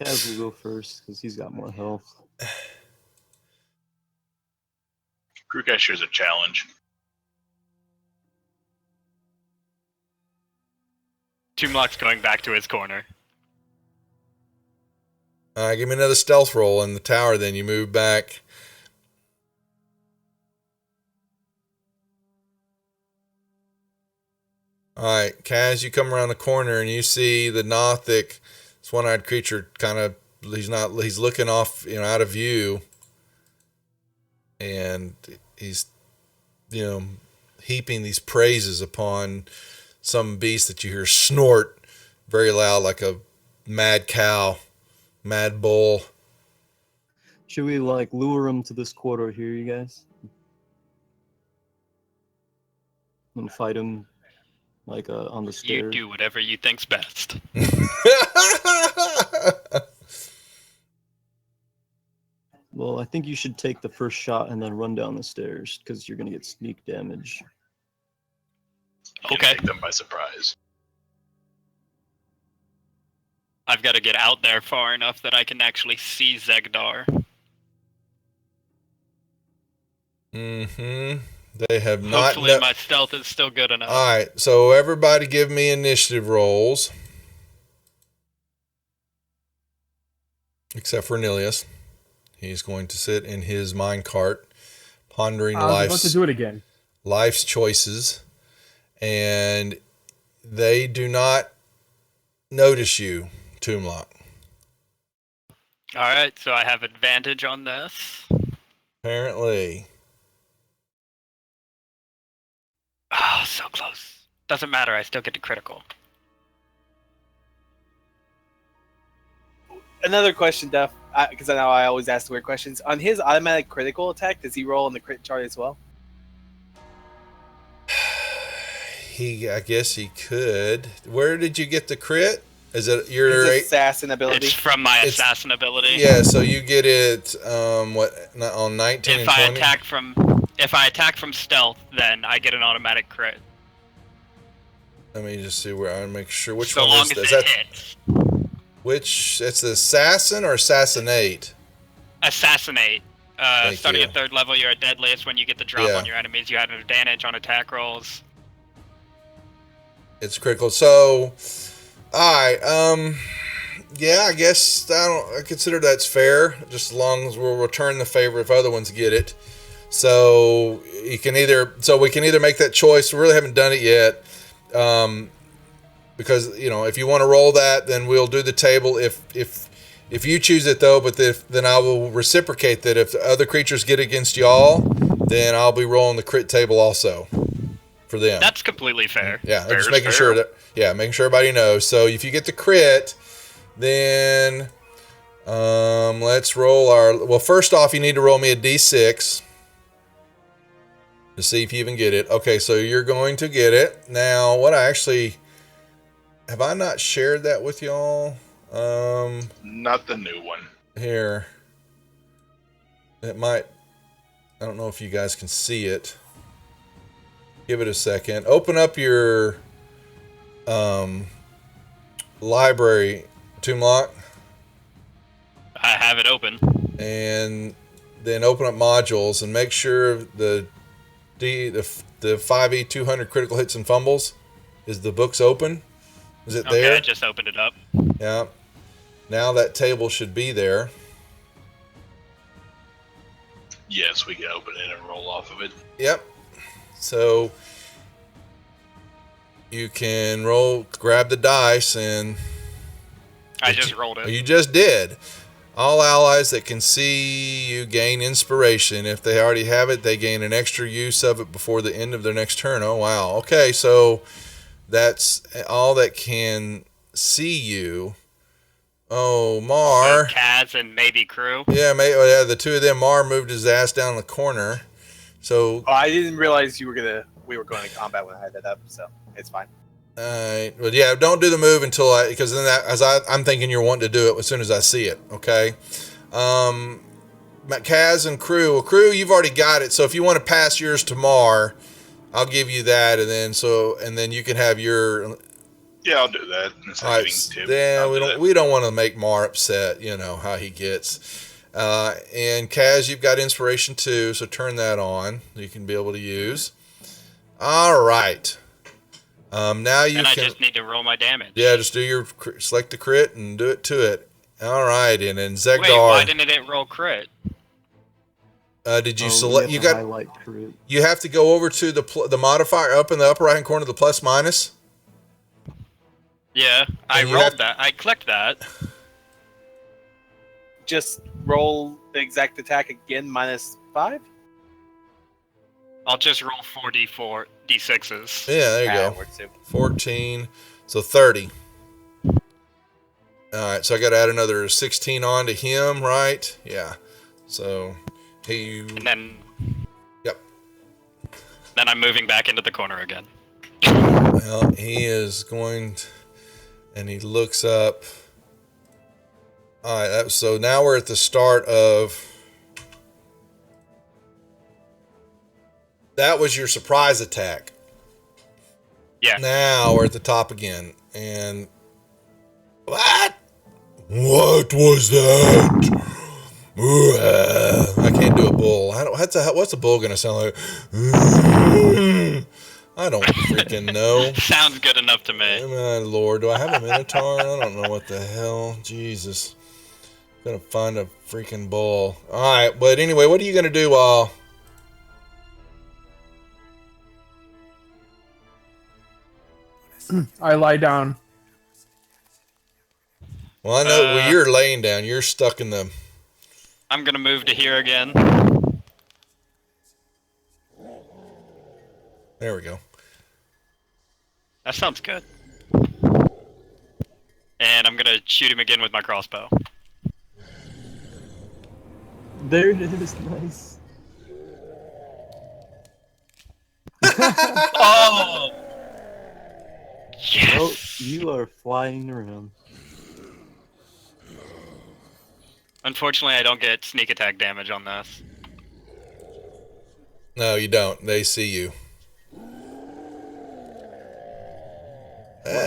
Kaz will go first because he's got more health. Crew Cashier's a challenge. Toomlock's going back to his corner. Give me another stealth roll in the tower, then you move back. All right, Kaz, you come around the corner and you see the Nothic, this one-eyed creature, he's looking off, out of view, and he's, heaping these praises upon some beast that you hear snort very loud like a mad cow. Mad bull. Should we lure him to this quarter here, you guys? And fight him on the stairs? You do whatever you think's best. Well, I think you should take the first shot and then run down the stairs because you're going to get sneak damage. You can Okay. take them by surprise. I've got to get out there far enough that I can actually see Zegdar. Mm-hmm. They have not. Hopefully my stealth is still good enough. All right, so everybody give me initiative rolls. Except for Nilius. He's going to sit in his minecart, pondering I was about to do it again. life's choices. And they do not notice you, Toomlock. All right, so I have advantage on this. Apparently. Oh, so close. Doesn't matter, I still get to critical. Another question, Duff, because I know I always ask the weird questions. On his automatic critical attack, does he roll on the crit chart as well? I guess he could. Where did you get the crit? Is it your His assassin ability? It's from my It's- assassin ability. Yeah, so you get it on 19 If and I 20? if I attack from stealth, then I get an automatic crit. Let me just see where I make sure which so one long is as that. it hits. Which it's the assassin or assassinate? Assassinate. Thank Starting you. at 3rd level, you're at deadliest. When you get the drop Yeah. on your enemies, you have an advantage on attack rolls. It's critical. So, all right. Yeah, I guess I consider that's fair. Just as long as we'll return the favor if other ones get it. So we can either make that choice. We really haven't done it yet. Because if you want to roll that, then we'll do the table. If you choose it though, but then I will reciprocate that. If the other creatures get against y'all, then I'll be rolling the crit table also for them. That's completely fair. Yeah, I'm just Fair is making sure fair. making sure everybody knows. So if you get the crit, then let's roll well, first off, you need to roll me a d6 to see if you even get it. Okay, so you're going to get it. Now, have I not shared that with y'all? Not the new one. Here. I don't know if you guys can see it. Give it a second. Open up your library, Toomlock, I have it open. and then open up modules and make sure the 5e 200 critical hits and fumbles is the book's open. Is it Okay, there? I just opened it up. Yeah. Now that table should be there. Yes, we can open it and roll off of it. Yep. So you can grab the dice, and I just rolled it. you just did. All allies that can see you gain inspiration. If they already have it, they gain an extra use of it before the end of their next turn. Oh, wow. Okay, so that's all that can see you. Oh, Mar. So Kaz and maybe Crew. Yeah, the two of them. Mar moved his ass down the corner. So, Oh, I didn't realize we were going to combat when I had that up, so it's fine. but yeah, don't do the move until because then I'm thinking you're wanting to do it as soon as I see it. Okay. Kaz and Crew. Well, Crew, you've already got it. So if you want to pass yours to Mar, I'll give you that, and then you can have your. Yeah, I'll do that. Instead All of right. getting two, Yeah, I'll we don't want to make Mar upset. You know how he gets. And Kaz, you've got inspiration too, so turn that on. You can be able to use. All right. Now you And can. I just need to roll my damage. Yeah, just do select the crit and do it to it. All right, and then Zegdar. Wait, why didn't it roll crit? Did you Oh, select? we You have to got. highlight crit. You have to go over to the modifier up in the upper right hand corner, the plus minus. Yeah, I And you rolled have- that. I clicked that. Just roll the exact attack again, -5. I'll just roll 4d4 d6s. Yeah, there you go. That works too. 14, so 30. All right, so I got to add another 16 on to him, right? Yeah. So And then Yep. Then I'm moving back into the corner again. Well, he is going, and he looks up. All right, so now we're at the start of. That was your surprise attack. Yeah. Now we're at the top again, and what? What was that? I can't do a bull. What's a bull gonna sound like? I don't freaking know. Sounds good enough to me. Oh, my Lord, do I have a minotaur? I don't know what the hell. Jesus, gonna find a freaking bull. All right, but anyway, what are you gonna do while? I lie down. Well, I know where you're laying down. You're stuck in the. I'm gonna move to here again. There we go. That sounds good. And I'm gonna shoot him again with my crossbow. There it is. Nice. Oh! Yes! Oh, you are flying around. Unfortunately, I don't get sneak attack damage on this. No, you don't. They see you.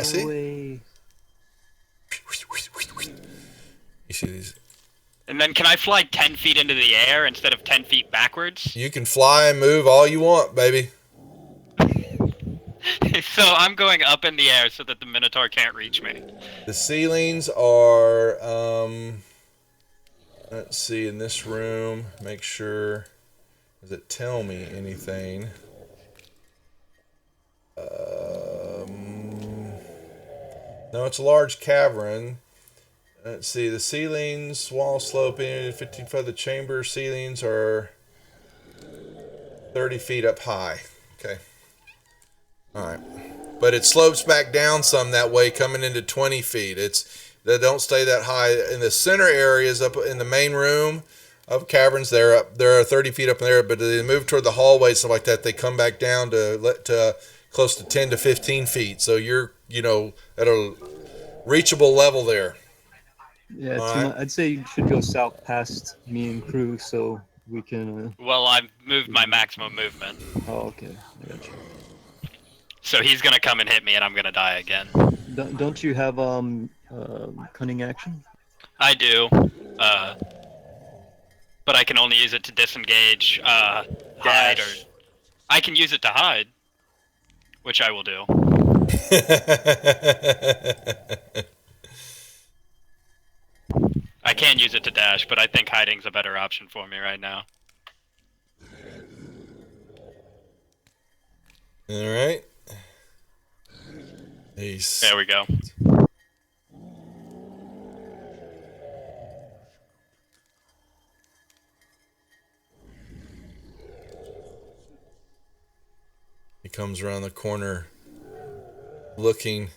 See? Away. You see these? And then can I fly 10 feet into the air instead of 10 feet backwards? You can fly and move all you want, baby. So I'm going up in the air so that the Minotaur can't reach me. The ceilings are, let's see, in this room, make sure, does it tell me anything? No, it's a large cavern. Let's see, the ceilings, wall sloping, 15 foot. The chamber ceilings are 30 feet up high. Okay. All right. But it slopes back down some that way, coming into 20 feet. They don't stay that high. In the center areas, up in the main room of caverns, they're 30 feet up in there. But they move toward the hallway, stuff like that. They come back down to close to 10 to 15 feet. So you're, at a reachable level there. Yeah, Alright. I'd say you should go south past me and Crew so we can. Well, I've moved my maximum movement. Oh, okay. I got you. So he's gonna come and hit me and I'm gonna die again. Don't you have cunning action? I do. But I can only use it to disengage, hide, or... I can use it to hide. Which I will do. I can use it to dash, but I think hiding's a better option for me right now. All right. He's There we go. He comes around the corner looking.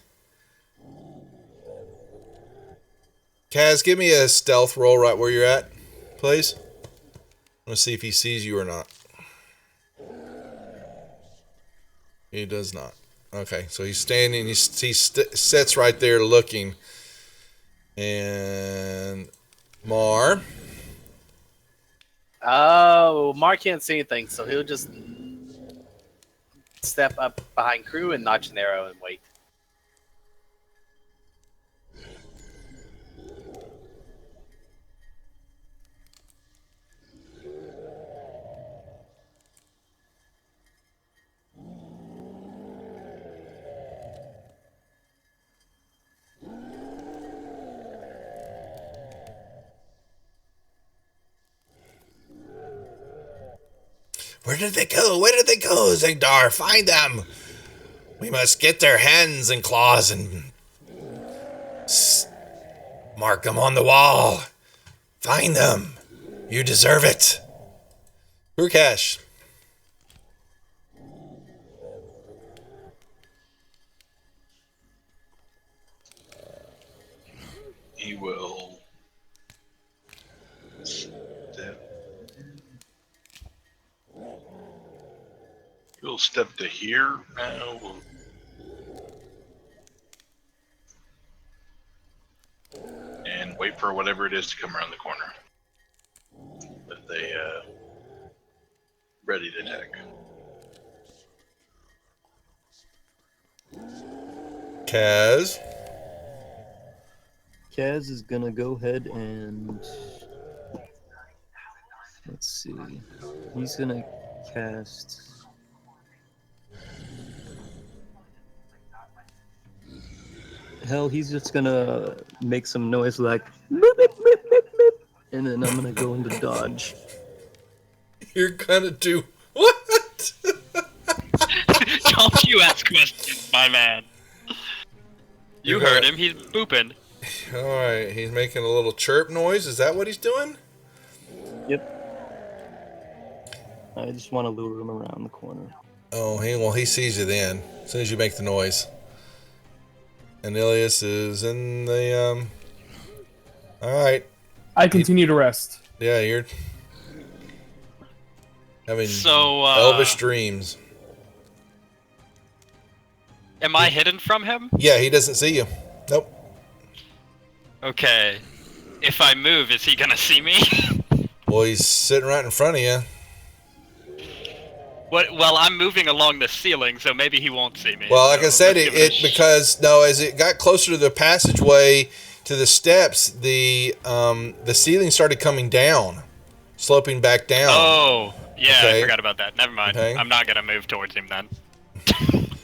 Kaz, give me a stealth roll right where you're at, please. I want to see if he sees you or not. He does not. Okay, so he's standing. He sits right there looking. And Mar. Oh, Mark can't see anything, so he'll just step up behind Crew and notch an arrow and wait. Where did they go? Where did they go, Zengdar? Find them. We must get their hands and claws and mark them on the wall. Find them. You deserve it. Urkash. He will He'll step to here now. And wait for whatever it is to come around the corner. If they ready to attack. Kaz. Kaz is gonna go ahead and let's see. He's gonna cast. Hell, he's just gonna make some noise like "Meep, meep, meep, meep, meep," and then I'm gonna go into dodge. You're gonna do what? Don't you ask questions, my man. You You're heard gonna- him. He's booping. Alright, he's making a little chirp noise. Is that what he's doing? Yep. I just want to lure him around the corner. Oh, he sees you then. As soon as you make the noise. And Ilias is in the, Alright. I continue to rest. Yeah, you're having So, elvish dreams. am I hidden from him? Yeah, he doesn't see you. Nope. Okay. If I move, is he gonna see me? Well, he's sitting right in front of you. What? Well, I'm moving along the ceiling, so maybe he won't see me. Well, like I So said, let's give a as it got closer to the passageway to the steps, the ceiling started coming down, sloping back down. Oh, yeah, Okay. I forgot about that. Never mind. Okay. I'm not gonna move towards him then.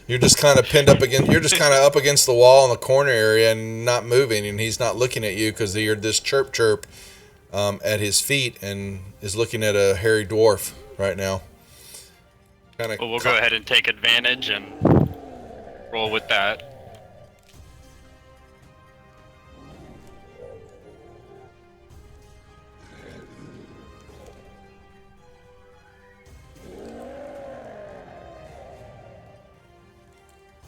You're just kind of pinned up against. You're just kind of up against the wall in the corner area and not moving, and he's not looking at you because you're this chirp at his feet and is looking at a hairy dwarf right now. Kind of. Well, we'll go ahead and take advantage and roll with that.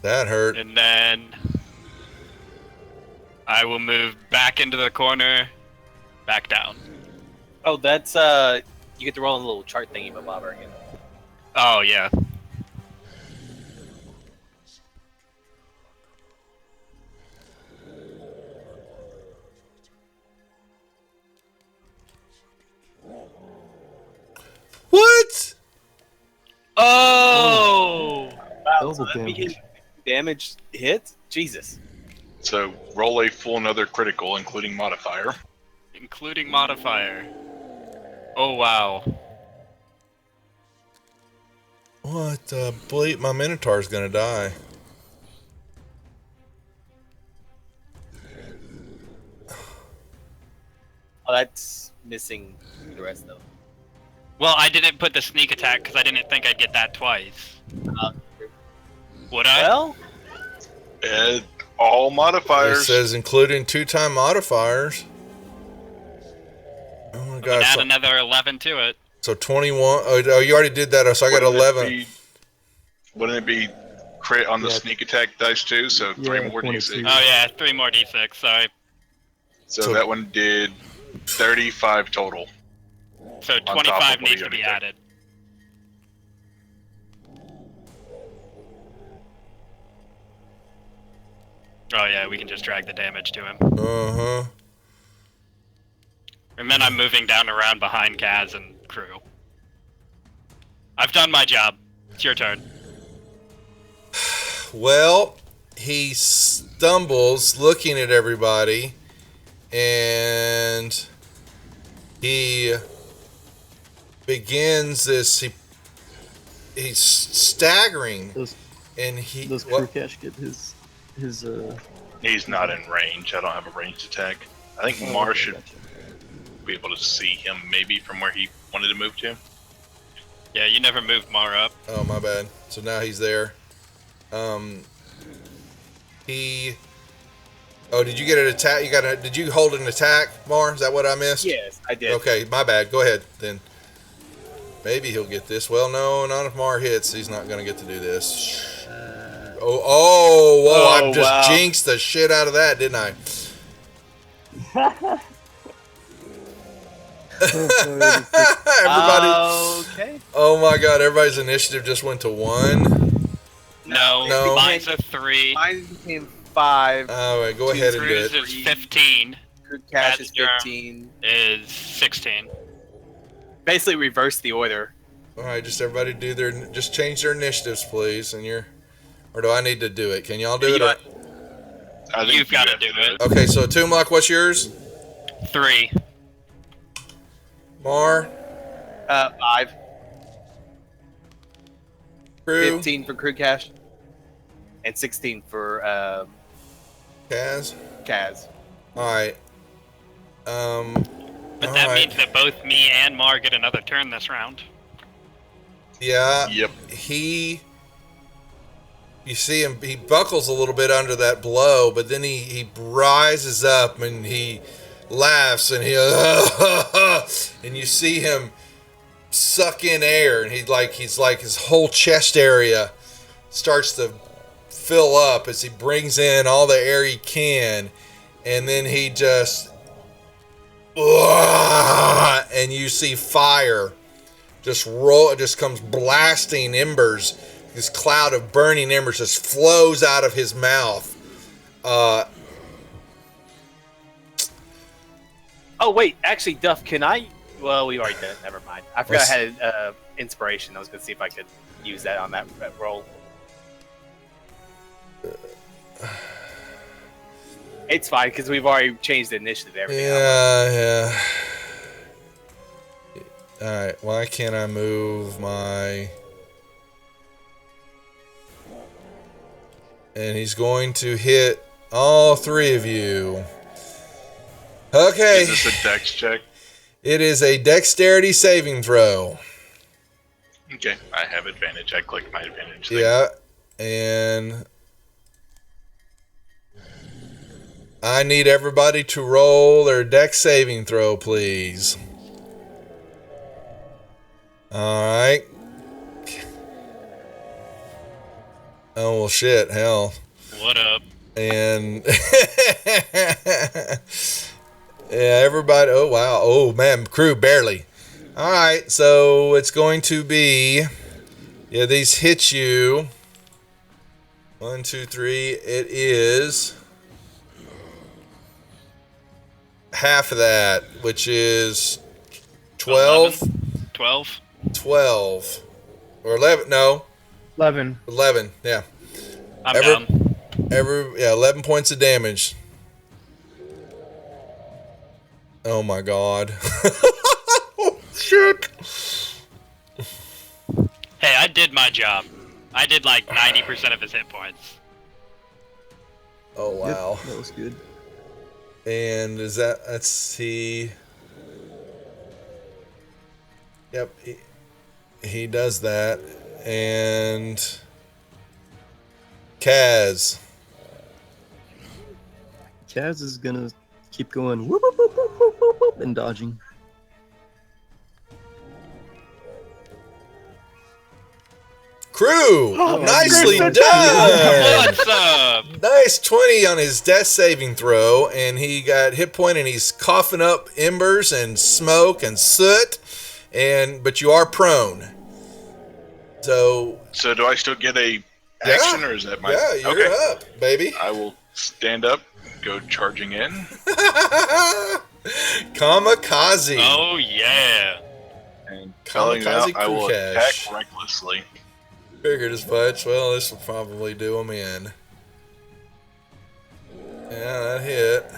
That hurt. And then I will move back into the corner, back down. Oh, that's you get to roll on a little chart thingy, but bobber again. Oh, yeah. What? Oh! Wow, Double so that'd be damage. damage hit? Jesus. So roll a full another critical, including modifier. Including modifier. Oh, wow. What? Bleep, my Minotaur's gonna die. Oh, that's missing the rest though. Well, I didn't put the sneak attack because I didn't think I'd get that twice. Would I? Well, All It modifiers. says including 2-time modifiers. Oh my Then god. add So, another 11 to it. so 21. Oh, you already did that. So I got Wouldn't it 11. Wouldn't it be crit on the Yeah. sneak attack dice too? So three Yeah, more 22. d6. Oh yeah, 3 more d6. Sorry. So that one did 35 total. So top of 25 what needs you to already be did. added. Oh yeah, we can just drag the damage to him. Uh-huh. And then I'm moving down around behind Kaz and crew. I've done my job. It's your turn. Well, he stumbles looking at everybody, and he begins this. He's staggering, Does and he. does what- Krukash get his He's not in range. I don't have a ranged attack. I think Mar should gotcha. be able to see him maybe from where he wanted to move to. Yeah, you never moved Mar up. Oh, my bad. So now he's there. He. Oh, did you get an attack? Did you hold an attack, Mar? Is that what I missed? yes, I did. Okay, my bad. Go ahead then. Maybe he'll get this. Well, no, not if Mar hits. He's not gonna get to do this. Whoa! I just wow. jinxed the shit out of that, didn't I? Everybody. Okay. Oh my God! Everybody's initiative just went to 1. No, No. mine's a 3. Mine became 5. All right, go ahead and do Crew's it. is 15. Crude cash that's is your- 15. Is 16. Basically, reverse the order. All right, just everybody just change their initiatives, please. Or do I need to do it? Can y'all do it? You Or- I think You've got to have do it. Okay, so Toomlock, what's yours? 3. Mar, 5. Crew, 15 for crew cash. And 16 for Kaz. Kaz. All right. But all that right. means that both me and Mar get another turn this round. Yeah. Yep. You see him, he buckles a little bit under that blow, but then he rises up and he laughs and and you see him suck in air, and he's like his whole chest area starts to fill up as he brings in all the air he can, and then he just and you see fire just comes blasting embers. This cloud of burning embers just flows out of his mouth. Oh, wait. Actually, Duff, can I... Well, we already did it. Never mind. I forgot What's- I had inspiration. I was going to see if I could use that on that roll. It's fine, because we've already changed the initiative and everything. Yeah. Alright, why can't I move my... And he's going to hit all 3 of you. Okay. Is this a dex check? It is a dexterity saving throw. Okay, I have advantage. I clicked my advantage thing. Yeah, and I need everybody to roll their dex saving throw, please. All right. Oh well, shit, hell, What up? and yeah, everybody. Oh wow. Oh man, crew barely. All right, so it's going to be. Yeah, these hit you. 1, 2, 3. It is half of that, which is 12. 12? 12. Or 11. No, 11. 11. Yeah. I'm Ever- down. 11 points of damage. Oh my god. Oh, shit. Hey, I did my job. I did like 90% of his hit points. Oh wow. Yep, that was good. And is that, let's see. Yep, he does that. And Kaz. Kaz is gonna keep going whoop, whoop, whoop, whoop, whoop, whoop, whoop, and dodging. Crew, nicely Griffin. done. What's up? Nice 20 on his death saving throw, and he got hit point, and he's coughing up embers and smoke and soot, but you are prone. So do I still get a action, or is that my? yeah, you're okay. up, baby. I will stand up, go charging in. Kamikaze. Oh yeah. And calling out, Kamikaze I will Crew attack Cash. recklessly. Figured as much. Well, this will probably do him in. Yeah, that hit.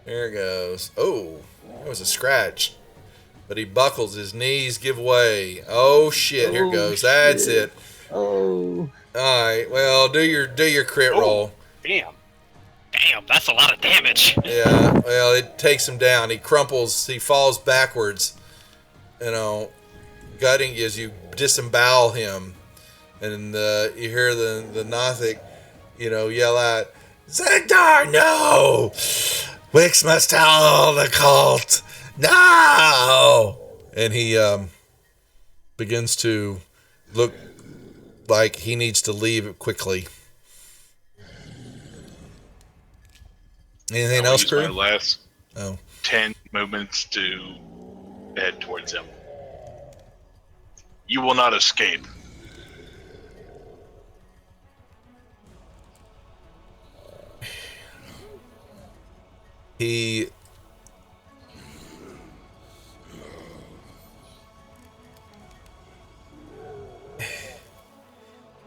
There it goes. Oh, it was a scratch. But he buckles. His knees give way. Oh shit! Here Oh, goes. That's shit. it. Oh. All right. Well, do your crit Oh. roll. Damn. Damn, that's a lot of damage. Yeah. Well, it takes him down. He crumples. He falls backwards. You know, gutting as you disembowel him, and you hear the Nothic, yell out, "Zegdar, no! Wix must tell the cult, no!" And he begins to look like he needs to leave quickly. Anything I'll else, use my crew? last Oh. 10 movements to head towards him. You will not escape. He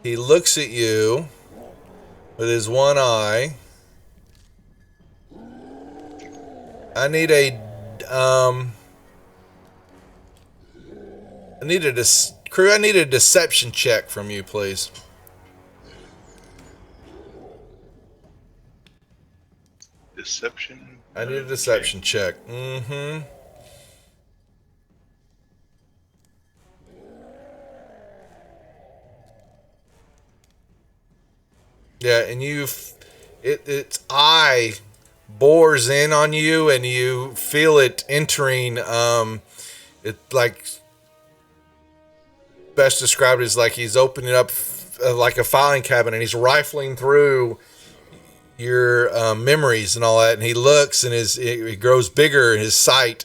looks at you with his one eye. I need a crew. I need a deception check from you, please. Deception. I need a deception check. Mm-hmm. Yeah, and its eye bores in on you, and you feel it entering. It like best described as like he's opening up like a filing cabinet, and he's rifling through your memories and all that. And he looks, and it grows bigger in his sight,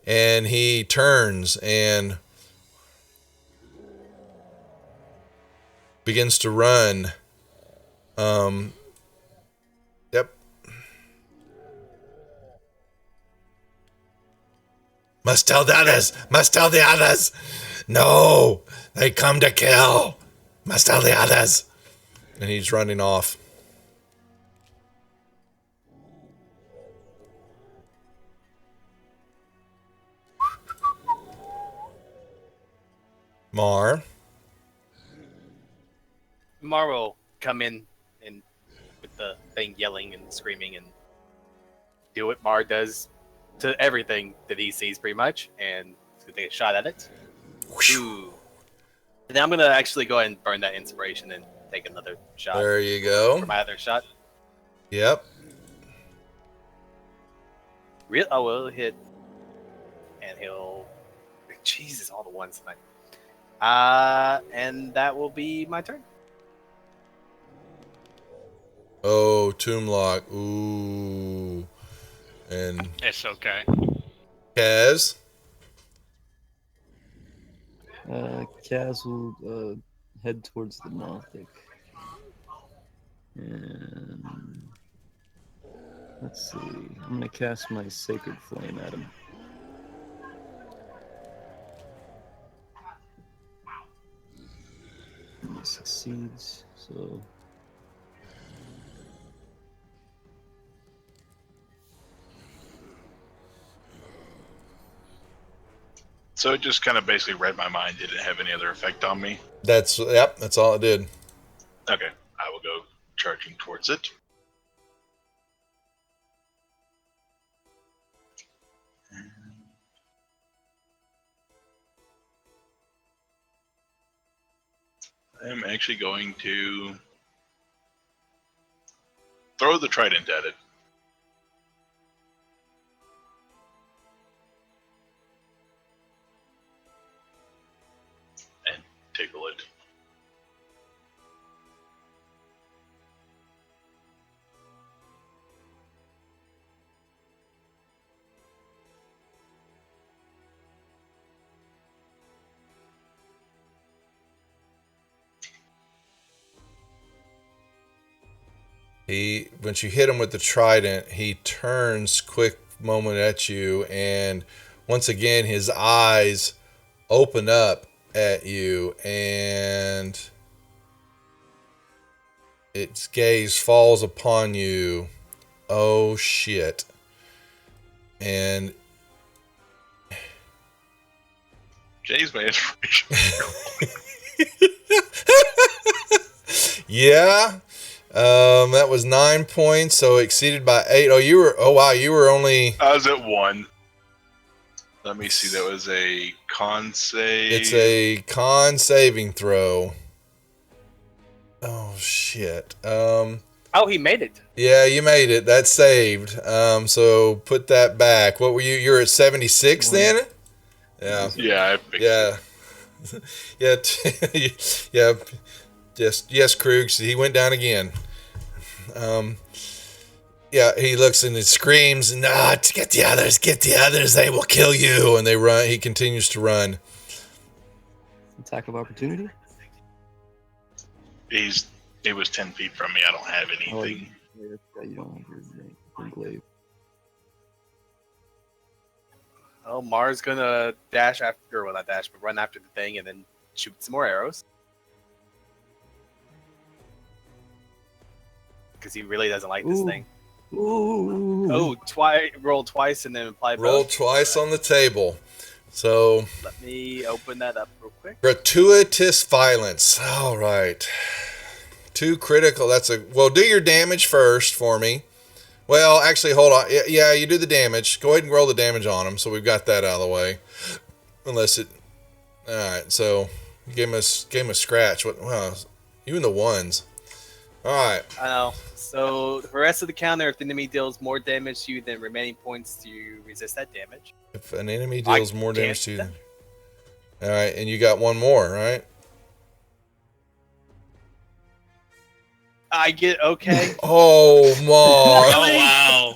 and he turns and begins to run. Yep. Must tell the others. Must tell the others. No, they come to kill. Must tell the others. And he's running off. Mar. Mar will come in and with the thing yelling and screaming and do what Mar does to everything that he sees pretty much, and he's gonna take a shot at it. Ooh. And then I'm gonna actually go ahead and burn that inspiration and take another shot There you go. for my other shot. Yep. Real I will hit, and he'll. Jesus, all the ones tonight. And that will be my turn. Oh, Tomb Lock. Ooh. And It's okay. Kaz. Kaz will head towards the Nothic. And let's see. I'm gonna cast my Sacred Flame at him. And he succeeds, so So it just kind of basically read my mind. Didn't have any other effect on me. That's all it did. Okay, I will go charging towards it. I'm actually going to throw the trident at it. And tickle it. Once you hit him with the trident, he turns quick moment at you, and once again his eyes open up at you, and its gaze falls upon you. Oh shit. And Jay's my inspiration. yeah. That was 9 points, so exceeded by 8. Wow, you were only. I was at 1. Let me see. That was a con save. It's a con saving throw. Oh shit. Oh, he made it. Yeah, you made it. That's saved. So put that back. What were you? You're at 76 then? Yeah. Yeah, I fixed Yeah. Yeah. Yeah. Yes, Krugs. He went down again. Yeah, he looks and he screams, get the others, they will kill you. And they run. He continues to run. Attack of opportunity? It was 10 feet from me. I don't have Oh, anything. you don't have your glaive. Oh, Mars gonna dash after, well, not dash, but run after the thing and then shoot some more arrows. Because he really doesn't like this Ooh. thing. Ooh. Oh, roll twice and then apply Roll both. twice on the table. So, Let me open that up real quick. gratuitous violence. All right. 2 critical. Well, do your damage first for me. Well, actually, hold on. Yeah, you do the damage. Go ahead and roll the damage on him. So we've got that out of the way. Unless it. All right. So gave him a scratch. Wow. Even the ones. All right. I know. So the rest of the counter, if the enemy deals more damage to you than remaining points to resist that damage. If an enemy deals more can't damage to you. do All right. And you got one more, right? I get okay. Oh, Mar. Oh wow,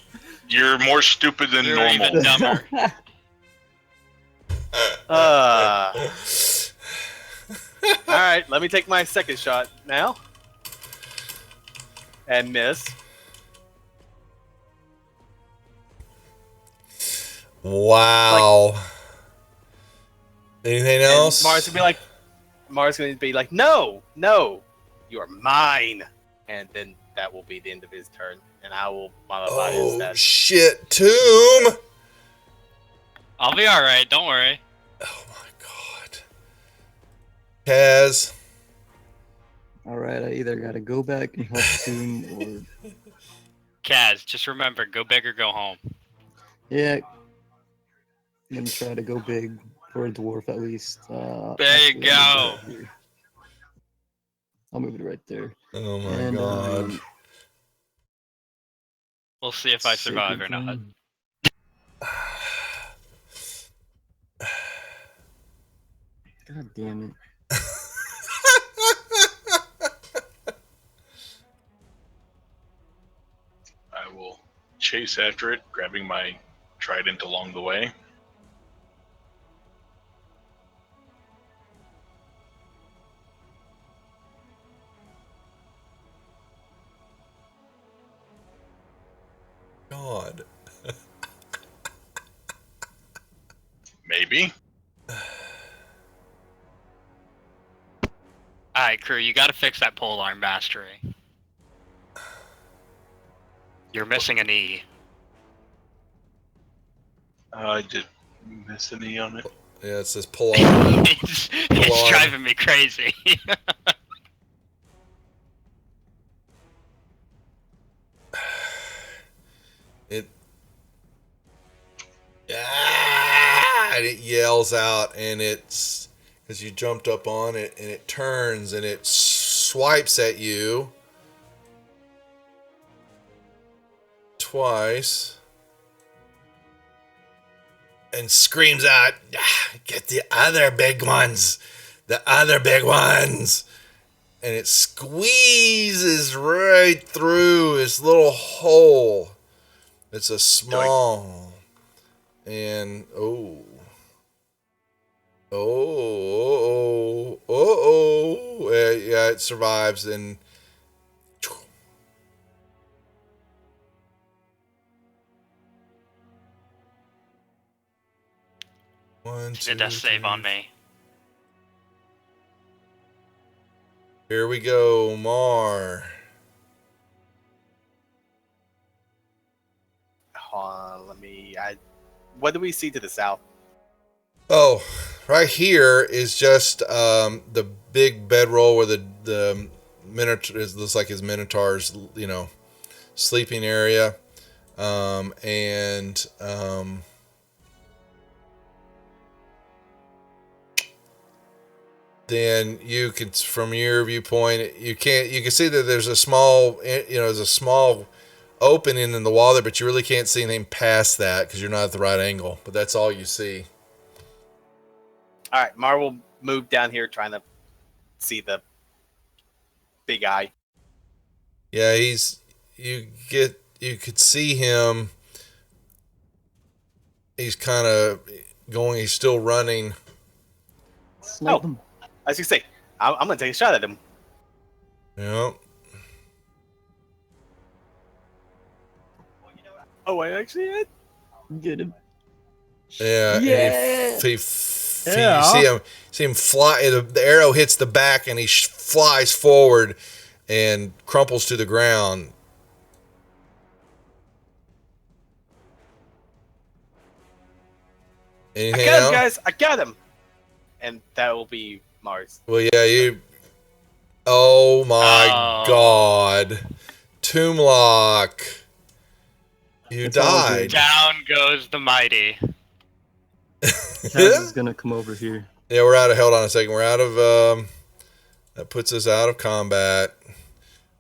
You're more stupid than you're normal. even dumber. All right, let me take my second shot now. And miss. Wow. Anything else? And Mars gonna be like, no, you are mine. And then that will be the end of his turn, and I will modify his Oh, stats. shit. Tomb. I'll be all right. Don't worry. Oh, my God. Kaz. Alright, I either gotta go back and help soon or. Kaz, just remember, go big or go home. Yeah. I'm gonna try to go big for a dwarf at least. There you actually, I'll go. move it here. I'll move it right there. Oh, my And, God. We'll see if I survive or not. Sacred God damn it. I will chase after it, grabbing my trident along the way. God. Maybe. Alright, crew, you gotta fix that pole arm mastery. You're missing an E. I did miss an E on it. Yeah, it says pull on. it's on. driving me crazy. And it yells out, and it's because you jumped up on it, and it turns and it swipes at you. twice. And screams out, "Get the other big ones! The other big ones!" And it squeezes right through this little hole. It's a small. And, yeah, it survives. And one, two, Did that save on me? Here we go, Mar. What do we see to the south? Oh, right here is just the big bedroll where the Minotaur looks like his Minotaur's, sleeping area, then you can, from your viewpoint, you can see that there's a small opening in the wall there, but you really can't see anything past that because you're not at the right angle. But that's all you see. All right, Mar will move down here trying to see the big eye. Yeah, you could see him. He's kind of going, he's still running. Snipe him. As you say, I'm going to take a shot at him. Yeah. Oh, I actually hit? Get him. Yeah. Yeah. And you see him fly. The arrow hits the back, and he flies forward and crumples to the ground. Anything I got him, else? guys. I got him. And that will be Mars. Well, yeah, you. Oh my God, Toomlock, you It's all died. good. Down goes the mighty. Kaz is gonna come over here. Yeah, we're out of. Hold on a second. We're out of. That puts us out of combat.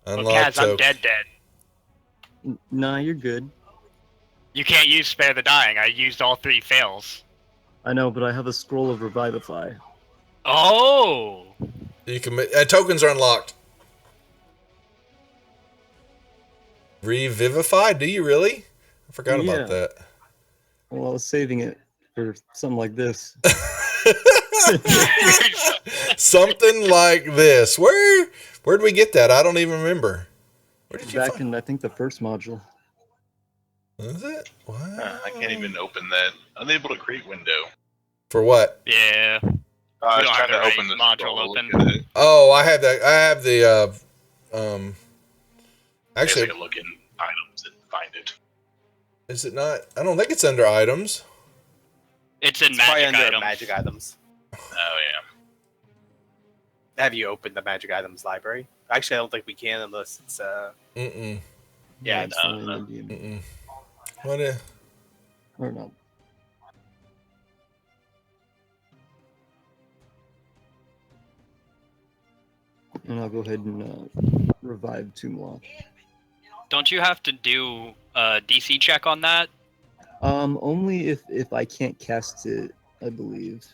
Well, Unlock Kaz, I'm token. dead. Nah, you're good. You can't use Spare the Dying. I used all 3 fails. I know, but I have a scroll of Revivify. Oh! You can. Tokens are unlocked. Revivify? Do you really? I forgot Yeah. about that. Well, I was saving it for something like this. Something like this. Where'd we get that? I don't even remember. Where did you Back find? in, I think, the first module. Is it? What? I can't even open that. Unable to create window. For what? Yeah. I was don't trying have to the open right the module scroll, open. look at it. Oh, I have that. I have the. Actually, Basically, look in items and find it. is it not? I don't think it's under items. It's in It's probably magic under items. magic items. Oh yeah. Have you opened the magic items library? Actually, I don't think we can unless it's Mm-mm. yeah. it's no, only no. in the DM. Mm-mm. What? Or not. And I'll go ahead and revive Toomlock. Don't you have to do a DC check on that? Only if I can't cast it, I believe.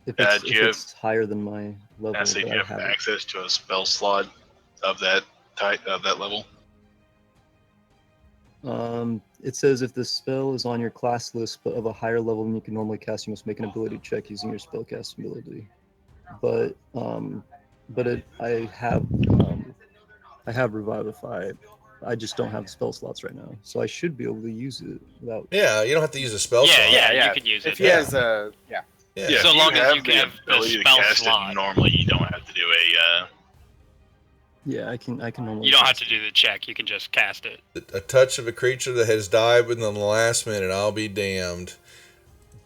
If Do it's, you if have- it's higher than my level, Ask if but you I have have it. access to a spell slot of that type of that level. It says if the spell is on your class list but of a higher level than you can normally cast, you must make an ability check using your spellcast ability. But I have Revivify. I just don't have spell slots right now, so I should be able to use it without. Yeah, you don't have to use a spell Yeah, slot. yeah. yeah. You can use If it. he has a Yeah. Yeah, So if long as have you can have the ability to spell cast slot. it, normally you don't have to do a. Yeah, I can normally. You don't have cast to do the check. You can just cast it. A touch of a creature that has died within the last minute. I'll be damned.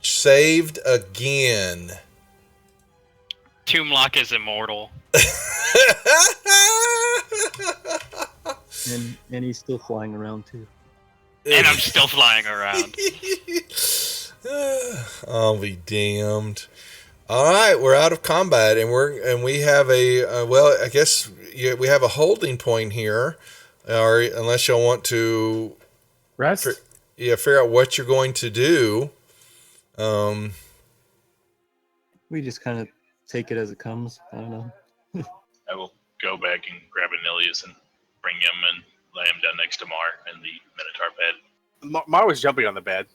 Saved again. Toomlock is immortal. And he's still flying around too. And I'm still flying around. I'll be damned. All right, we're out of combat, and we have a well, I guess we have a holding point here, or unless y'all want to Rest. figure out what you're going to do. We just kind of take it as it comes. I don't know. I will go back and grab Anilius and bring him and lay him down next to Mar in the Minotaur bed. Mar was jumping on the bed.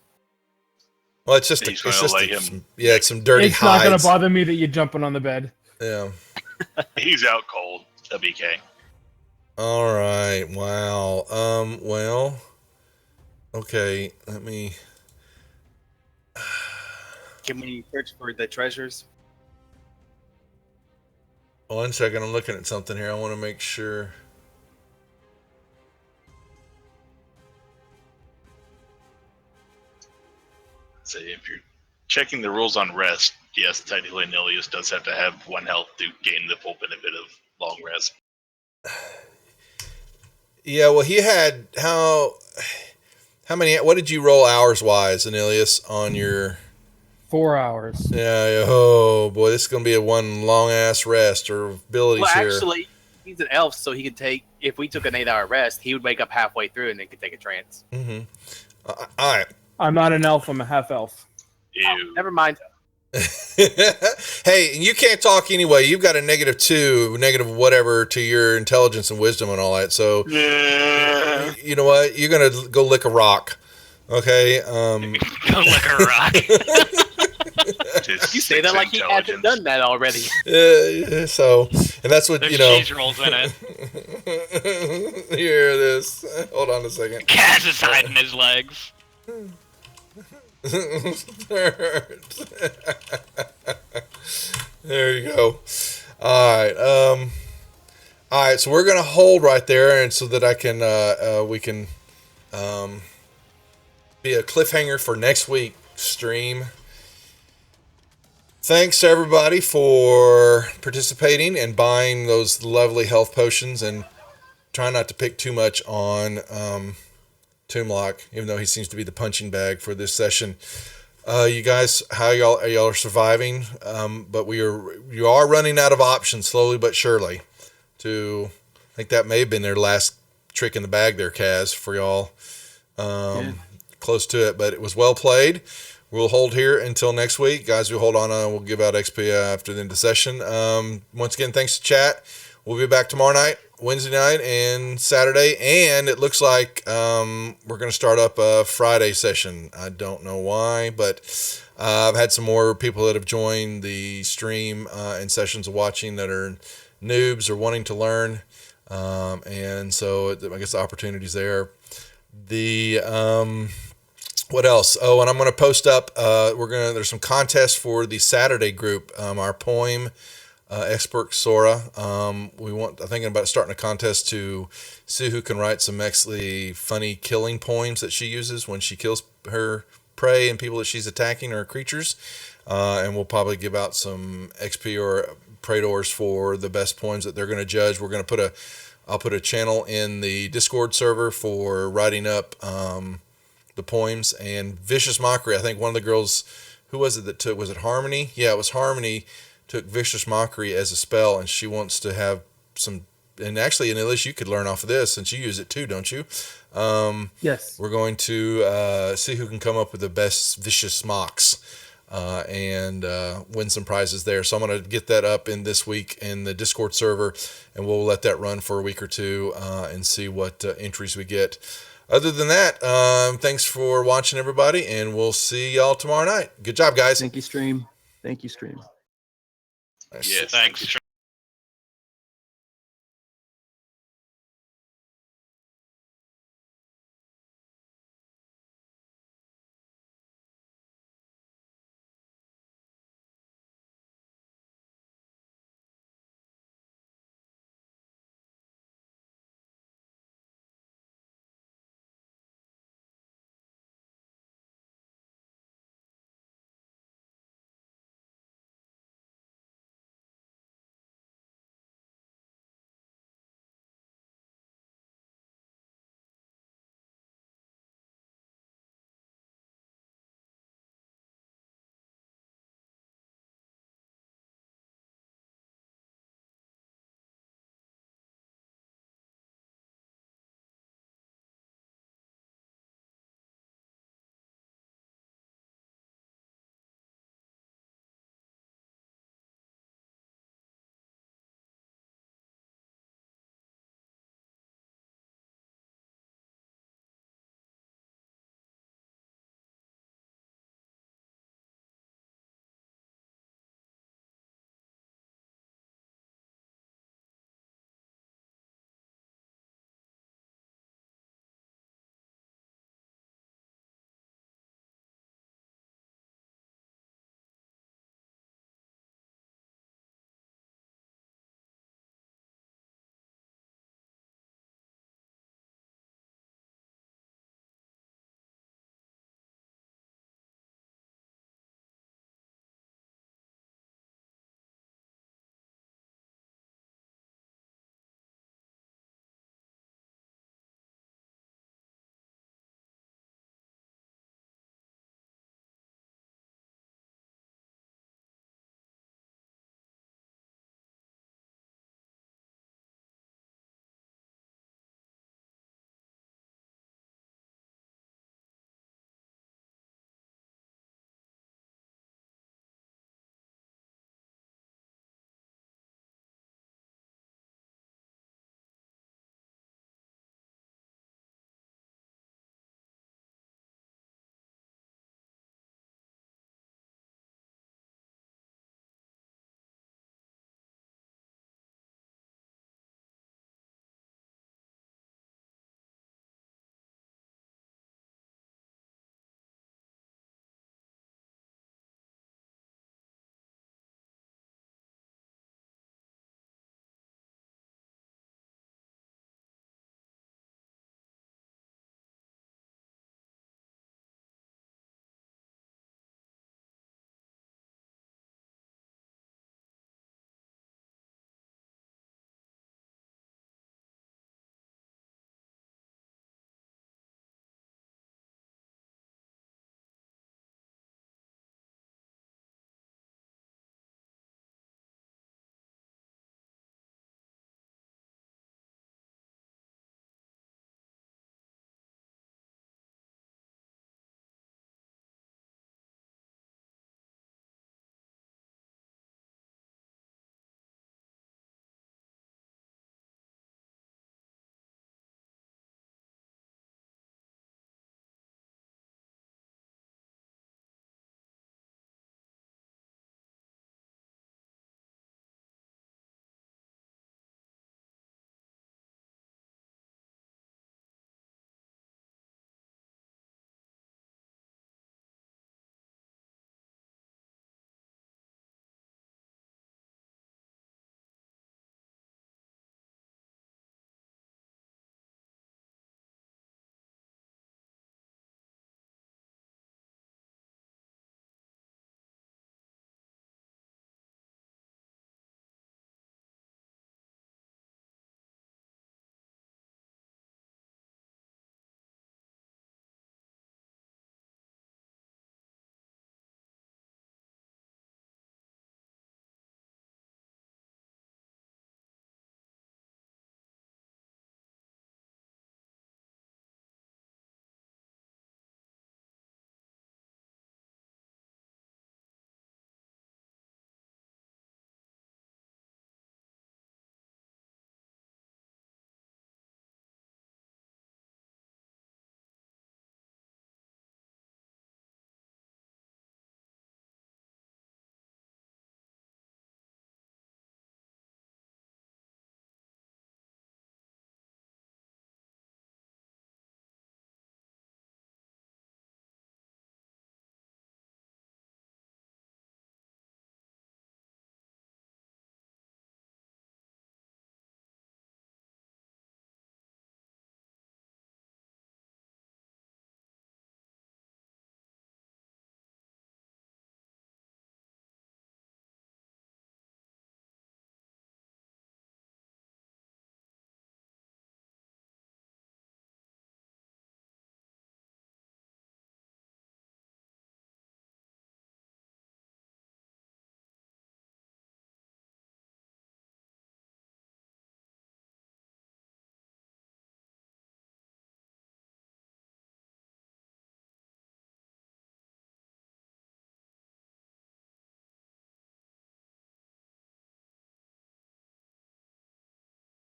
Well, it's just He's gonna lay him. it's some dirty It's not going hides. to bother me that you're jumping on the bed. Yeah. He's out cold. WK. All right. Wow. Well. Okay. Let me. Can we search for the treasures? 1 second. I'm looking at something here. I want to make sure. So if you're checking the rules on rest, yes, technically Anilius does have to have 1 health to gain the full benefit of long rest. Yeah. Well, he had how many? What did you roll hours wise, Anilius, on your? 4 hours. Yeah. Oh boy, this is gonna be a one long ass rest or abilities Well, here. actually, he's an elf, so he could take. If we took an 8-hour rest, he would wake up halfway through and then could take a trance. Mm-hmm. All right. I'm not an elf. I'm a half elf. Ew. Never mind. Hey, you can't talk anyway. You've got a -2, negative whatever to your intelligence and wisdom and all that. So, you know what? You're gonna go lick a rock. Okay. Go lick a rock. You say that like he hasn't done that already. So, and that's what There's you know. cheese rolls in it. Hear this? Hold on a second. Kaz is hiding his legs. There you go. All right. So we're gonna hold right there, and so that I can we can be a cliffhanger for next week's stream. Thanks everybody for participating and buying those lovely health potions, and try not to pick too much on Toomlock, even though he seems to be the punching bag for this session. You guys, how y'all are surviving? But you are running out of options slowly but surely. I think that may have been their last trick in the bag there, Kaz, for y'all. Close to it, but it was well played. We'll hold here until next week, guys. We'll hold on. We'll give out XP after the end of the session. Once again, thanks to chat. We'll be back tomorrow night, Wednesday night, and Saturday. And it looks like we're going to start up a Friday session. I don't know why, but I've had some more people that have joined the stream and sessions of watching that are noobs or wanting to learn. And so I guess the opportunity's there. What else? Oh, and I'm going to post up. There's some contests for the Saturday group. Our poem, Expert Sora. I'm thinking about starting a contest to see who can write some actually funny killing poems that she uses when she kills her prey and people that she's attacking or creatures. And we'll probably give out some XP or Praetors for the best poems that they're going to judge. I'll put a channel in the Discord server for writing up the poems. And Vicious Mockery, I think one of the girls, who was it that took, was it Harmony? Yeah, it was Harmony, took Vicious Mockery as a spell, and she wants to have some, and actually, Anilius, you could learn off of this, since you use it too, don't you? Yes. We're going to see who can come up with the best Vicious Mocks and win some prizes there. So I'm going to get that up in this week in the Discord server, and we'll let that run for a week or two and see what entries we get. Other than that, thanks for watching, everybody, and we'll see y'all tomorrow night. Good job, guys. Thank you, stream. Thank you, stream. Nice. Yes, Thanks.